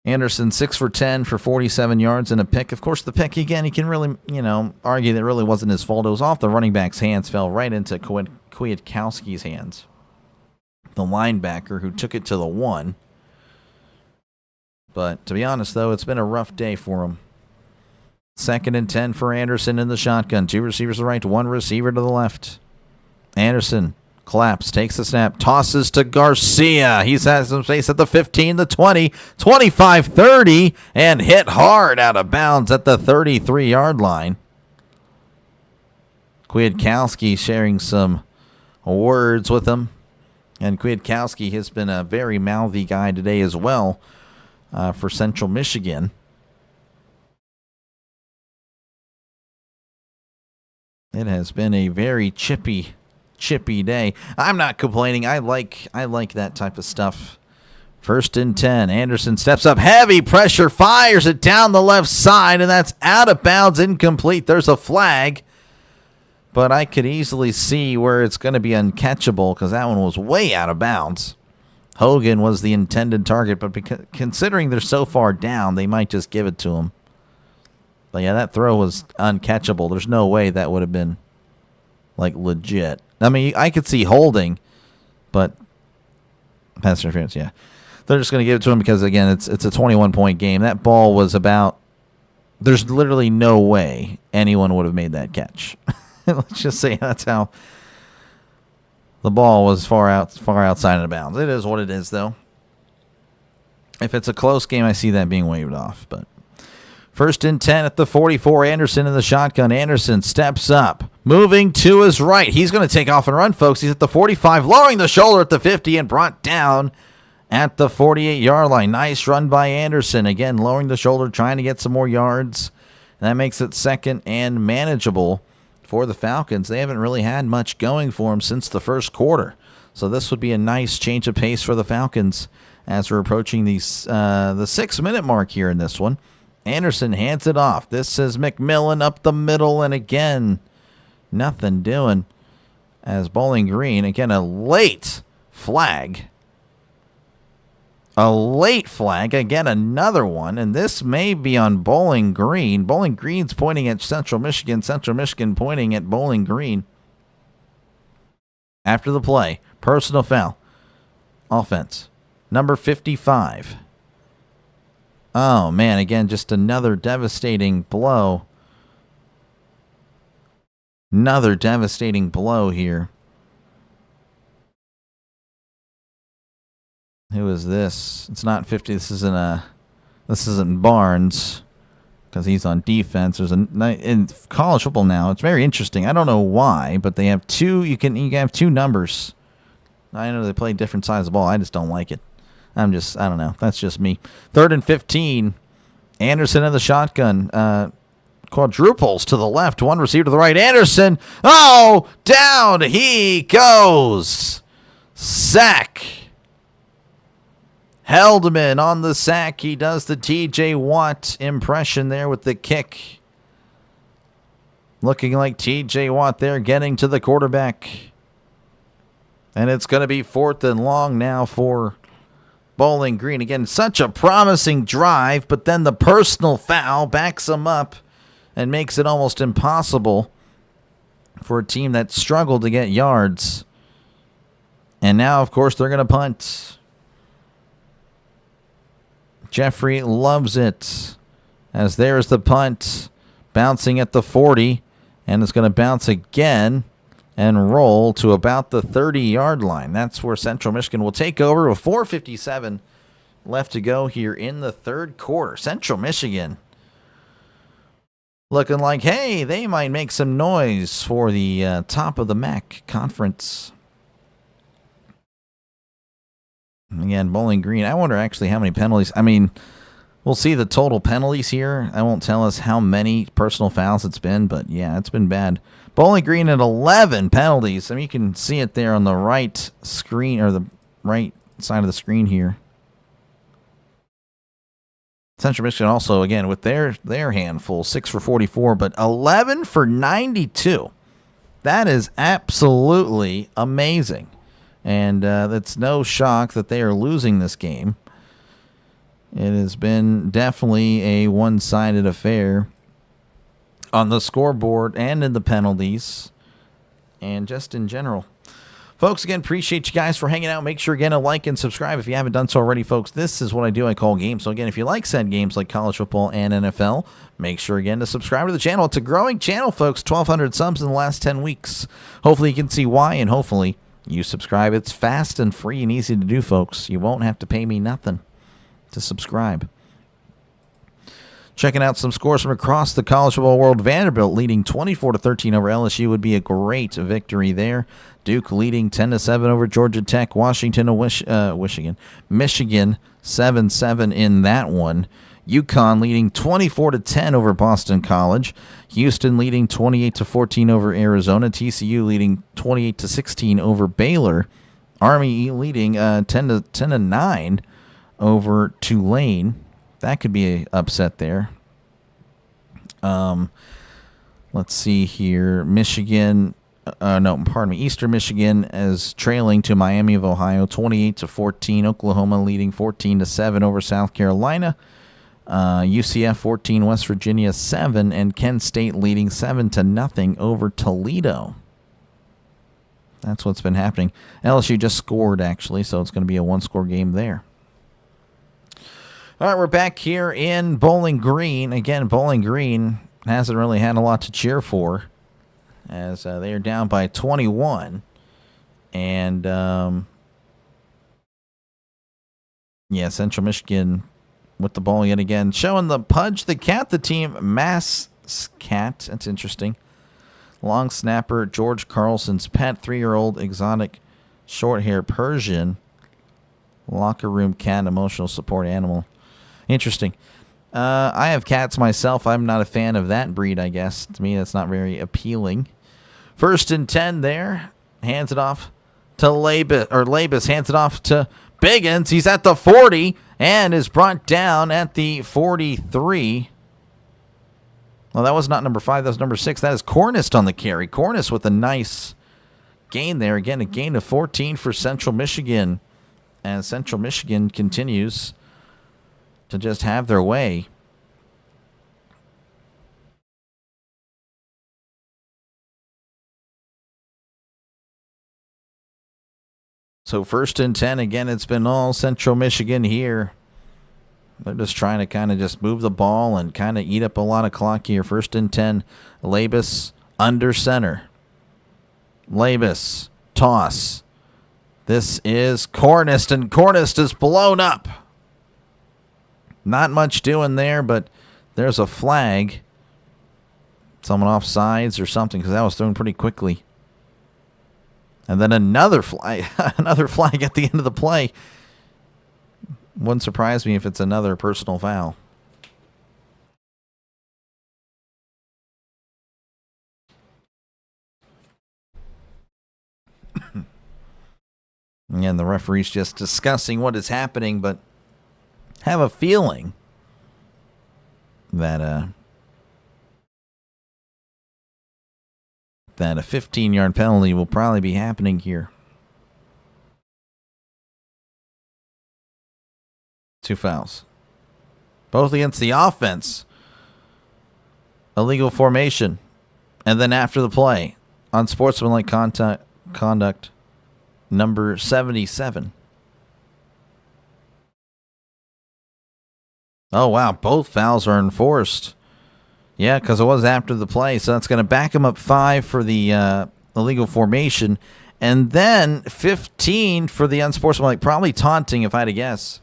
Anderson 6 for 10 for 47 yards and a pick. Of course, the pick, again, he can really, argue that it really wasn't his fault. It was off the running back's hands, fell right into Kwiatkowski's hands. The linebacker who took it to the 1. But to be honest, though, it's been a rough day for him. 2nd and 10 for Anderson in the shotgun. 2 receivers to the right, 1 receiver to the left. Anderson claps, takes the snap, tosses to Garcia. He's had some space at the 15, the 20, 25, 30, and hit hard out of bounds at the 33-yard line. Kwiatkowski sharing some words with him. And Kwiatkowski has been a very mouthy guy today as well. For Central Michigan. It has been a very chippy Chippy day. I'm not complaining. I like that type of stuff. 1st and 10. Anderson steps up. Heavy pressure. Fires it down the left side, and that's out of bounds. Incomplete. There's a flag. But I could easily see where it's going to be uncatchable because that one was way out of bounds. Hogan was the intended target, but considering they're so far down, they might just give it to him. But yeah, that throw was uncatchable. There's no way that would have been, like, legit. I mean, I could see holding, but pass interference, yeah. They're just going to give it to him because, again, it's a 21-point game. That ball was about, there's literally no way anyone would have made that catch. Let's just say that's how the ball was far outside of bounds. It is what it is, though. If it's a close game, I see that being waved off. But 1st and 10 at the 44. Anderson in the shotgun. Anderson steps up, moving to his right. He's going to take off and run, folks. He's at the 45, lowering the shoulder at the 50, and brought down at the 48-yard line. Nice run by Anderson. Again, lowering the shoulder, trying to get some more yards. And that makes it 2nd and manageable for the Falcons. They haven't really had much going for them since the first quarter. So this would be a nice change of pace for the Falcons as we're approaching the 6-minute mark here in this one. Anderson hands it off. This is McMillan up the middle, and again, nothing doing as Bowling Green. Again, a late flag. A late flag. Again, another one. And this may be on Bowling Green. Bowling Green's pointing at Central Michigan. Central Michigan pointing at Bowling Green. After the play, personal foul. Offense. Number 55. Oh, man. Again, just another devastating blow. Another devastating blow here. Who is this? It's not 50. This isn't Barnes because he's on defense. There's in college football now. It's very interesting. I don't know why, but they have two. You can have two numbers. I know they play different sides of the ball. I just don't like it. I don't know. That's just me. 3rd and 15. Anderson in the shotgun. Quadruples to the left. One receiver to the right. Anderson. Oh, down he goes. Sack. Heldman on the sack. He does the T.J. Watt impression there with the kick. Looking like T.J. Watt there getting to the quarterback. And it's going to be 4th and long now for Bowling Green. Again, such a promising drive, but then the personal foul backs them up and makes it almost impossible for a team that struggled to get yards. And now, of course, they're going to punt. Jeffrey loves it as there's the punt bouncing at the 40, and it's going to bounce again and roll to about the 30-yard line. That's where Central Michigan will take over with 4:57 left to go here in the third quarter. Central Michigan looking like, hey, they might make some noise for the top of the MAC conference. Again, Bowling Green. I wonder actually how many penalties. I mean, we'll see the total penalties here. I won't tell us how many personal fouls it's been, but yeah, it's been bad. Bowling Green at 11 penalties. I mean, you can see it there on the right screen, or the right side of the screen here. Central Michigan also, again, with their handful, 6 for 44, but 11 for 92. That is absolutely amazing. And it's no shock that they are losing this game. It has been definitely a one-sided affair on the scoreboard and in the penalties and just in general. Folks, again, appreciate you guys for hanging out. Make sure, again, to like and subscribe if you haven't done so already, folks. This is what I do. I call games. So, again, if you like said games like college football and NFL, make sure, again, to subscribe to the channel. It's a growing channel, folks. 1,200 subs in the last 10 weeks. Hopefully you can see why, and hopefully you subscribe. It's fast and free and easy to do, folks. You won't have to pay me nothing to subscribe. Checking out some scores from across the college football world. Vanderbilt leading 24-13 over LSU would be a great victory there. Duke leading 10-7 over Georgia Tech. Washington, Michigan 7-7 in that one. UConn leading 24-10 over Boston College. Houston leading 28-14 over Arizona. TCU leading 28-16 over Baylor. Army leading 10-9 over Tulane. That could be an upset there. Let's see here. Eastern Michigan is trailing to Miami of Ohio 28-14. Oklahoma leading 14-7 over South Carolina. UCF 14, West Virginia 7, and Kent State leading 7-0 over Toledo. That's what's been happening. LSU just scored, actually, so it's going to be a one-score game there. All right, we're back here in Bowling Green. Again, Bowling Green hasn't really had a lot to cheer for, as they are down by 21. And, Central Michigan with the ball yet again. Showing the Pudge the Cat, the team mascot. That's interesting. Long snapper, George Carlson's pet, 3-year-old exotic short-hair Persian. Locker room cat, emotional support animal. Interesting. I have cats myself. I'm not a fan of that breed, I guess. To me, that's not very appealing. 1st and 10 there. Hands it off to Labus hands it off to Biggins. He's at the 40 and is brought down at the 43. Well, that was not number 5. That was number 6. That is Cornist on the carry. Cornist with a nice gain there. Again, a gain of 14 for Central Michigan. And Central Michigan continues to just have their way. So 1st and 10, again, it's been all Central Michigan here. They're just trying to kind of just move the ball and kind of eat up a lot of clock here. 1st and 10, Labus under center. Labus, toss. This is Cornist, and Cornist is blown up. Not much doing there, but there's a flag. Someone off sides or something, because that was thrown pretty quickly. And then another flag, another flag at the end of the play. Wouldn't surprise me if it's another personal foul. Again, the referee's just discussing what is happening, but have a feeling that a 15-yard penalty will probably be happening here. 2 fouls. Both against the offense. Illegal formation. And then after the play, unsportsmanlike conduct, number 77. Oh, wow. Both fouls are enforced. Yeah, because it was after the play. So that's going to back him up 5 for the illegal formation. And then 15 for the unsportsmanlike. Probably taunting, if I had to guess.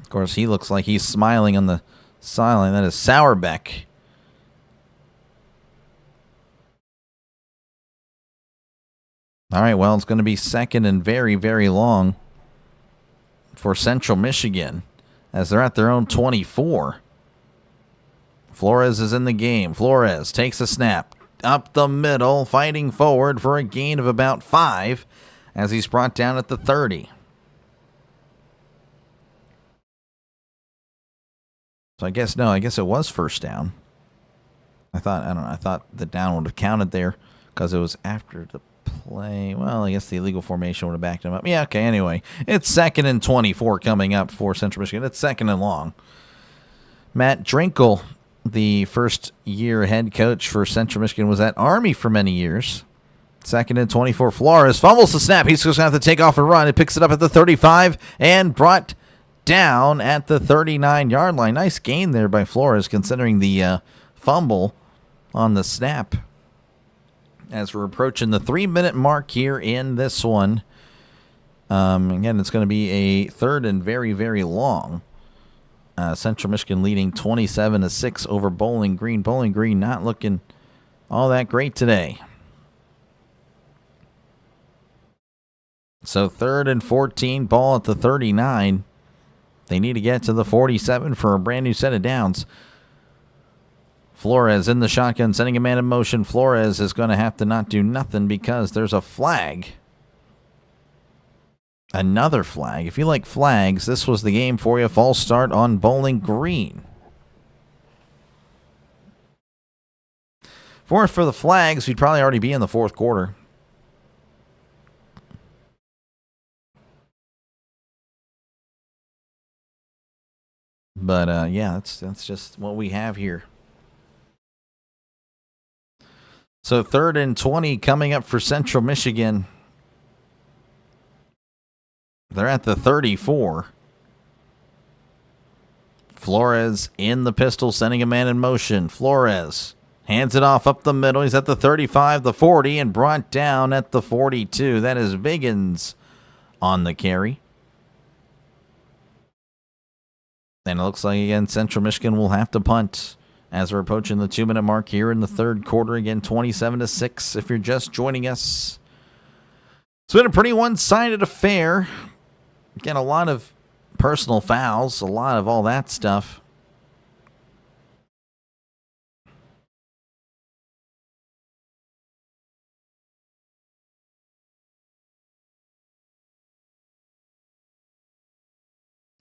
Of course, he looks like he's smiling on the sideline. That is Sauerbeck. All right, well, it's going to be 2nd and very, very long for Central Michigan as they're at their own 24. Flores is in the game. Flores takes a snap up the middle, fighting forward for a gain of about 5 as he's brought down at the 30. So I guess it was 1st down. I thought the down would have counted there because it was after the play. Well, I guess the illegal formation would have backed him up. Yeah, okay, anyway. It's 2nd and 24 coming up for Central Michigan. It's 2nd and long. Matt Drinkle, the first-year head coach for Central Michigan, was at Army for many years. 2nd and 24. Flores fumbles the snap. He's just going to have to take off and run. It picks it up at the 35 and brought down at the 39-yard line. Nice gain there by Flores, considering the fumble on the snap. As we're approaching the 3-minute mark here in this one. Again, it's going to be a 3rd and very, very long. Central Michigan leading 27-6 over Bowling Green. Bowling Green not looking all that great today. So 3rd and 14, ball at the 39. They need to get to the 47 for a brand new set of downs. Flores in the shotgun, sending a man in motion. Flores is going to have to not do nothing because there's a flag. Another flag. If you like flags, this was the game for you. False start on Bowling Green. For the flags, we'd probably already be in the fourth quarter. But, yeah, that's just what we have here. So 3rd and 20 coming up for Central Michigan. They're at the 34. Flores in the pistol, sending a man in motion. Flores hands it off up the middle. He's at the 35, the 40, and brought down at the 42. That is Biggins on the carry. And it looks like, again, Central Michigan will have to punt as we're approaching the 2-minute mark here in the third quarter. Again, 27-6 if you're just joining us. It's been a pretty one-sided affair. Again, a lot of personal fouls, a lot of all that stuff.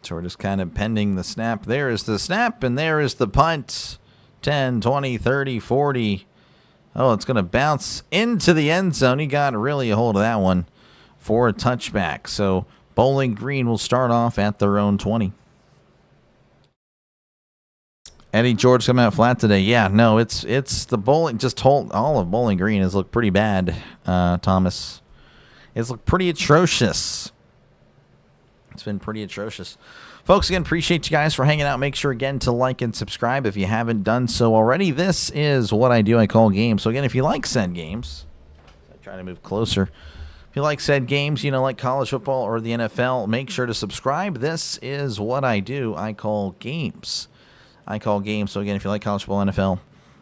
So we're just kind of pending the snap. There is the snap, and there is the punt. 10, 20, 30, 40. Oh, it's going to bounce into the end zone. He got really a hold of that one for a touchback. So Bowling Green will start off at their own 20. Eddie George coming out flat today. Yeah, no, it's the bowling. All of Bowling Green has looked pretty bad, Thomas. It's looked pretty atrocious. It's been pretty atrocious. Folks, again, appreciate you guys for hanging out. Make sure, again, to like and subscribe if you haven't done so already. This is what I do. I call games. So, again, if you like said games, I try to move closer. If you like said games, like college football or the NFL, make sure to subscribe. This is what I do. I call games. I call games. So, again, if you like college football, NFL,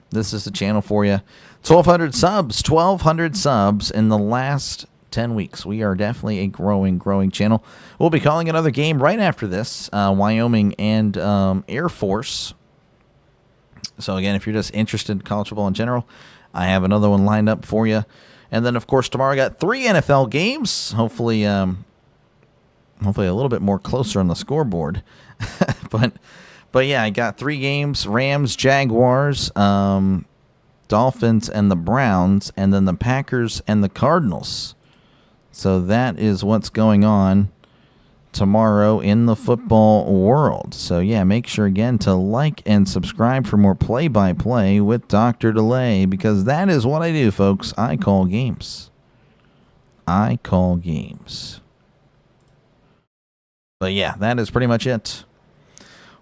this is the channel for you. 1,200 subs. 1,200 subs in the last 10 weeks. We are definitely a growing channel. We'll be calling another game right after this, Wyoming and Air Force. So again, if you're just interested in college football in general, I have another one lined up for you. And then, of course, tomorrow I got 3 NFL games. Hopefully a little bit more closer on the scoreboard. but yeah, I got 3 games: Rams, Jaguars, Dolphins, and the Browns, and then the Packers and the Cardinals. So that is what's going on tomorrow in the football world. So, yeah, make sure, again, to like and subscribe for more play-by-play with DrDelay, because that is what I do, folks. I call games. I call games. But, yeah, that is pretty much it.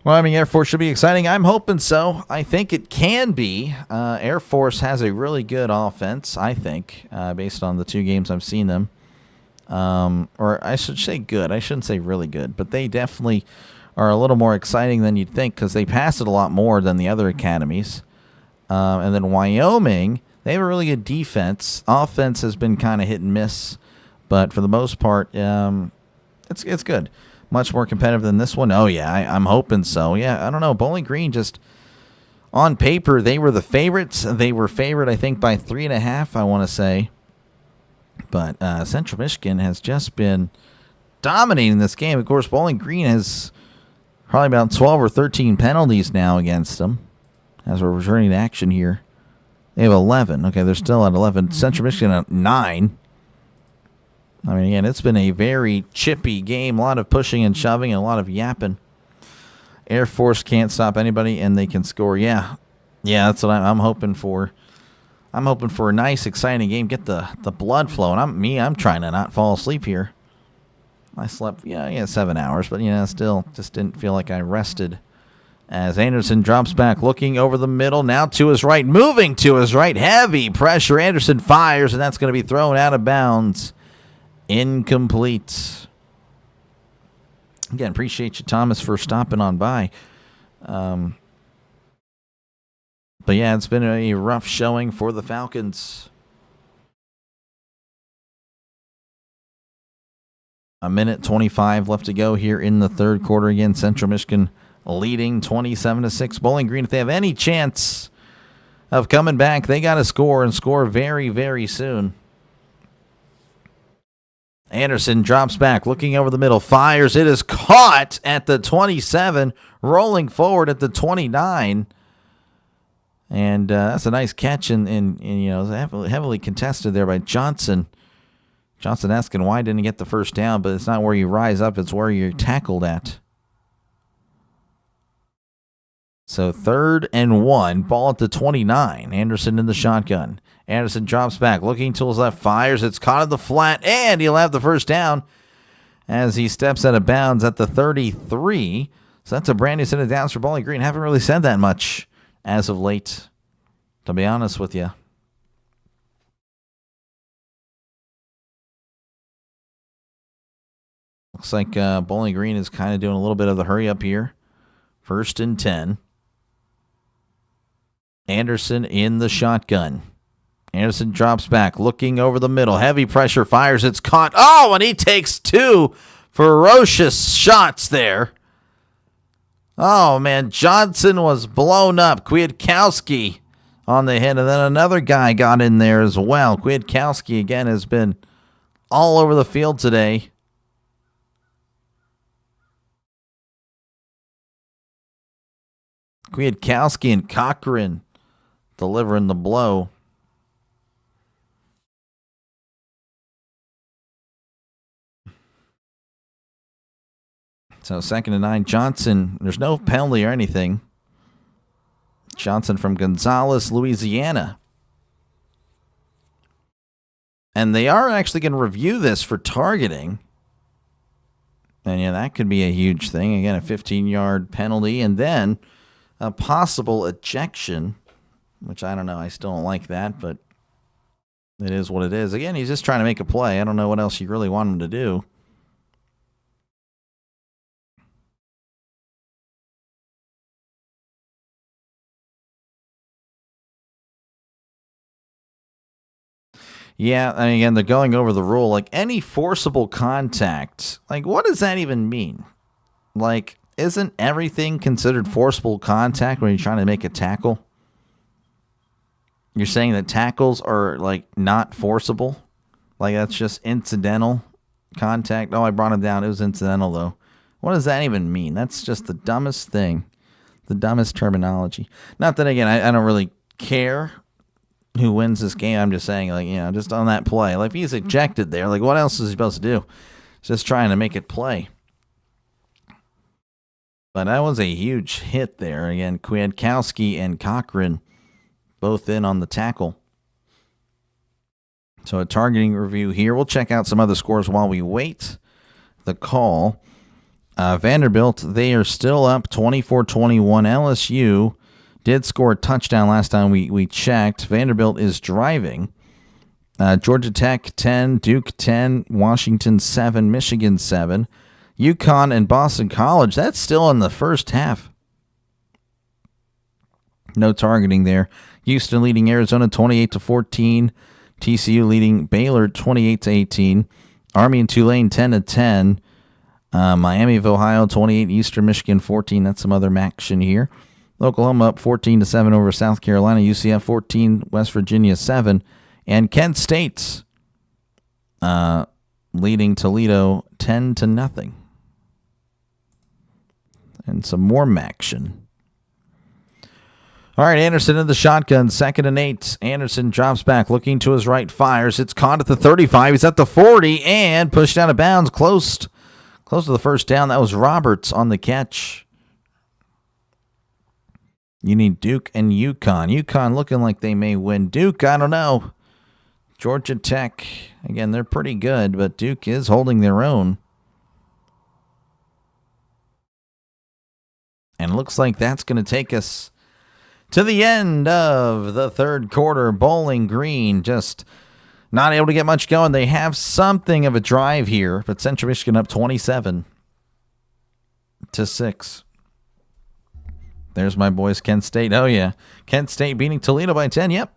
Wyoming Air Force should be exciting. I'm hoping so. I think it can be. Air Force has a really good offense, I think, based on the 2 games I've seen them. Or I should say good. I shouldn't say really good, but they definitely are a little more exciting than you'd think because they pass it a lot more than the other academies. And then Wyoming, they have a really good defense. Offense has been kind of hit and miss, but for the most part, it's good. Much more competitive than this one. Oh, yeah, I'm hoping so. Yeah, I don't know. Bowling Green just, on paper, they were the favorites. They were favored, I think, by 3.5, I want to say. But Central Michigan has just been dominating this game. Of course, Bowling Green has probably about 12 or 13 penalties now against them as we're returning to action here. They have 11. Okay, they're still at 11. Central Michigan at 9. I mean, again, it's been a very chippy game. A lot of pushing and shoving and a lot of yapping. Air Force can't stop anybody, and they can score. Yeah, that's what I'm hoping for. I'm hoping for a nice, exciting game. Get the blood flowing. I'm trying to not fall asleep here. I slept, 7 hours, but, still just didn't feel like I rested. As Anderson drops back, looking over the middle, now to his right, moving to his right. Heavy pressure. Anderson fires, and that's going to be thrown out of bounds. Incomplete. Again, appreciate you, Thomas, for stopping on by. But, yeah, it's been a rough showing for the Falcons. A minute 25 left to go here in the third quarter. Again, Central Michigan leading 27-6. Bowling Green, if they have any chance of coming back, they got to score and score very, very soon. Anderson drops back, looking over the middle, fires. It is caught at the 27, rolling forward at the 29. And that's a nice catch, and you know, heavily contested there by Johnson. Johnson asking why didn't he get the first down, but it's not where you rise up, it's where you're tackled at. So 3rd and 1, ball at the 29. Anderson in the shotgun. Anderson drops back, looking to his left, fires. It's caught at the flat, and he'll have the first down as he steps out of bounds at the 33. So that's a brand new set of downs for Bowling Green. Haven't really said that much as of late, to be honest with you. Looks like Bowling Green is kind of doing a little bit of the hurry up here. 1st and 10. Anderson in the shotgun. Anderson drops back, looking over the middle. Heavy pressure, fires. It's caught. Oh, and he takes 2 ferocious shots there. Oh, man. Johnson was blown up. Kwiatkowski on the hit, and then another guy got in there as well. Kwiatkowski, again, has been all over the field today. Kwiatkowski and Cochran delivering the blow. So 2nd and 9. Johnson, there's no penalty or anything. Johnson from Gonzales, Louisiana. And they are actually going to review this for targeting. And yeah, that could be a huge thing. Again, a 15-yard penalty. And then a possible ejection, which I don't know. I still don't like that, but it is what it is. Again, he's just trying to make a play. I don't know what else you really want him to do. Yeah, I mean, again, they're going over the rule. Like, any forcible contact, like, what does that even mean? Like, isn't everything considered forcible contact when you're trying to make a tackle? You're saying that tackles are, like, not forcible? Like, that's just incidental contact? Oh, I brought him down. It was incidental, though. What does that even mean? That's just the dumbest thing. The dumbest terminology. Not that, again, I don't really care who wins this game. I'm just saying, like, you know, just on that play. Like, if he's ejected there, like, what else is he supposed to do? Just trying to make it play. But that was a huge hit there. Again, Kwiatkowski and Cochran both in on the tackle. So a targeting review here. We'll check out some other scores while we wait the call. Vanderbilt, they are still up 24-21. LSU did score a touchdown last time we checked. Vanderbilt is driving. Georgia Tech 10, Duke 10, Washington 7, Michigan 7. UConn and Boston College, that's still in the first half. No targeting there. Houston leading Arizona 28-14. TCU leading Baylor 28-18. Army and Tulane 10-10. Miami of Ohio 28, Eastern Michigan 14. That's some other MACtion here. Oklahoma up 14-7 over South Carolina. UCF 14, West Virginia 7. And Kent State leading Toledo 10-0. And some more MACtion. All right, Anderson in the shotgun, 2nd and 8. Anderson drops back, looking to his right, fires. It's caught at the 35. He's at the 40 and pushed out of bounds, close to the first down. That was Roberts on the catch. You need Duke and UConn. UConn looking like they may win. Duke, I don't know. Georgia Tech, again, they're pretty good, but Duke is holding their own. And it looks like that's going to take us to the end of the third quarter. Bowling Green just not able to get much going. They have something of a drive here, but Central Michigan up 27-6. There's my boys, Kent State. Oh, yeah. Kent State beating Toledo by 10. Yep.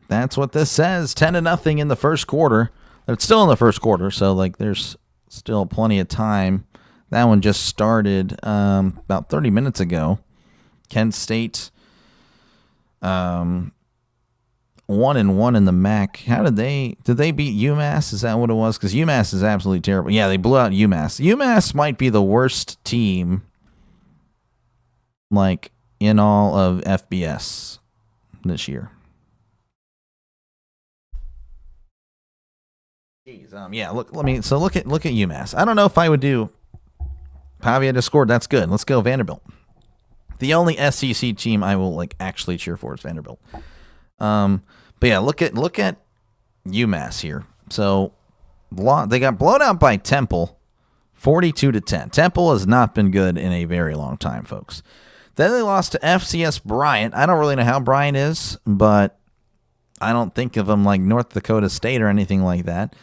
That's what this says. 10-0 in the first quarter. It's still in the first quarter, so like there's still plenty of time. That one just started about 30 minutes ago. Kent State 1-1 in the MAC. How did they beat UMass? Is that what it was? Because UMass is absolutely terrible. Yeah, they blew out UMass. UMass might be the worst team like in all of FBS this year. Jeez, yeah. Look at UMass. I don't know if I would do. Pavia just scored. That's good. Let's go Vanderbilt. The only SEC team I will like actually cheer for is Vanderbilt. But yeah, look at UMass here. So they got blown out by Temple, 42-10. Temple has not been good in a very long time, folks. Then they lost to FCS Bryant. I don't really know how Bryant is, but I don't think of them like North Dakota State or anything like that.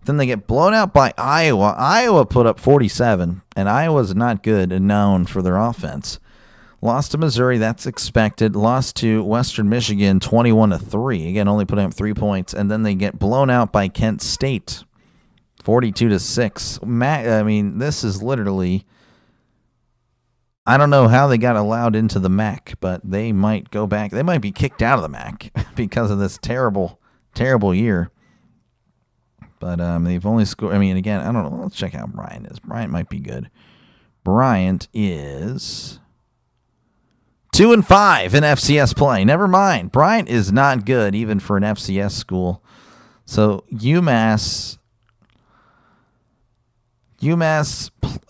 Then they get blown out by Iowa. Iowa put up 47, and Iowa's not good and known for their offense. Lost to Missouri, that's expected. Lost to Western Michigan 21-3. Again, only putting up 3 points. And then they get blown out by Kent State 42-6. I mean, this is literally, I don't know how they got allowed into the MAC, but they might go back. They might be kicked out of the MAC because of this terrible, terrible year. But they've only scored, I mean, again, I don't know. Let's check out Bryant is. Bryant might be good. Bryant is 2-5 in FCS play. Never mind. Bryant is not good even for an FCS school. So UMass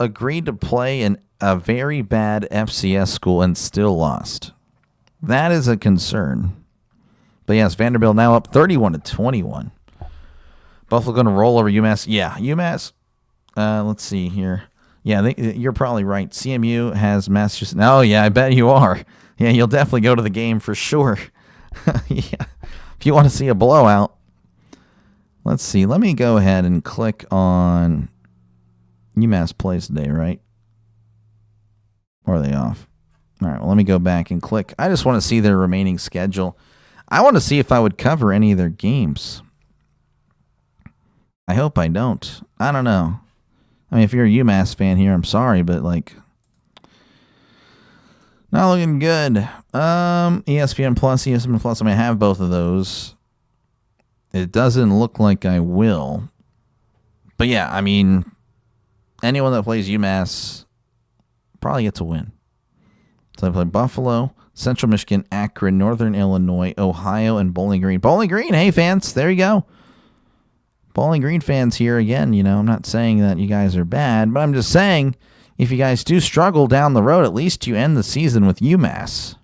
agreed to play in a very bad FCS school and still lost. That is a concern. But yes, Vanderbilt now up 31-21. Buffalo going to roll over UMass. Yeah, UMass. Let's see here. Yeah, you're probably right. CMU has Massachusetts. Oh, yeah, I bet you are. Yeah, you'll definitely go to the game for sure. Yeah, if you want to see a blowout. Let's see. Let me go ahead and click on UMass plays today, right? Or are they off? All right, well, let me go back and click. I just want to see their remaining schedule. I want to see if I would cover any of their games. I hope I don't. I don't know. I mean, if you're a UMass fan here, I'm sorry, but like, not looking good. ESPN Plus. I mean, I have both of those. It doesn't look like I will. But yeah, I mean, anyone that plays UMass probably gets a win. So I play Buffalo, Central Michigan, Akron, Northern Illinois, Ohio, and Bowling Green. Bowling Green, hey fans, there you go. Bowling Green fans here again, you know, I'm not saying that you guys are bad, but I'm just saying if you guys do struggle down the road, at least you end the season with UMass.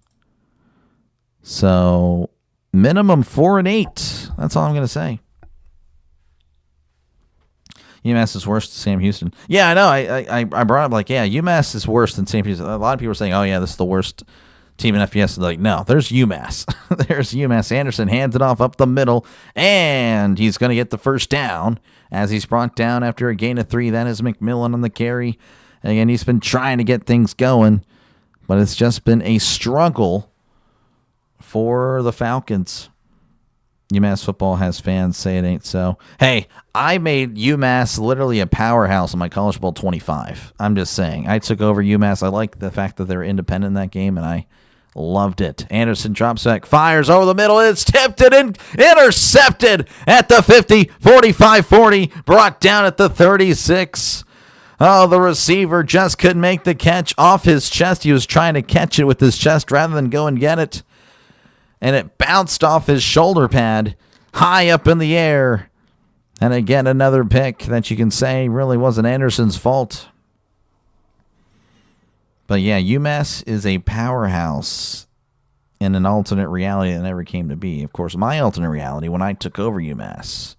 So, minimum 4-8. That's all I'm going to say. UMass is worse than Sam Houston. Yeah, I know. I brought up like, yeah, UMass is worse than Sam Houston. A lot of people are saying, oh, yeah, this is the worst team in FBS. Like, no, there's UMass. There's UMass. Anderson hands it off up the middle, and he's going to get the first down as he's brought down after a gain of 3. That is McMillan on the carry. And again, he's been trying to get things going, but it's just been a struggle for the Falcons. UMass football has fans say it ain't so. Hey, I made UMass literally a powerhouse in my College Bowl 25. I'm just saying. I took over UMass. I like the fact that they're independent in that game, and I loved it. Anderson drops back, fires over the middle. It's tipped and intercepted at the 50, 45-40, brought down at the 36. Oh, the receiver just couldn't make the catch off his chest. He was trying to catch it with his chest rather than go and get it. And it bounced off his shoulder pad high up in the air. And again, another pick that you can say really wasn't Anderson's fault. But yeah, UMass is a powerhouse in an alternate reality that never came to be. Of course, my alternate reality when I took over UMass.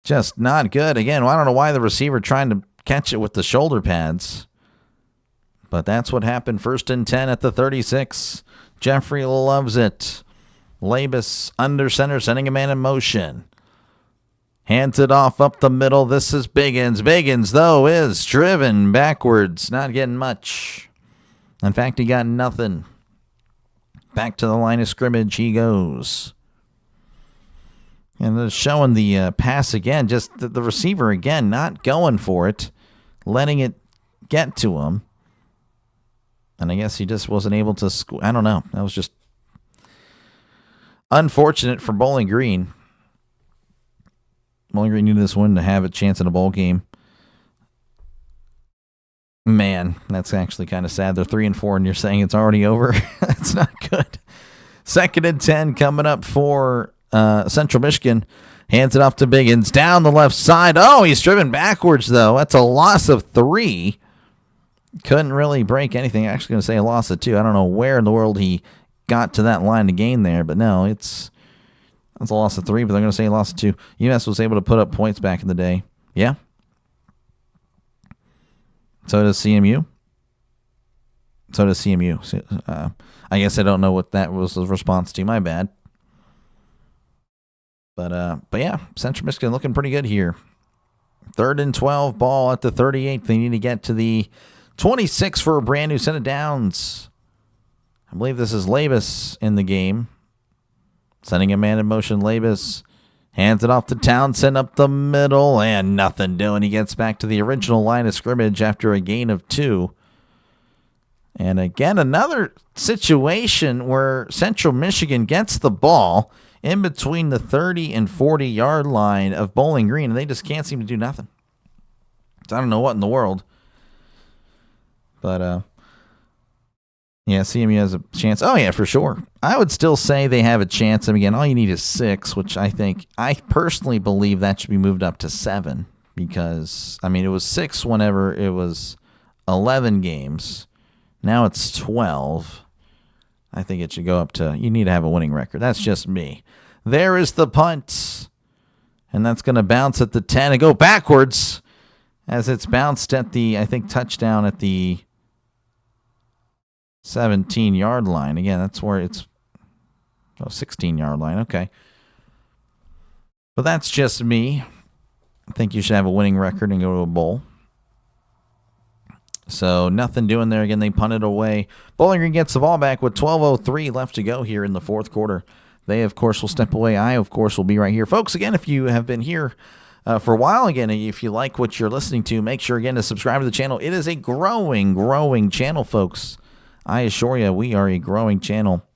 Just not good. Again, I don't know why the receiver trying to catch it with the shoulder pads. But that's what happened. 1st and 10 at the 36. Jeffrey loves it. Labus under center, sending a man in motion. Hands it off up the middle. This is Biggins. Biggins, though, is driven backwards. Not getting much. In fact, he got nothing. Back to the line of scrimmage he goes. And they're showing the pass again, just the receiver again, not going for it, letting it get to him. And I guess he just wasn't able to score. I don't know. That was just unfortunate for Bowling Green. Bowling Green needed this win to have a chance in a bowl game. Man, that's actually kind of sad. They're 3-4, and you're saying it's already over. That's not good. 2nd and 10 coming up for Central Michigan. Hands it off to Biggins down the left side. Oh, he's driven backwards, though. That's a loss of 3. Couldn't really break anything. Actually going to say a loss of 2. I don't know where in the world he got to that line to gain there, but no, that's a loss of 3, but they're going to say a loss of 2. UMass was able to put up points back in the day. Yeah. So does CMU. I guess I don't know what that was the response to. My bad. But yeah, Central Michigan looking pretty good here. 3rd and 12, ball at the 38. They need to get to the 26 for a brand new set of downs. I believe this is Labus in the game. Sending a man in motion. Labus hands it off to Townsend up the middle, and nothing doing. He gets back to the original line of scrimmage after a gain of 2. And again, another situation where Central Michigan gets the ball in between the 30 and 40-yard line of Bowling Green, and they just can't seem to do nothing. So I don't know what in the world. But, yeah, CMU has a chance. Oh, yeah, for sure. I would still say they have a chance. And again, all you need is 6, which I personally believe that should be moved up to 7 because, I mean, it was 6 whenever it was 11 games. Now it's 12. I think it should go up to, you need to have a winning record. That's just me. There is the punt. And that's going to bounce at the 10 and go backwards as it's bounced at the, I think, touchdown at the 17-yard line. Again, that's where it's 16-yard line. Okay. But that's just me. I think you should have a winning record and go to a bowl. So nothing doing there. Again, they punted away. Bowling Green gets the ball back with 12:03 left to go here in the fourth quarter. They, of course, will step away. I, of course, will be right here. Folks, again, if you have been here for a while, again, if you like what you're listening to, make sure, again, to subscribe to the channel. It is a growing channel, folks. I assure you, we are a growing channel.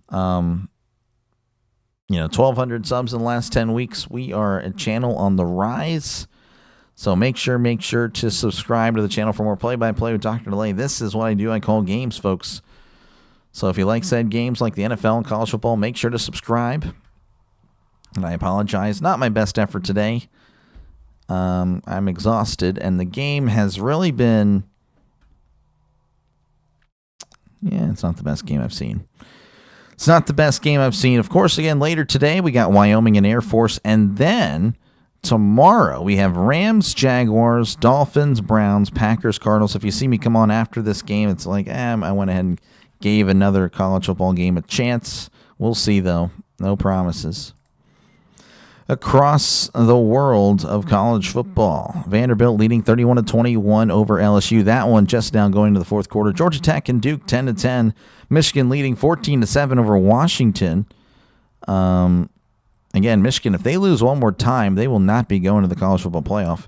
1,200 subs in the last 10 weeks. We are a channel on the rise. So make sure to subscribe to the channel for more play-by-play with DrDelay. This is what I do. I call games, folks. So if you like said games like the NFL and college football, make sure to subscribe. And I apologize. Not my best effort today. I'm exhausted, and the game has really been... Yeah, it's not the best game I've seen. It's not the best game I've seen. Of course, again, later today, we got Wyoming and Air Force, and then tomorrow we have Rams, Jaguars, Dolphins, Browns, Packers, Cardinals. If you see me come on after this game, it's like, I went ahead and gave another college football game a chance. We'll see, though. No promises. Across the world of college football, Vanderbilt leading 31-21 over LSU. That one just now going to the fourth quarter. Georgia Tech and Duke 10-10. Michigan leading 14-7 over Washington. Again, Michigan, if they lose one more time, they will not be going to the college football playoff.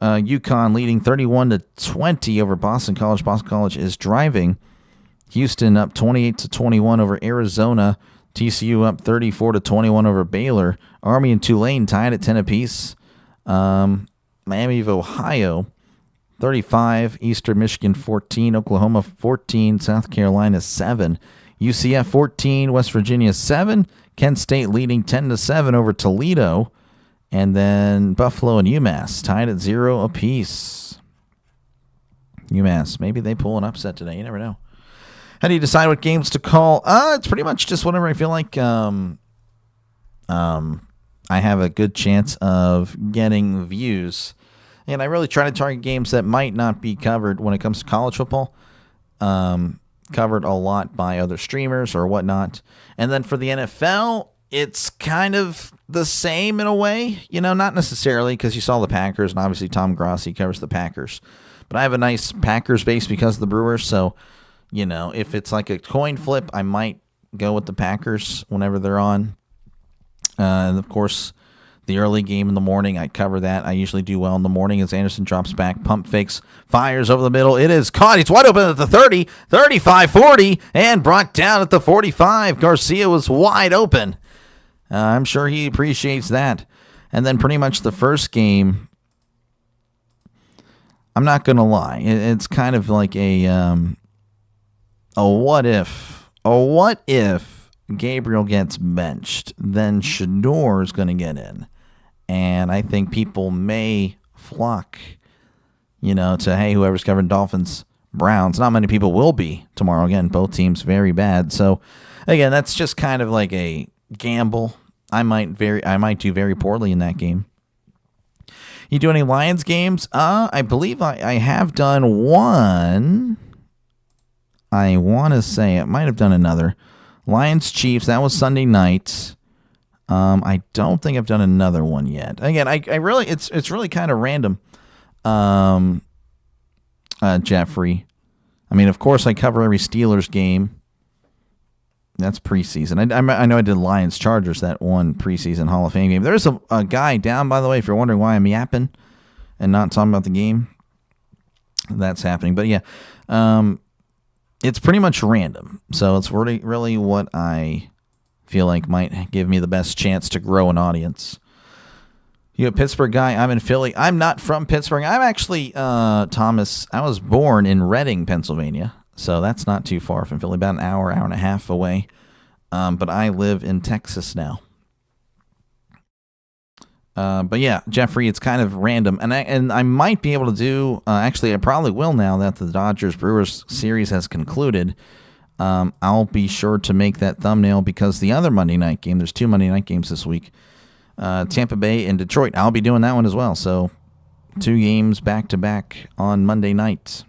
UConn leading 31-20 over Boston College. Boston College is driving. Houston up 28-21 over Arizona. TCU up 34-21 over Baylor. Army and Tulane tied at 10 apiece. Miami of Ohio 35. Eastern Michigan 14. Oklahoma 14. South Carolina 7. UCF 14. West Virginia 7. Kent State leading 10-7 over Toledo. And then Buffalo and UMass tied at 0 apiece. UMass, maybe they pull an upset today. You never know. How do you decide what games to call? It's pretty much just whenever I feel like I have a good chance of getting views. And I really try to target games that might not be covered when it comes to college football. Covered a lot by other streamers or whatnot. And then for the NFL, it's kind of the same in a way. Not necessarily because you saw the Packers, and obviously Tom Grossi covers the Packers. But I have a nice Packers base because of the Brewers, so... if it's like a coin flip, I might go with the Packers whenever they're on. And, of course, the early game in the morning, I cover that. I usually do well in the morning as Anderson drops back, pump fakes, fires over the middle. It is caught. He's wide open at the 30, 35, 40, and brought down at the 45. Garcia was wide open. I'm sure he appreciates that. And then pretty much the first game, I'm not going to lie. It's kind of like a what if. What if Gabriel gets benched? Then Shador is going to get in. And I think people may flock, to, hey, whoever's covering Dolphins, Browns. Not many people will be tomorrow. Again, both teams very bad. So, again, that's just kind of like a gamble. I might do very poorly in that game. You do any Lions games? I believe I have done one. I want to say I might have done another. Lions Chiefs, that was Sunday night. I don't think I've done another one yet. Again, I really it's really kind of random. Jeffrey. I mean, of course, I cover every Steelers game. That's preseason. I know I did Lions Chargers, that one preseason Hall of Fame game. There's a guy down, by the way, if you're wondering why I'm yapping and not talking about the game. That's happening. But yeah, it's pretty much random. So it's really what I feel like might give me the best chance to grow an audience. You a Pittsburgh guy? I'm in Philly. I'm not from Pittsburgh. I'm actually, Thomas, I was born in Reading, Pennsylvania. So that's not too far from Philly, about an hour and a half away. But I live in Texas now. But yeah, Jeffrey, it's kind of random. And I might be able to do, actually I probably will now that the Dodgers-Brewers series has concluded. I'll be sure to make that thumbnail because the other Monday night game, there's 2 Monday night games this week, Tampa Bay and Detroit. I'll be doing that one as well. So 2 games back-to-back on Monday night.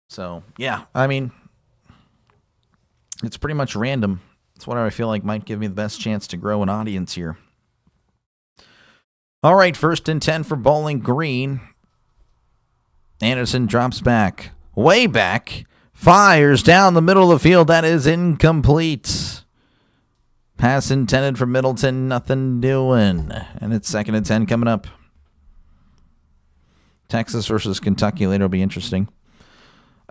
So, yeah, I mean, it's pretty much random. It's what I feel like might give me the best chance to grow an audience here. All right, 1st and 10 for Bowling Green. Anderson drops back. Way back. Fires down the middle of the field. That is incomplete. Pass intended for Middleton. Nothing doing. And it's 2nd and 10 coming up. Texas versus Kentucky later will be interesting.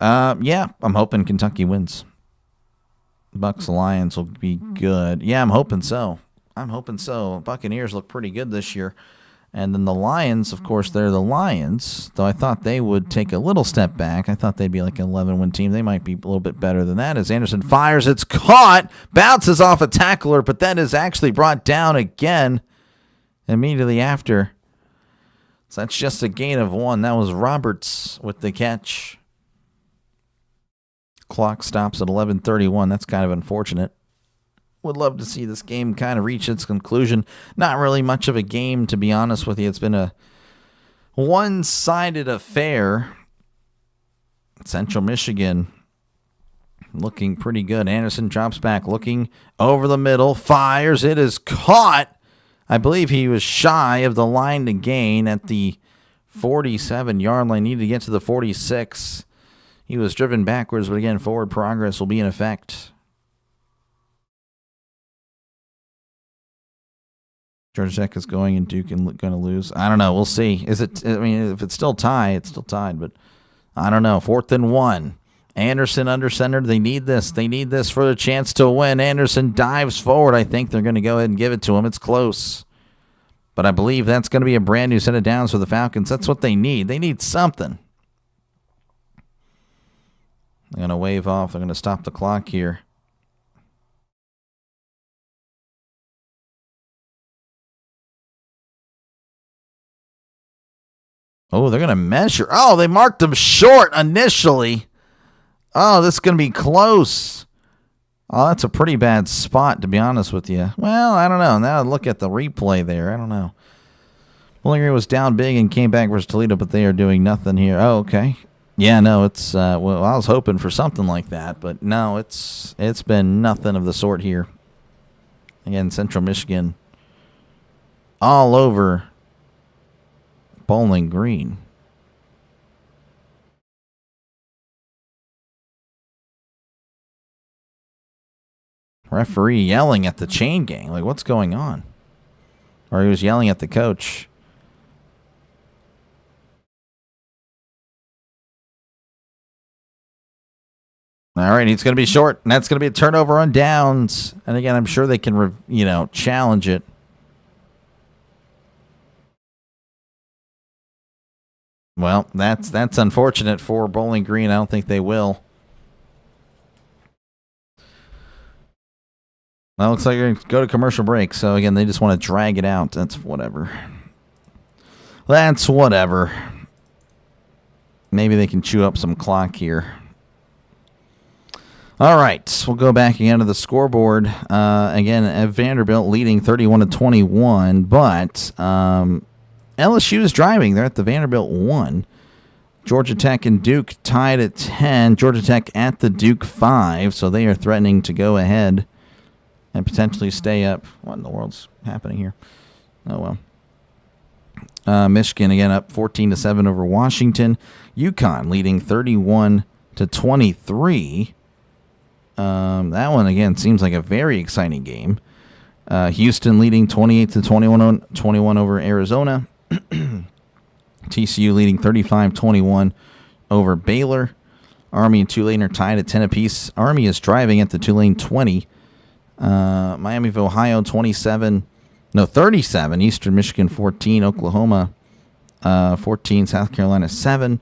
Yeah, I'm hoping Kentucky wins. Bucks Lions will be good. Yeah, I'm hoping so. Buccaneers look pretty good this year. And then the Lions, of course, they're the Lions, though I thought they would take a little step back. I thought they'd be like an 11-win team. They might be a little bit better than that. As Anderson fires, it's caught, bounces off a tackler, but that is actually brought down again immediately after. So that's just a gain of 1. That was Roberts with the catch. Clock stops at 11:31. That's kind of unfortunate. Would love to see this game kind of reach its conclusion. Not really much of a game, to be honest with you. It's been a one-sided affair. Central Michigan looking pretty good. Anderson drops back, looking over the middle, fires. It is caught. I believe he was shy of the line to gain at the 47-yard line. Needed to get to the 46. He was driven backwards, but again, forward progress will be in effect. Georgia Tech is going and Duke and going to lose. I don't know. We'll see. If it's still tied, it's still tied. But I don't know. 4th and 1. Anderson under center. They need this. They need this for the chance to win. Anderson dives forward. I think they're going to go ahead and give it to him. It's close. But I believe that's going to be a brand new set of downs for the Falcons. That's what they need. They need something. I'm going to wave off. They're going to stop the clock here. Oh, they're going to measure. Oh, they marked them short initially. Oh, this is going to be close. Oh, that's a pretty bad spot, to be honest with you. Well, I don't know. Now I look at the replay there. I don't know. Bowling Green was down big and came back versus Toledo, but they are doing nothing here. Oh, okay. Yeah, no, it's well, I was hoping for something like that, but no, it's been nothing of the sort here. Again, Central Michigan all over Bowling Green. Referee yelling at the chain gang. Like, what's going on? Or he was yelling at the coach. All right, he's going to be short, and that's going to be a turnover on downs. And again, I'm sure they can, challenge it. Well, that's unfortunate for Bowling Green. I don't think they will. Well, looks like they're going to go to commercial break. So, again, they just want to drag it out. That's whatever. Maybe they can chew up some clock here. All right, we'll go back again to the scoreboard. Again, at Vanderbilt leading 31-21, but LSU is driving. They're at the Vanderbilt 1. Georgia Tech and Duke tied at 10. Georgia Tech at the Duke 5, so they are threatening to go ahead and potentially stay up. What in the world's happening here? Oh, well. Michigan, again, up 14-7 over Washington. UConn leading 31-23. That one, again, seems like a very exciting game. Houston leading 28-21 over Arizona. TCU leading 35-21 over Baylor. Army and Tulane are tied at 10 apiece. Army is driving at the Tulane 20. Miami of Ohio 37. Eastern Michigan 14. Oklahoma 14. South Carolina 7.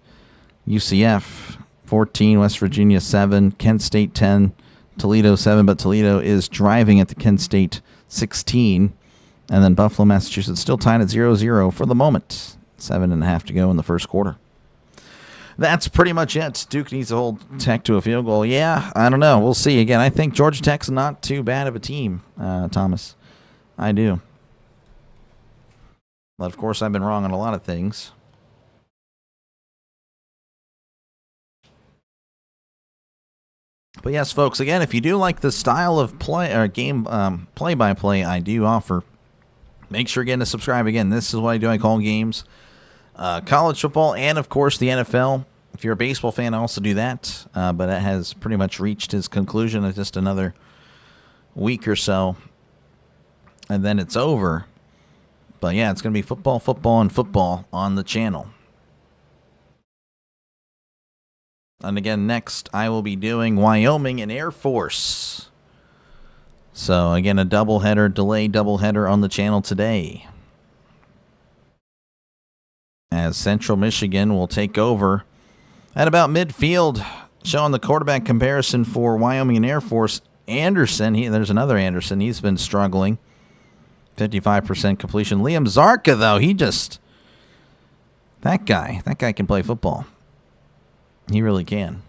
UCF 14. West Virginia 7. Kent State 10. Toledo 7. But Toledo is driving at the Kent State 16. And then Buffalo, Massachusetts still tied at 0-0 for the moment. 7.5 to go in the first quarter. That's pretty much it. Duke needs to hold Tech to a field goal. Yeah, I don't know. We'll see. Again, I think Georgia Tech's not too bad of a team, Thomas. I do. But, of course, I've been wrong on a lot of things. But, yes, folks, again, if you do like the style of play or game play-by-play I do offer, make sure again to subscribe. Again, this is what I do. I call games college football and, of course, the NFL. If you're a baseball fan, I also do that. But it has pretty much reached its conclusion in just another week or so. And then it's over. But, yeah, it's going to be football, and football on the channel. And, again, next I will be doing Wyoming and Air Force. So, again, a delayed doubleheader on the channel today. As Central Michigan will take over at about midfield, showing the quarterback comparison for Wyoming and Air Force. Anderson, there's another Anderson. He's been struggling. 55% completion. Liam Zarka, though, that guy can play football. He really can.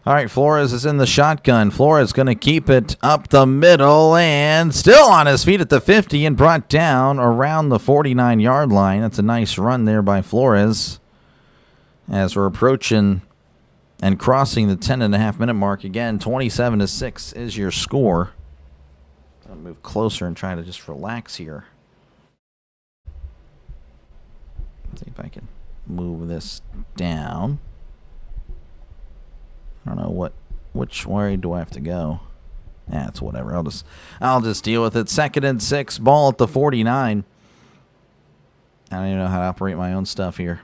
All right, Flores is in the shotgun. Flores going to keep it up the middle and still on his feet at the 50 and brought down around the 49-yard line. That's a nice run there by Flores as we're approaching and crossing the 10.5-minute mark. Again, 27-6 is your score. I'll move closer and try to just relax here. Let's see if I can move this down. I don't know which way do I have to go. It's whatever. I'll just deal with it. 2nd and 6, ball at the 49. I don't even know how to operate my own stuff here.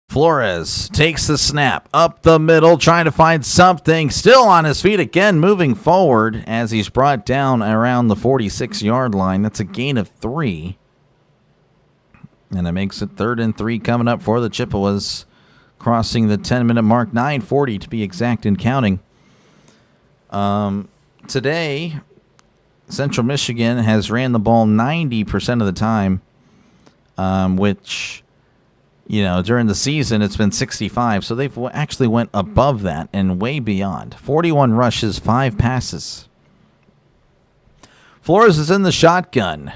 Flores takes the snap up the middle, trying to find something. Still on his feet again, moving forward as he's brought down around the 46-yard line. That's a gain of 3. And it makes it 3rd and 3 coming up for the Chippewas. Crossing the 10-minute mark, 9:40 to be exact and counting. Today, Central Michigan has ran the ball 90% of the time, which, during the season it's been 65. So they've actually went above that and way beyond. 41 rushes, 5 passes. Flores is in the shotgun.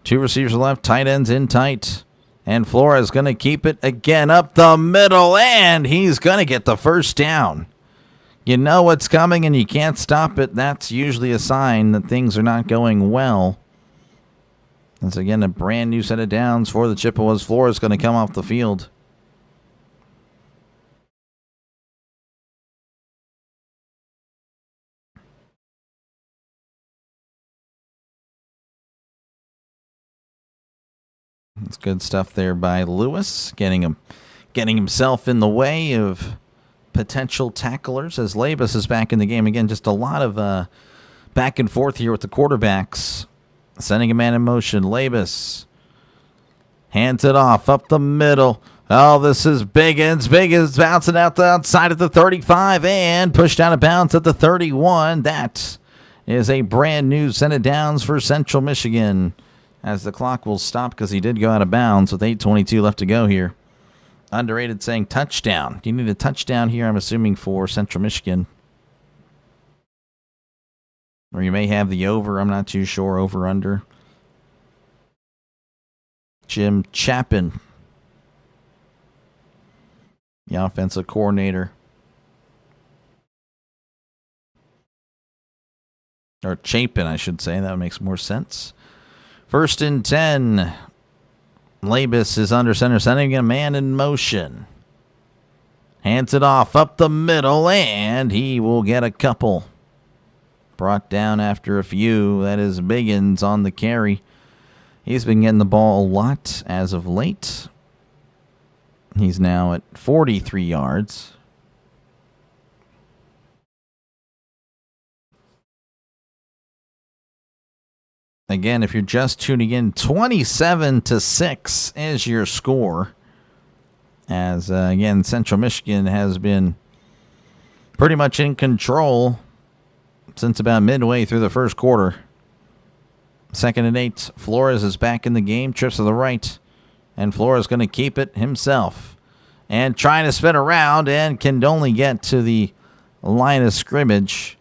2 receivers left, tight ends in tight. And Flores going to keep it again up the middle, and he's going to get the first down. You know what's coming, and you can't stop it. That's usually a sign that things are not going well. That's, again, a brand new set of downs for the Chippewas. Flores going to come off the field. It's good stuff there by Lewis, getting himself in the way of potential tacklers as Labus is back in the game again. Just a lot of back and forth here with the quarterbacks. Sending a man in motion. Labus hands it off up the middle. Oh, this is Biggins. Biggins bouncing out the outside of the 35 and pushed out of bounds at the 31. That is a brand new set of downs for Central Michigan, as the clock will stop because he did go out of bounds with 8:22 left to go here. Underrated saying touchdown. Do you need a touchdown here, I'm assuming, for Central Michigan? Or you may have the over. I'm not too sure. Over, under. Jim Chapin, the offensive coordinator. Or Chapin, I should say. That makes more sense. 1st and 10. Labus is under center, sending a man in motion. Hands it off up the middle, and he will get a couple. Brought down after a few. That is Biggins on the carry. He's been getting the ball a lot as of late. He's now at 43 yards. Again, if you're just tuning in, 27-6 is your score. As, again, Central Michigan has been pretty much in control since about midway through the first quarter. 2nd and 8. Flores is back in the game. Trips to the right. And Flores going to keep it himself. And trying to spin around and can only get to the line of scrimmage.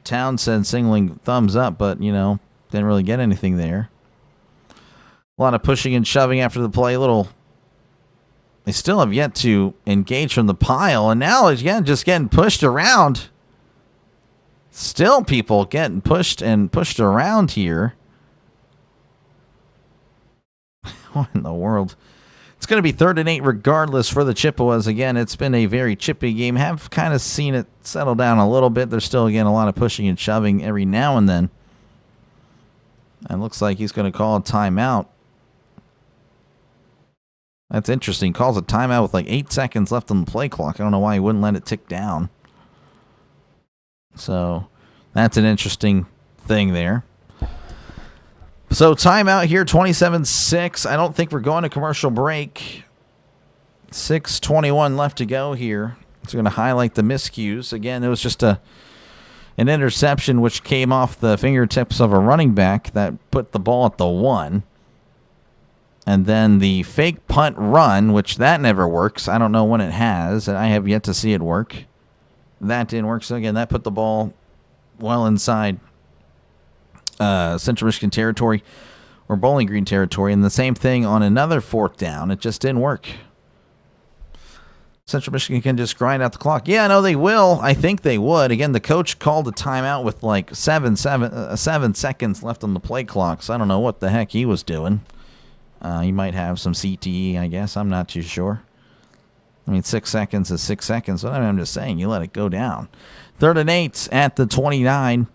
Townsend signaling thumbs up, but, didn't really get anything there. A lot of pushing and shoving after the play. They still have yet to engage from the pile. And now, again, just getting pushed around. Still people getting pushed around here. What in the world? It's going to be 3rd and 8 regardless for the Chippewas. Again, it's been a very chippy game. Have kind of seen it settle down a little bit. There's still, again, a lot of pushing and shoving every now and then. And looks like he's going to call a timeout. That's interesting. Calls a timeout with like 8 seconds left on the play clock. I don't know why he wouldn't let it tick down. So that's an interesting thing there. So timeout here, 27-6. I don't think we're going to commercial break. 6:21 left to go here. It's going to highlight the miscues. Again, it was just an interception which came off the fingertips of a running back that put the ball at the 1. And then the fake punt run, which that never works. I don't know when it has. I have yet to see it work. That didn't work. So, again, that put the ball well inside Central Michigan territory or Bowling Green territory. And the same thing on another 4th down. It just didn't work. Central Michigan can just grind out the clock. Yeah, no, they will. I think they would. Again, the coach called a timeout with like 7 seconds left on the play clock. So I don't know what the heck he was doing. He might have some CTE, I guess. I'm not too sure. 6 seconds is 6 seconds. But I'm just saying, you let it go down. 3rd and 8 at the 29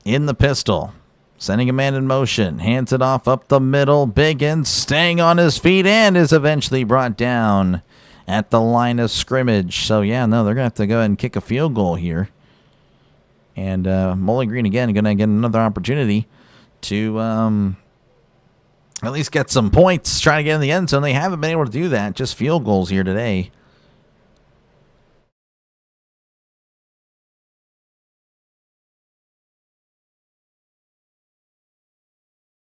in the pistol. Sending a man in motion. Hands it off up the middle. Biggins staying on his feet and is eventually brought down at the line of scrimmage. So, yeah, no, they're going to have to go ahead and kick a field goal here. And Bowling Green, again, going to get another opportunity to at least get some points, trying to get in the end zone. They haven't been able to do that. Just field goals here today.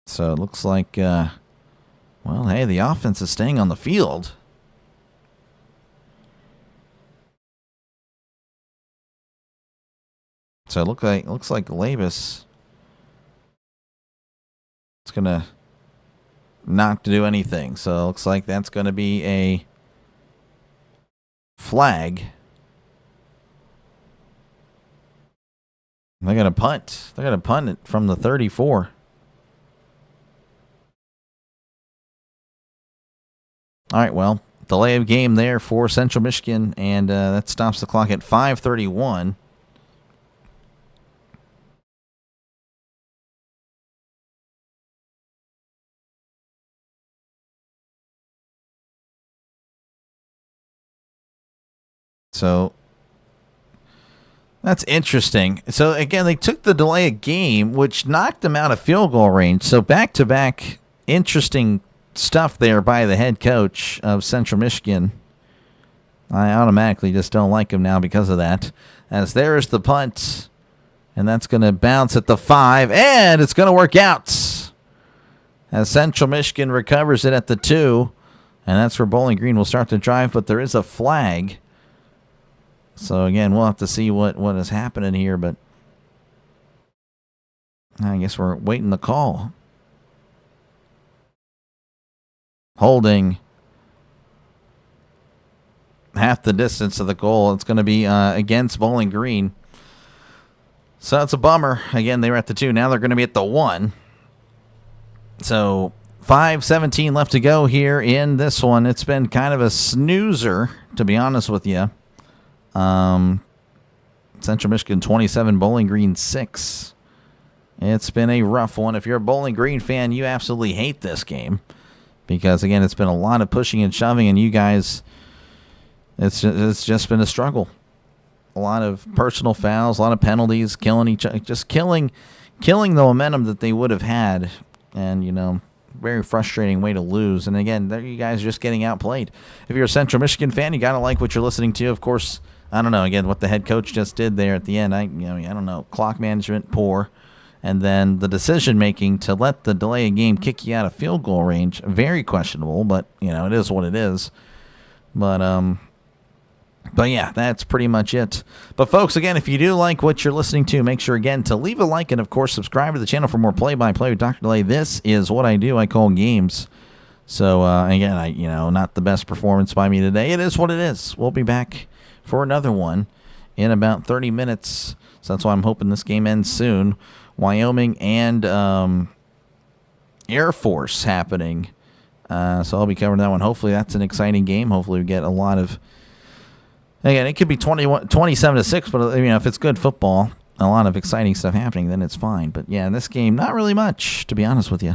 So it looks like, well, hey, the offense is staying on the field. So it looks like Labus is going to not to do anything. So it looks like that's going to be a flag. They're going to punt. They're going to punt it from the 34. All right, well, delay of game there for Central Michigan, and that stops the clock at 5:31. So that's interesting. So, again, they took the delay of game, which knocked them out of field goal range. So, back-to-back interesting stuff there by the head coach of Central Michigan. I automatically just don't like him now because of that. As there's the punt, and that's going to bounce at the 5, and it's going to work out. As Central Michigan recovers it at the 2, and that's where Bowling Green will start to drive, but there is a flag. So, again, we'll have to see what is happening here, but I guess we're waiting the call. Holding half the distance of the goal. It's going to be against Bowling Green. So that's a bummer. Again, they were at the 2. Now they're going to be at the 1. So 5:17 left to go here in this one. It's been kind of a snoozer, to be honest with you. Central Michigan 27, Bowling Green 6. It's been a rough one. If you're a Bowling Green fan, you absolutely hate this game. Because, again, it's been a lot of pushing and shoving, and you guys, it's just been a struggle. A lot of personal fouls, a lot of penalties, killing each other, just killing the momentum that they would have had. And, very frustrating way to lose. And, again, there you guys are just getting outplayed. If you're a Central Michigan fan, you got to like what you're listening to. Of course, I don't know, again, what the head coach just did there at the end. I don't know, clock management, poor. And then the decision-making to let the delay of game kick you out of field goal range, very questionable, but, it is what it is. But yeah, that's pretty much it. But, folks, again, if you do like what you're listening to, make sure, again, to leave a like and, of course, subscribe to the channel for more play-by-play with DrDelay. This is what I do. I call games. So, again, not the best performance by me today. It is what it is. We'll be back for another one in about 30 minutes. So that's why I'm hoping this game ends soon. Wyoming and Air Force happening. So I'll be covering that one. Hopefully that's an exciting game. Hopefully we get a lot of... Again, it could be 27-6, but if it's good football, a lot of exciting stuff happening, then it's fine. But yeah, in this game, not really much, to be honest with you.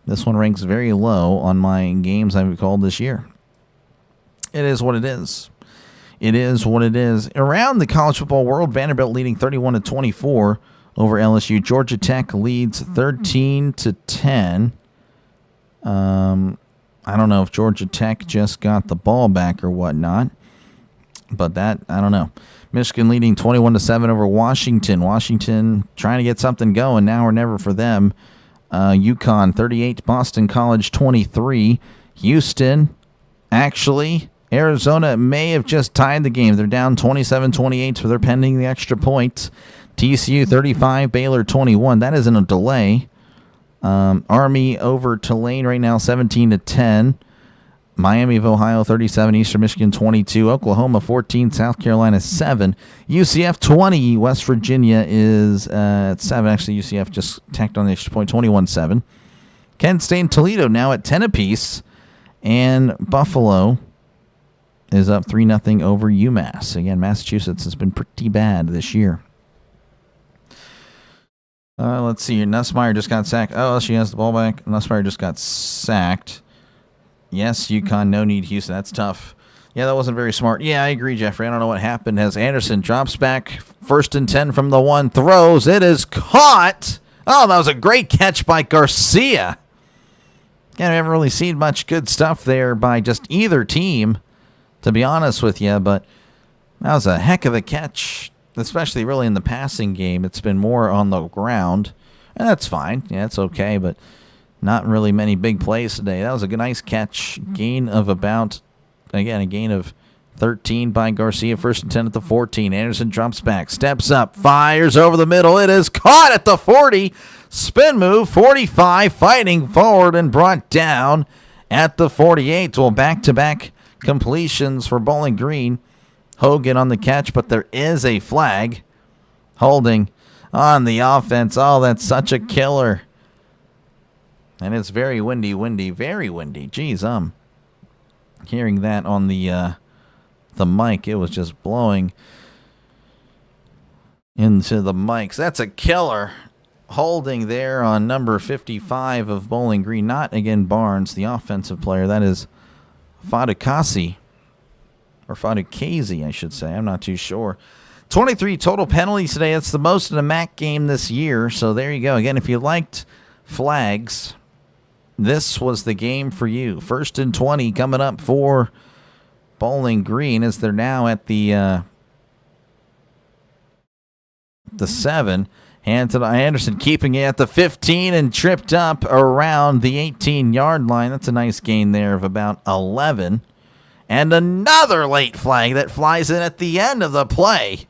This one ranks very low on my games I've called this year. It is what it is. It is what it is. Around the college football world, Vanderbilt leading 31-24 over LSU. Georgia Tech leads 13-10. I don't know if Georgia Tech just got the ball back or whatnot, but that, I don't know. Michigan leading 21-7 over Washington. Washington trying to get something going now or never for them. UConn 38, Boston College 23. Houston, actually, Arizona may have just tied the game. They're down 27-28, so they're pending the extra point. TCU 35, Baylor 21. That isn't a delay. Army over Tulane right now 17-10. Miami of Ohio 37, Eastern Michigan 22, Oklahoma 14, South Carolina 7, UCF 20, West Virginia is at 7. Actually, UCF just tacked on the extra point, 21-7. Kent State and Toledo now at 10 apiece, and Buffalo is up 3-0 over UMass. Again, Massachusetts has been pretty bad this year. Let's see here. Nussmeier just got sacked. Oh, she has the ball back. Nussmeier just got sacked. Yes, UConn, no need Houston. That's tough. Yeah, that wasn't very smart. Yeah, I agree, Jeffrey. I don't know what happened as Anderson drops back. 1st and 10 from the 1. Throws. It is caught. Oh, that was a great catch by Garcia. Yeah, I haven't really seen much good stuff there by just either team, to be honest with you. But that was a heck of a catch, especially really in the passing game. It's been more on the ground, and that's fine. Yeah, it's okay, but not really many big plays today. That was a nice catch. Gain of about, again, a gain of 13 by Garcia. 1st and 10 at the 14. Anderson drops back, steps up, fires over the middle. It is caught at the 40. Spin move, 45, fighting forward and brought down at the 48. Well, back-to-back completions for Bowling Green. Hogan on the catch, but there is a flag. Holding on the offense. Oh, that's such a killer. And it's very windy, very windy. Jeez, hearing that on the mic, it was just blowing into the mics. That's a killer. Holding there on number 55 of Bowling Green. Not, again, Barnes, the offensive player. That is Fadakasi. Or Fatukasi, I should say. I'm not too sure. 23 total penalties today. That's the most in a MAC game this year. So there you go. Again, if you liked flags, this was the game for you. 1st and 20 coming up for Bowling Green as they're now at the 7. Hand to Anderson, keeping it at the 15 and tripped up around the 18-yard line. That's a nice gain there of about 11. And another late flag that flies in at the end of the play.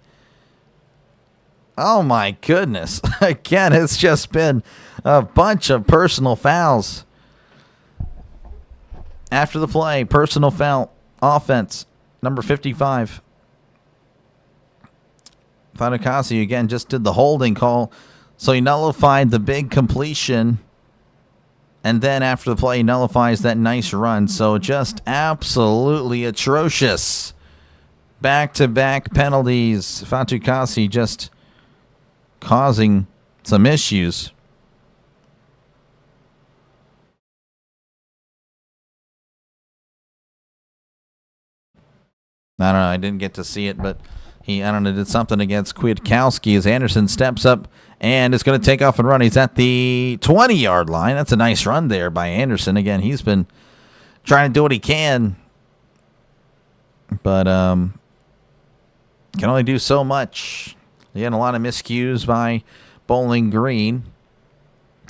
Oh, my goodness. Again, it's just been a bunch of personal fouls. After the play, personal foul, offense, number 55. Fatukasi, again, just did the holding call. So he nullified the big completion. And then after the play, he nullifies that nice run. So just absolutely atrocious. Back-to-back penalties. Fatukasi just causing some issues. I don't know. I didn't get to see it, but he, I don't know, did something against Kwiatkowski as Anderson steps up and is going to take off and run. He's at the 20-yard line. That's a nice run there by Anderson. Again, he's been trying to do what he can, but can only do so much. Again, a lot of miscues by Bowling Green.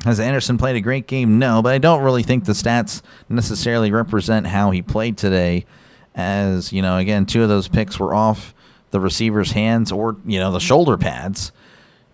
Has Anderson played a great game? No, but I don't really think the stats necessarily represent how he played today. As, you know, again, 2 of those picks were off the receiver's hands or, you know, the shoulder pads.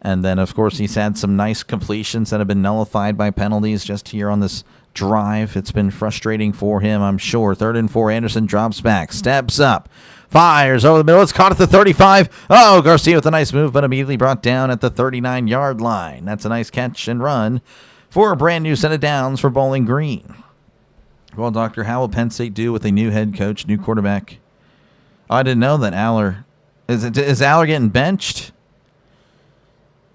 And then, of course, he's had some nice completions that have been nullified by penalties just here on this drive. It's been frustrating for him, I'm sure. 3rd and 4, Anderson drops back, steps up, fires over the middle. It's caught at the 35. Oh, Garcia with a nice move, but immediately brought down at the 39-yard line. That's a nice catch and run for a brand new set of downs for Bowling Green. Well, Doctor, how will Penn State do with a new head coach, new quarterback? Oh, I didn't know that Aller... Is Aller getting benched?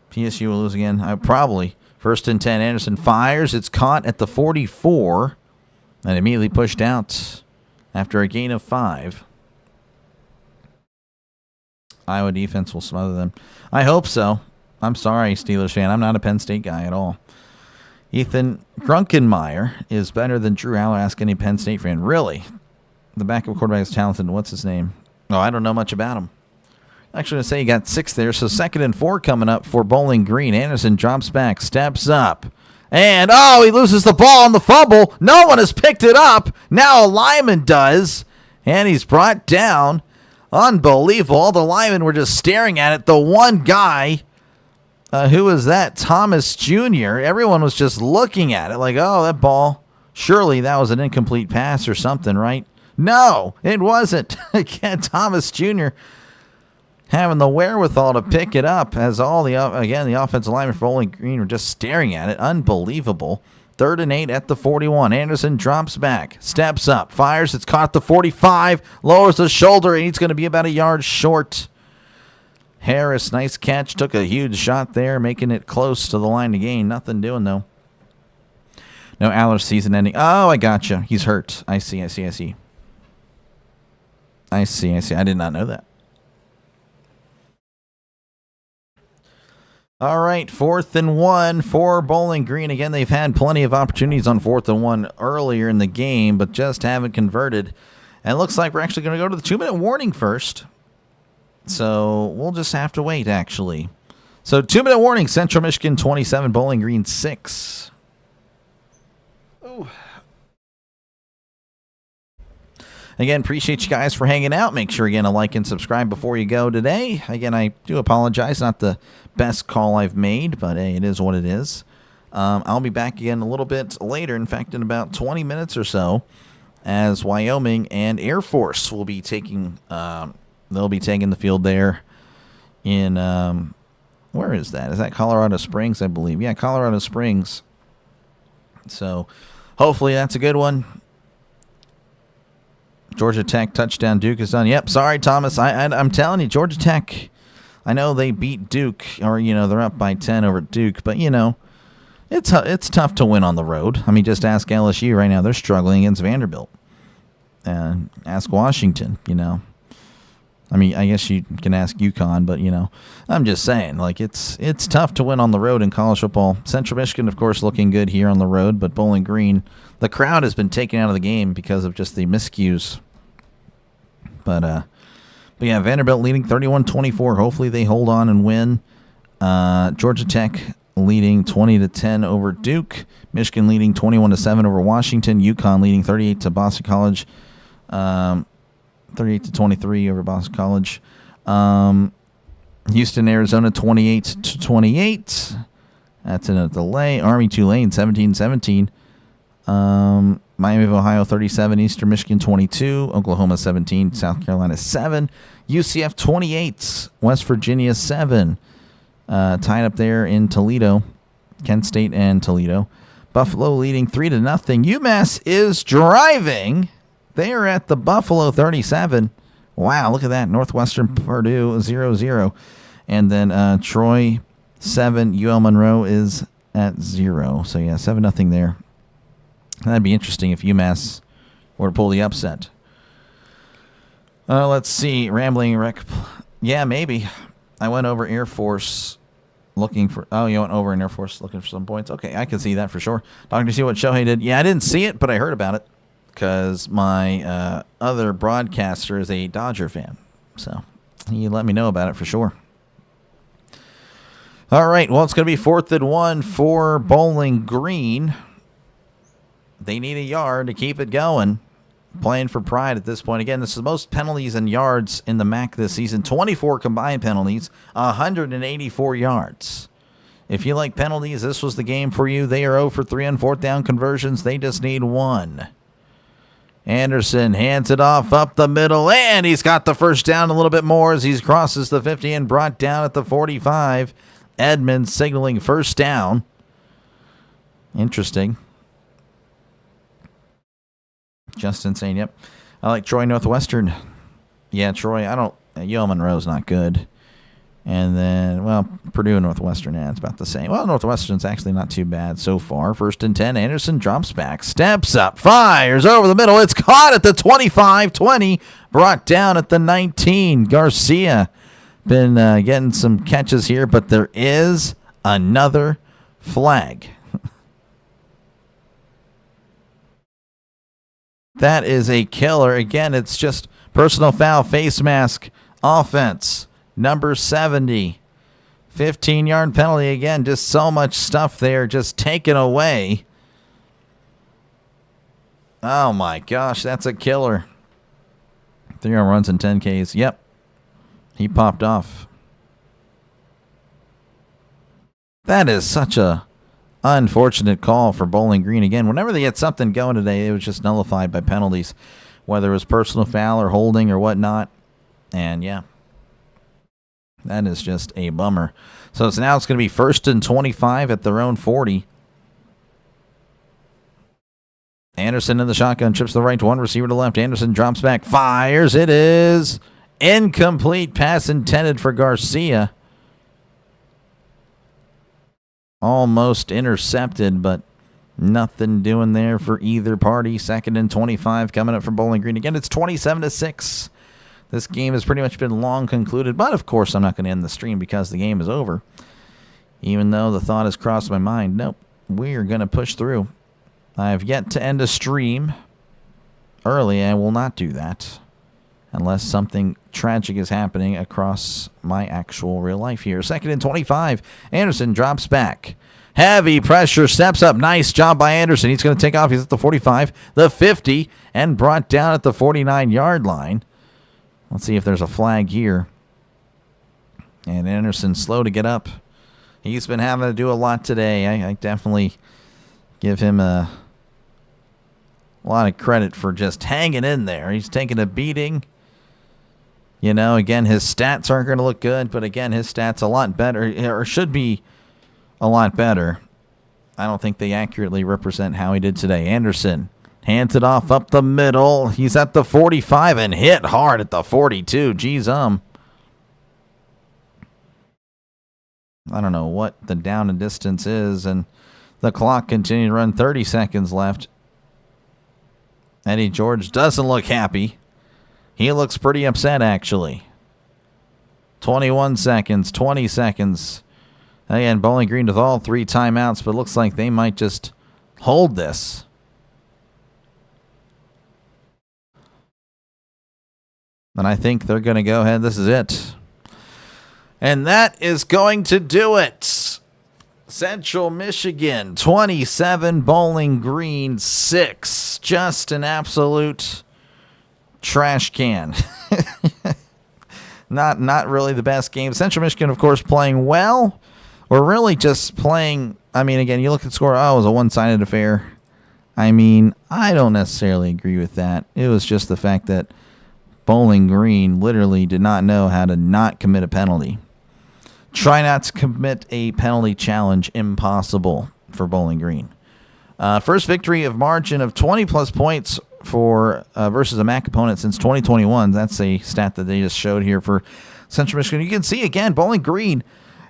PSU will lose again. Probably. 1st and 10, Anderson fires. It's caught at the 44 and immediately pushed out after a gain of 5. Iowa defense will smother them. I hope so. I'm sorry, Steelers fan. I'm not a Penn State guy at all. Ethan Grunkenmeyer is better than Drew Aller. Ask any Penn State fan. Really? The backup quarterback is talented. What's his name? Oh, I don't know much about him. Actually, going to say he got 6 there. So 2nd and 4 coming up for Bowling Green. Anderson drops back, steps up. And, he loses the ball on the fumble. No one has picked it up. Now a lineman does. And he's brought down. Unbelievable. All the linemen were just staring at it. The one guy... who was that? Thomas Jr. Everyone was just looking at it like, oh, that ball. Surely that was an incomplete pass or something, right? No, it wasn't. Again, Thomas Jr. having the wherewithal to pick it up as all the offensive linemen for Bowling Green were just staring at it. Unbelievable. 3rd and 8 at the 41. Anderson drops back, steps up, fires. It's caught at the 45, lowers the shoulder, and he's going to be about a yard short. Harris, nice catch, took a huge shot there, making it close to the line to gain. Nothing doing, though. No Aller season ending. Oh, I gotcha. He's hurt. I see. I did not know that. All right, 4th and 1 for Bowling Green. Again, they've had plenty of opportunities on 4th and 1 earlier in the game, but just haven't converted. And it looks like we're actually going to go to the 2-minute warning first. So we'll just have to wait, actually. So 2-minute warning, Central Michigan 27, Bowling Green 6. Oh. Again, appreciate you guys for hanging out. Make sure, again, to like and subscribe before you go today. Again, I do apologize. Not the best call I've made, but hey, it is what it is. I'll be back again a little bit later. In fact, in about 20 minutes or so, as Wyoming and Air Force will be taking... they'll be taking the field there in, where is that? Is that Colorado Springs, I believe? Yeah, Colorado Springs. So, hopefully that's a good one. Georgia Tech touchdown. Duke is done. Yep, sorry, Thomas. I'm telling you, Georgia Tech, I know they beat Duke, or, they're up by 10 over Duke, but, it's tough to win on the road. I mean, just ask LSU right now. They're struggling against Vanderbilt. And ask Washington, I mean, I guess you can ask UConn, but, I'm just saying, like, it's tough to win on the road in college football. Central Michigan, of course, looking good here on the road, but Bowling Green, the crowd has been taken out of the game because of just the miscues. But yeah, Vanderbilt leading 31-24. Hopefully they hold on and win. Georgia Tech leading 20-10 over Duke. Michigan leading 21-7 over Washington. UConn leading 38 to Boston College. 38-23 over Boston College. Houston, Arizona 28-28. That's in a delay. Army, Tulane 17-17. Miami of Ohio 37, Eastern Michigan 22, Oklahoma 17, South Carolina 7, UCF 28, West Virginia 7. Tied up there in Toledo, Kent State and Toledo. Buffalo leading 3-0. UMass is driving. They are at the Buffalo 37. Wow, look at that. Northwestern Purdue 0-0. And then Troy 7, UL Monroe is at 0. So yeah, 7-0 there. That'd be interesting if UMass were to pull the upset. Let's see. Rambling Rec. Yeah, maybe. I went over Air Force looking for... Oh, you went over in Air Force looking for some points? Okay, I can see that for sure. Talking to see what Shohei did. Yeah, I didn't see it, but I heard about it because my other broadcaster is a Dodger fan. So he let me know about it for sure. All right, well, it's going to be 4th and 1 for Bowling Green. They need a yard to keep it going. Playing for pride at this point. Again, this is the most penalties and yards in the MAC this season. 24 combined penalties, 184 yards. If you like penalties, this was the game for you. They are 0 for 3 on 4th down conversions. They just need 1. Anderson hands it off up the middle, and he's got the first down a little bit more as he crosses the 50 and brought down at the 45. Edmonds signaling first down. Interesting. Justin saying, yep. I like Troy Northwestern. Yeah, Troy, UL Monroe's not good. And then, well, Purdue and Northwestern, yeah, it's about the same. Well, Northwestern's actually not too bad so far. 1st and 10, Anderson drops back, steps up, fires over the middle. It's caught at the 25-20, brought down at the 19. Garcia been getting some catches here, but there is another flag. That is a killer. Again, it's just personal foul, face mask, offense, number 70. 15-yard penalty. Again, just so much stuff there just taken away. Oh, my gosh, that's a killer. 3-yard runs and 10 Ks. Yep, he popped off. That is such a unfortunate call for Bowling Green. Again, whenever they get something going today, it was just nullified by penalties, whether it was personal foul or holding or whatnot. And yeah, that is just a bummer. So now it's going to be 1st and 25 at their own 40. Anderson in the shotgun, trips to the right to one, receiver to left. Anderson drops back, fires. It is incomplete pass intended for Garcia. Almost intercepted, but nothing doing there for either party. 2nd and 25 coming up from Bowling Green. Again, it's 27-6. This game has pretty much been long concluded, but of course I'm not going to end the stream because the game is over. Even though the thought has crossed my mind, nope, we're going to push through. I have yet to end a stream early. I will not do that unless something tragic is happening across my actual real life here. 2nd and 25. Anderson drops back. Heavy pressure, steps up. Nice job by Anderson. He's going to take off. He's at the 45, the 50, and brought down at the 49-yard line. Let's see if there's a flag here. And Anderson slow to get up. He's been having to do a lot today. I definitely give him a lot of credit for just hanging in there. He's taking a beating. You know, again, his stats aren't going to look good, but again, his stats a lot better, or should be a lot better. I don't think they accurately represent how he did today. Anderson hands it off up the middle. He's at the 45 and hit hard at the 42. Geez, I don't know what the down and distance is, and the clock continued to run. 30 seconds left. Eddie George doesn't look happy. He looks pretty upset, actually. 21 seconds, 20 seconds. Again, Bowling Green with all 3 timeouts, but it looks like they might just hold this. And I think they're going to go ahead. This is it. And that is going to do it. Central Michigan 27, Bowling Green 6. Just an absolute trash can. Not really the best game. Central Michigan, of course, playing well. We're really just playing. I mean, again, you look at the score. Oh, it was a one-sided affair. I mean, I don't necessarily agree with that. It was just the fact that Bowling Green literally did not know how to not commit a penalty. Try not to commit a penalty challenge. Impossible for Bowling Green. First victory of margin of 20-plus points for versus a MAC opponent since 2021. That's a stat that they just showed here for Central Michigan. You can see, again, Bowling Green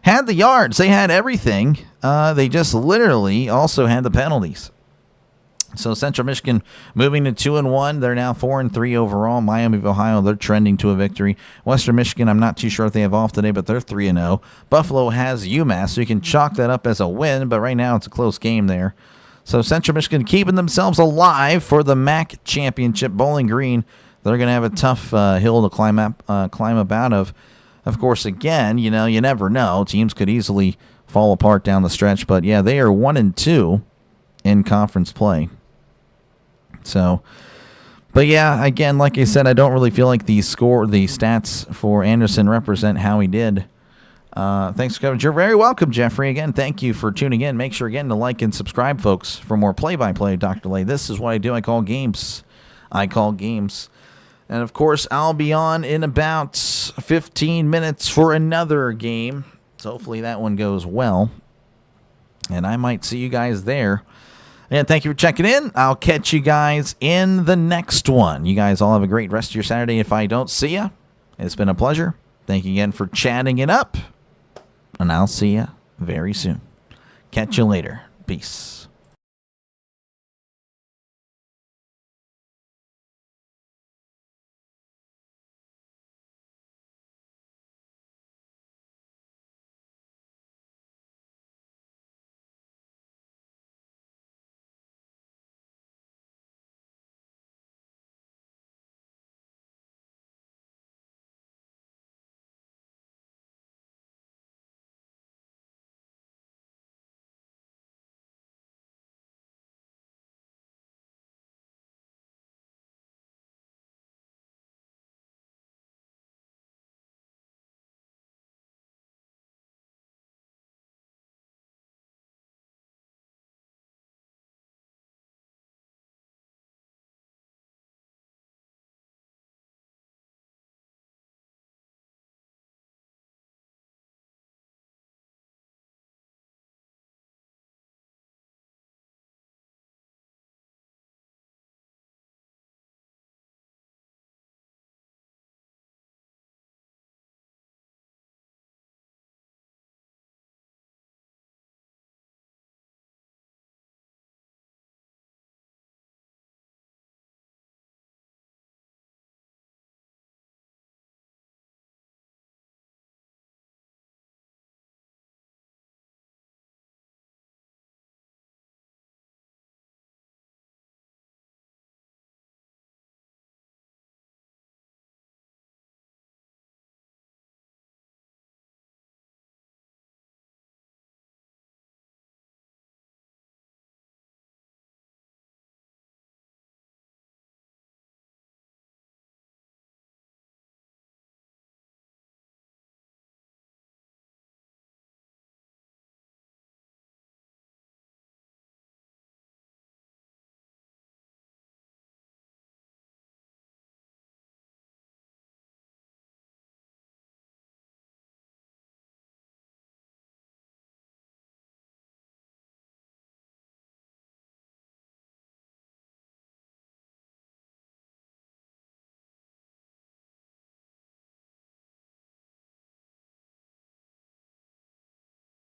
had the yards. They had everything. They just literally also had the penalties. So Central Michigan moving to 2-1. They're now 4-3 overall. Miami of Ohio, they're trending to a victory. Western Michigan, I'm not too sure if they have off today, but they're 3-0. Buffalo has UMass, so you can chalk that up as a win, but right now it's a close game there. So Central Michigan keeping themselves alive for the MAC championship. Bowling Green, they're going to have a tough hill to climb up out of. Of course, again, you never know. Teams could easily fall apart down the stretch, but yeah, they are 1-2 in conference play. So, but yeah, again, like I said, I don't really feel like the stats for Anderson represent how he did. Thanks for coming. You're very welcome, Jeffrey. Again, thank you for tuning in. Make sure, again, to like and subscribe, folks, for more play-by-play DrDelay. This is what I do. I call games. And, of course, I'll be on in about 15 minutes for another game. So hopefully that one goes well. And I might see you guys there. And thank you for checking in. I'll catch you guys in the next one. You guys all have a great rest of your Saturday. If I don't see you, it's been a pleasure. Thank you again for chatting it up. And I'll see you very soon. Catch you later. Peace.